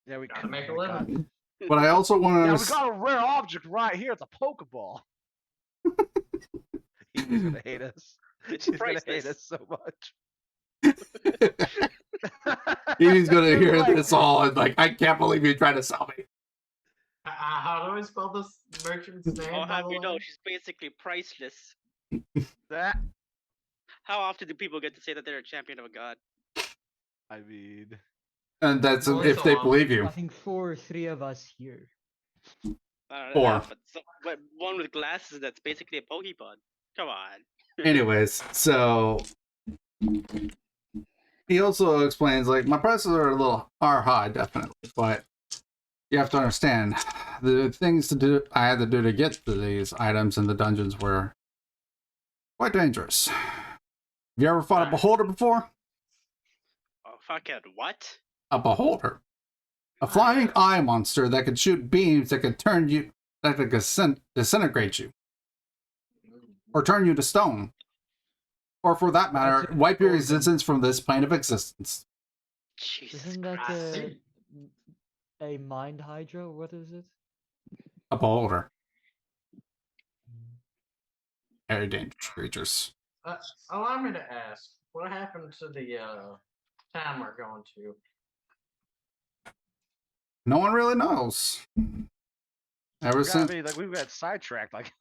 Yeah, we Gotta could make a oh my God. living. But I also want Yeah, to. we got a rare object right here. It's a Pokeball. He's gonna hate us. She's gonna hate us so much. He's gonna hear Like, this all and like, I can't believe you're trying to sell me. How do I spell this merchant's name, I'll by have the you know, way? she's basically priceless. that. How often do people get to say that they're a champion of a god? I mean, And that's Well, if it's they on. believe you. I think 4 or 3 of us here. I don't know, Or- but one with glasses that's basically a Pokemon. Come on. Anyways, so he also explains like my prices are high, definitely, but you have to understand the things I had to do to get to these items in the dungeons were quite dangerous. Have you ever fought a beholder before? Oh, fucking what? A beholder, a flying eye monster that could shoot beams that could disintegrate you, or turn you to stone, or for that matter, That's wipe your golden. existence from this plane of existence. Jesus Isn't that Christ. a mind hydra? What is it? A beholder. Very dangerous creatures. Allow me to ask, what happened to the town we're going to? No one really knows. Ever we since gotta be like we got sidetracked like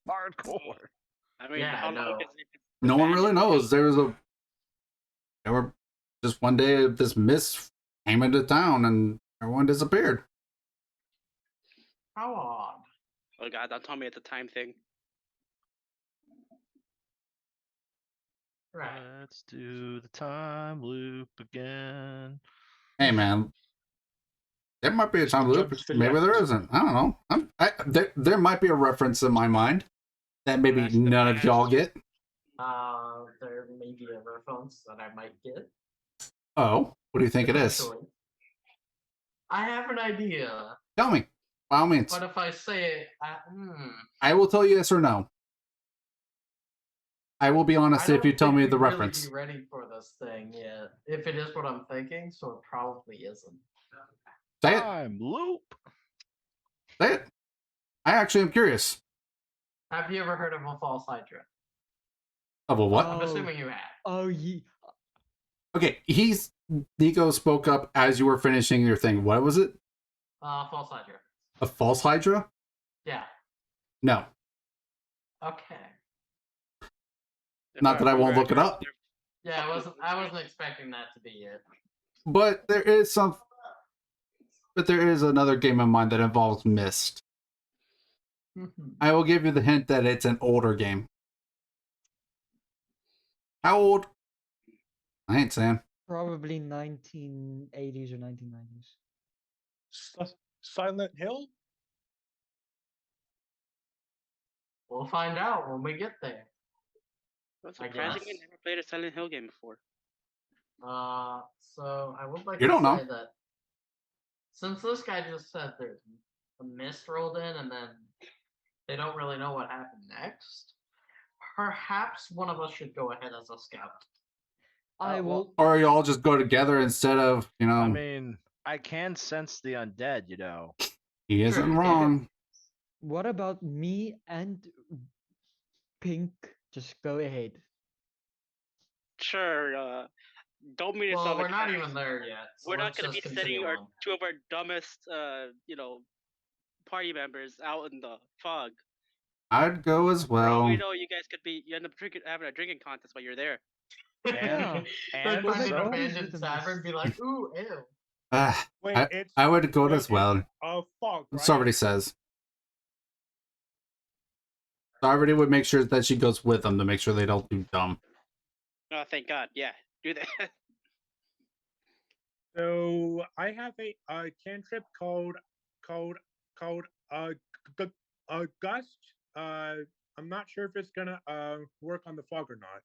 hardcore. I mean, Yeah, how I long know. has it been no one really abandoned? knows, there were just one day this mist came into town and everyone disappeared. How odd. Oh god, don't tell me it's a time thing. Right. Let's do the time loop again. Hey man, there might be a time loop. Sometimes feel Maybe like there it. isn't. I don't know. There might be a reference in my mind that maybe That's the none of y'all past. get. There may be a reference that I might get. Oh, what do you think it is? Potentially. I have an idea, Tell me, by all means. but if I say it, I will tell you yes or no. I will be honest if you tell me the reference. Really be ready for this thing yet. If it is what I'm thinking, so it probably isn't. Say it. Time loop. Say it. I actually am curious. Have you ever heard of a false hydra? Of a what? I'm Oh. assuming you have. Oh, Okay, Nico spoke up as you were finishing your thing. What was it? False Hydra. A false Hydra? Yeah. No. Okay. If Not that I won't remember, look it up. they're Yeah, fucking I wasn't expecting that to be it. But there is another game of mine that involves Mist. I will give you the hint that it's an older game. How old? I ain't saying. probably 1980s or 1990s. Silent Hill? We'll find out when we get there. Well, I surprisingly, guess. never played a Silent Hill game before. So I would like You to don't know. say that since this guy just said there's a mist rolled in and then they don't really know what happened next, perhaps one of us should go ahead as a scout. I will. Or y'all just go together instead of, I mean, I can sense the undead, you know. he isn't True. wrong. What about me and Pink? Just go ahead. Sure, don't mean to Well, sound we're like not that. even there yet. So We're not let's going to just be continue sending on. two of our dumbest, party members out in the fog. I'd go as For all we well. know, you guys could you end up having a drinking contest while you're there. Yeah. And Like find an so? abandoned With a tavern, mist. be like, ooh, ew. Wait, I would go wait, as well. it's fog, right? Sarvati says. Sarvati would make sure that she goes with them to make sure they don't do dumb. Oh, thank God. Yeah, do that. So I have a cantrip called Gust. I'm not sure if it's gonna work on the fog or not.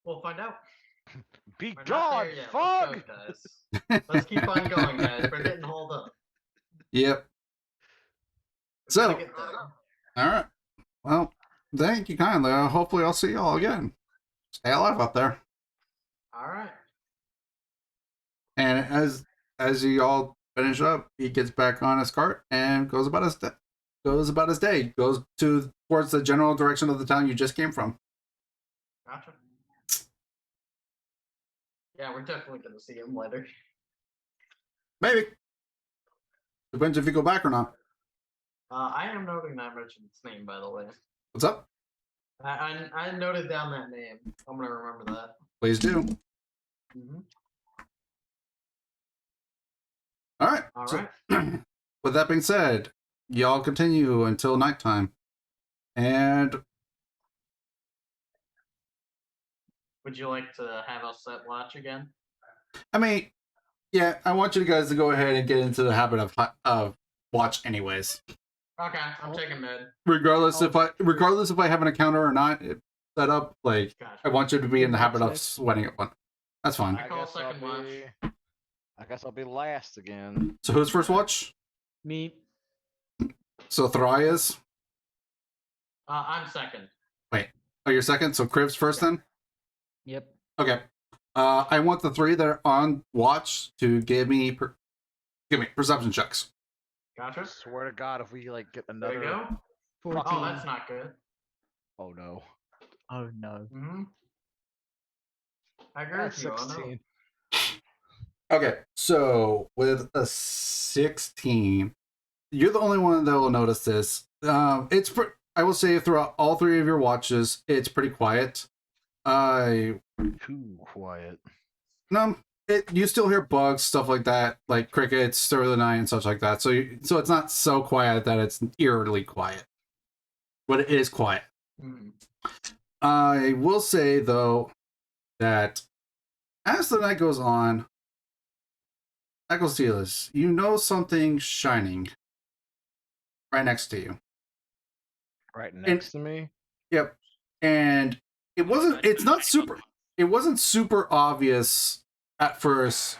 We'll find out. Be We're not gone, there yet. fog! Let's go, guys. Let's keep on going, guys. We're getting hauled up. Yep. We So, gotta get there. all right. Well, thank you kindly. Hopefully, I'll see y'all again. Stay alive out there. All right. And as you all finish up, he gets back on his cart and goes about his day. Goes towards the general direction of the town you just came from. Gotcha. Yeah, we're definitely gonna see him later. Maybe. Depends if you go back or not. I am noting that merchant's name, by the way. What's up? I noted down that name. I'm gonna remember that. Please do. Mm-hmm. All right. All So, right. with that being said, y'all continue until nighttime. And Would you like to have us set watch again? I mean, yeah, I want you guys to go ahead and get into the habit of watch anyways. Okay, I'm taking mid. Regardless if I have an encounter or not set up, like Gotcha. I want you to be in the habit of Check. sweating at one. That's fine. I call second watch. I guess I'll be last again. So who's first watch? Me. So Thrai is. I'm second. Oh, you're second. So Crib's first then. Yep. Okay. I want the three that are on watch to give me perception checks. Gotcha. Swear to God, if we like get There another. you go. 14. Oh, that's not good. Oh no. Oh no. Mm-hmm. I agree That's with you. Oh, no. 16. Okay, so with a 16, you're the only one that will notice this. I will say throughout all three of your watches, it's pretty quiet. Too quiet. No, you still hear bugs, stuff like that, like crickets, stir of the night, and such like that. So it's not so quiet that it's eerily quiet, but it is quiet. Mm-hmm. I will say though that as the night goes on, Ecclesias, you know something shining right next to you. Right next to me. Yep, and it wasn't super obvious at first,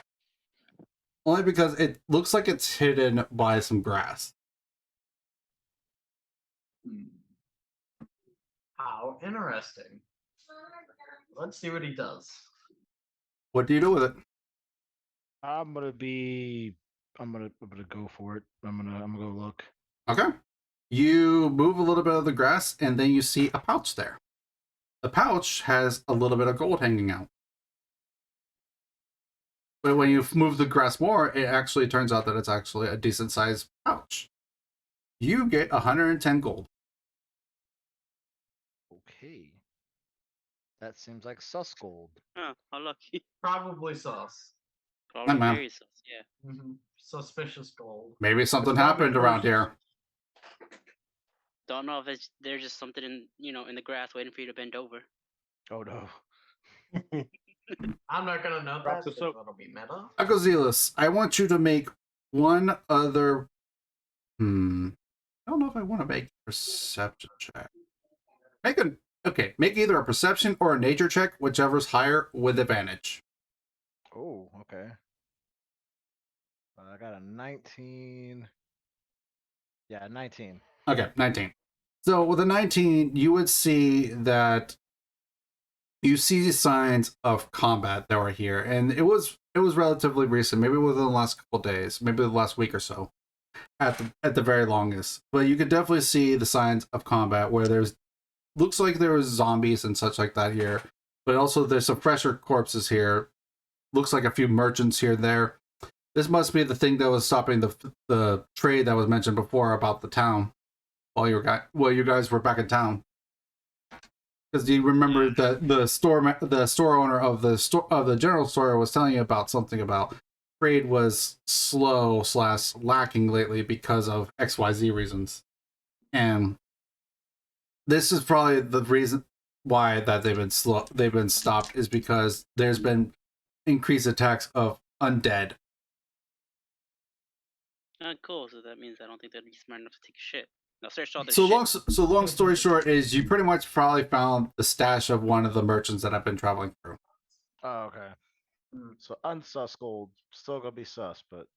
only because it looks like it's hidden by some grass. How interesting. Let's see what he does. What do you do with it? I'm gonna go for it. I'm gonna go look. Okay. You move a little bit of the grass, and then you see a pouch there. The pouch has a little bit of gold hanging out. But when you move the grass more, it actually turns out that it's actually a decent sized pouch. You get 110 gold. Okay. That seems like sus gold. Oh, how lucky. Probably sus. Probably man. very sus, yeah. Suspicious gold. Maybe something It's probably happened around cursed. here. Don't know if there's just something in the grass waiting for you to bend over. Oh no. I'm not gonna note Drop that the because soap. that'll be meta. Akozelis, I want you to make one other. I don't know if I want to make a perception check. Make either a perception or a nature check, whichever's higher with advantage. Oh, okay. I got a 19. Yeah, 19. Okay, 19. So with a 19, you would see that you see signs of combat that were here, and it was relatively recent, maybe within the last couple of days, maybe the last week or so, at the very longest. But you could definitely see the signs of combat where looks like there was zombies and such like that here, but also there's some fresher corpses here. Looks like a few merchants here and there. This must be the thing that was stopping the trade that was mentioned before about the town while you guys were back in town. Because do you remember that the store owner of the general store was telling you about something about trade was slow / lacking lately because of XYZ reasons, and this is probably the reason why that they've been stopped is because there's been increased attacks of undead. Cool. So that means I don't think they'd be smart enough to take a shit. Now search all this So shit. long story short is you pretty much probably found the stash of one of the merchants that have been traveling through. Oh, okay. So unsus gold. Still gonna be sus, but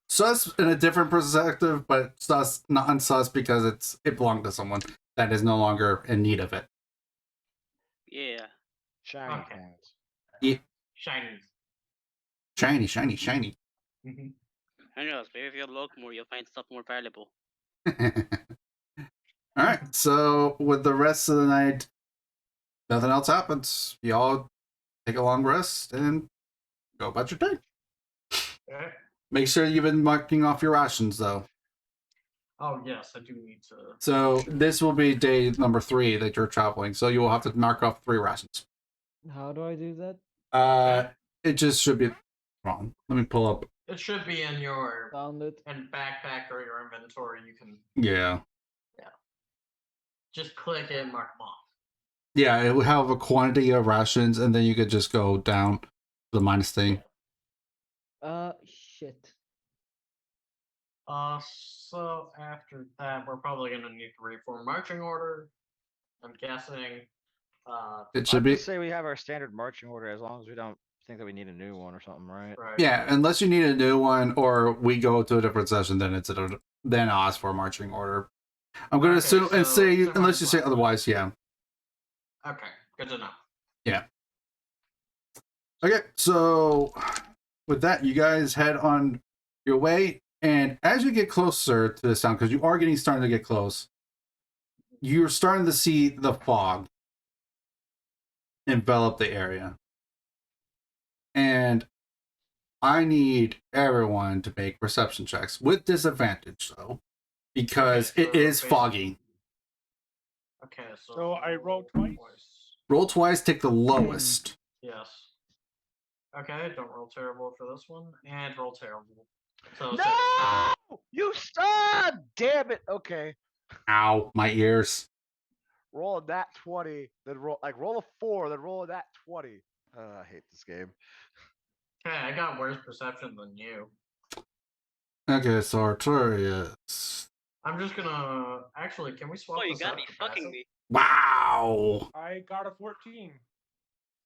Sus in a different perspective, but sus not unsus because it belonged to someone that is no longer in need of it. Yeah. shiny Okay. coins. Yeah. Shiny. Shiny. Who knows? Maybe if you look more, you'll find stuff more valuable. All right. So with the rest of the night, nothing else happens. Y'all take a long rest and go about your day. Okay. Make sure you've been marking off your rations, though. Oh yes, I do need to. So this will be day number 3 that you're traveling. So you will have to mark off 3 rations. How do I do that? It just should be wrong. Let me pull up. It should be in your Found it. backpack or your inventory. You can Yeah. just click it and mark them off. Yeah, it will have a quantity of rations, and then you could just go down the minus thing. Shit. So after that, we're probably gonna need to reform marching order. I'm guessing. It should I'd be. just say we have our standard marching order as long as we don't think that we need a new one or something, right? Right. Yeah, unless you need a new one or we go to a different session, then then I'll ask for a marching order. I'm going to Okay, assume and so say never unless you mind. say otherwise. Yeah. Okay. Good to know. Okay, so with that, you guys head on your way, and as you get closer to this town, because you are starting to get close, you're starting to see the fog envelop the area. And I need everyone to make perception checks with disadvantage, though, because Okay, it is so foggy. Okay, So I rolled twice. Roll twice, take the lowest. Yes. Okay, don't roll terrible for this one, and roll terrible. So No! You son! Damn it! Okay. Ow, my ears. Roll a nat 20, then roll a 4, then roll a nat 20. I hate this game. Okay, I got worse perception than you. Okay, so Artorias. I'm just gonna actually. Can we swap? Oh, you this gotta out be for fucking passive? me. Wow. I got a 14.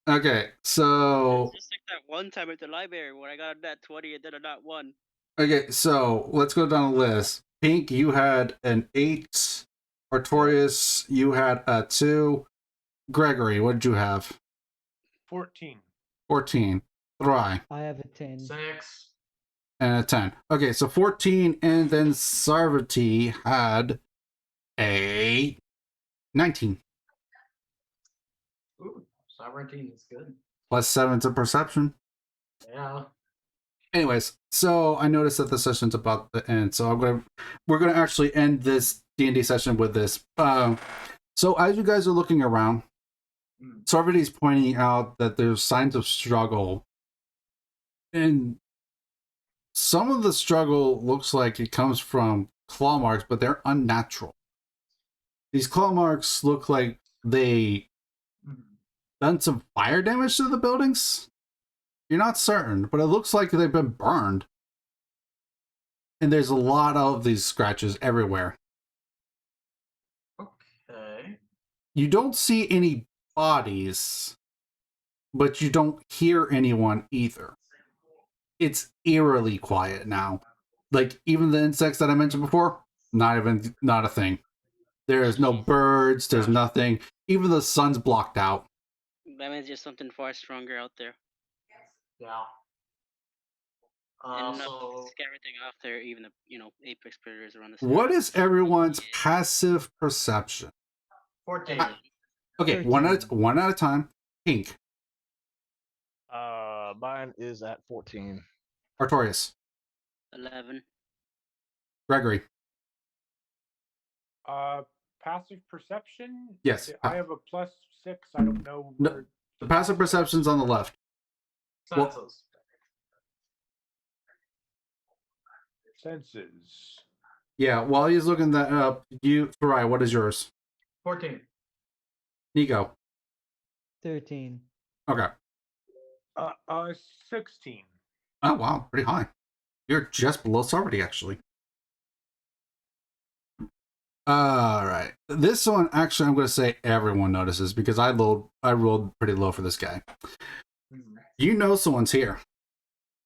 Okay, so It's just like that one time at the library where I got a nat 20 and then a nat 1. let's go down the list. Pink, you had an 8. Artorias, you had a 2. Gregory, what did you have? 14. 14. Thry. I have a 10. 6. And a 10. Okay, so 14, and then Sarvati had a 19 Ooh, sovereignty is good. plus 7 to perception. Yeah. Anyways, so I noticed that the session's about to end, so we're gonna actually end this D&D session with this. So as you guys are looking around, Sarvati's pointing out that there's signs of struggle, and some of the struggle looks like it comes from claw marks, but they're unnatural. These claw marks look like they done some fire damage to the buildings. You're not certain, but it looks like they've been burned. And there's a lot of these scratches everywhere. Okay. You don't see any bodies, but you don't hear anyone either. It's eerily quiet now. Like, even the insects that I mentioned before, not a thing. There's no birds, there's nothing. Even the sun's blocked out. That means there's something far stronger out there. Yeah. And enough So to scare everything off there, even the apex predators around the What surface. is everyone's passive perception? 14. Okay, one at a time. Pink. Mine is at 14. Artorias. 11. Gregory. Passive perception? Yes. I have a +6. I don't know. No, the passive perception's on the left. Senses. Senses. Yeah, while he's looking that up, Farai, what is yours? 14. Nico. 13. Okay. 16. Oh, wow, pretty high. You're just below Sarvati, actually. Alright. This one, actually, I'm going to say everyone notices, because I rolled pretty low for this guy. You know someone's here,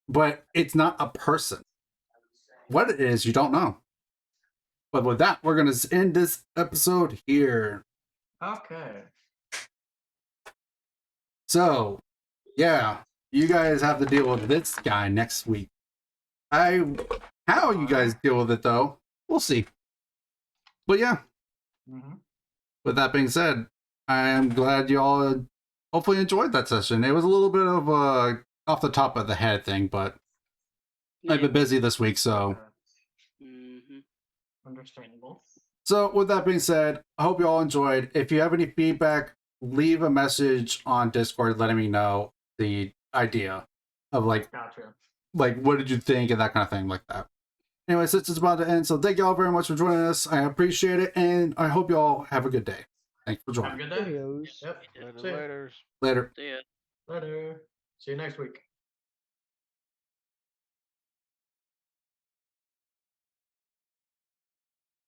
but it's not a person. What it is, you don't know. But with that, we're going to end this episode here. Okay. So, yeah, you guys have to deal with this guy next week. How you guys deal with it, though, we'll see. But yeah, with that being said, I am glad you all hopefully enjoyed that session. It was a little bit of a off the top of the head thing, but I've been busy this week, so. Understandable. So with that being said, I hope you all enjoyed. If you have any feedback, leave a message on Discord letting me know the idea of Gotcha. what did you think and that kind of thing like that. Anyways, this is about to end, so thank you all very much for joining us. I appreciate it, and I hope you all have a good day. Thanks for joining. Have a good day. Adios. Yep. Later. See ya. Later. Later. See ya. Later. See you next week.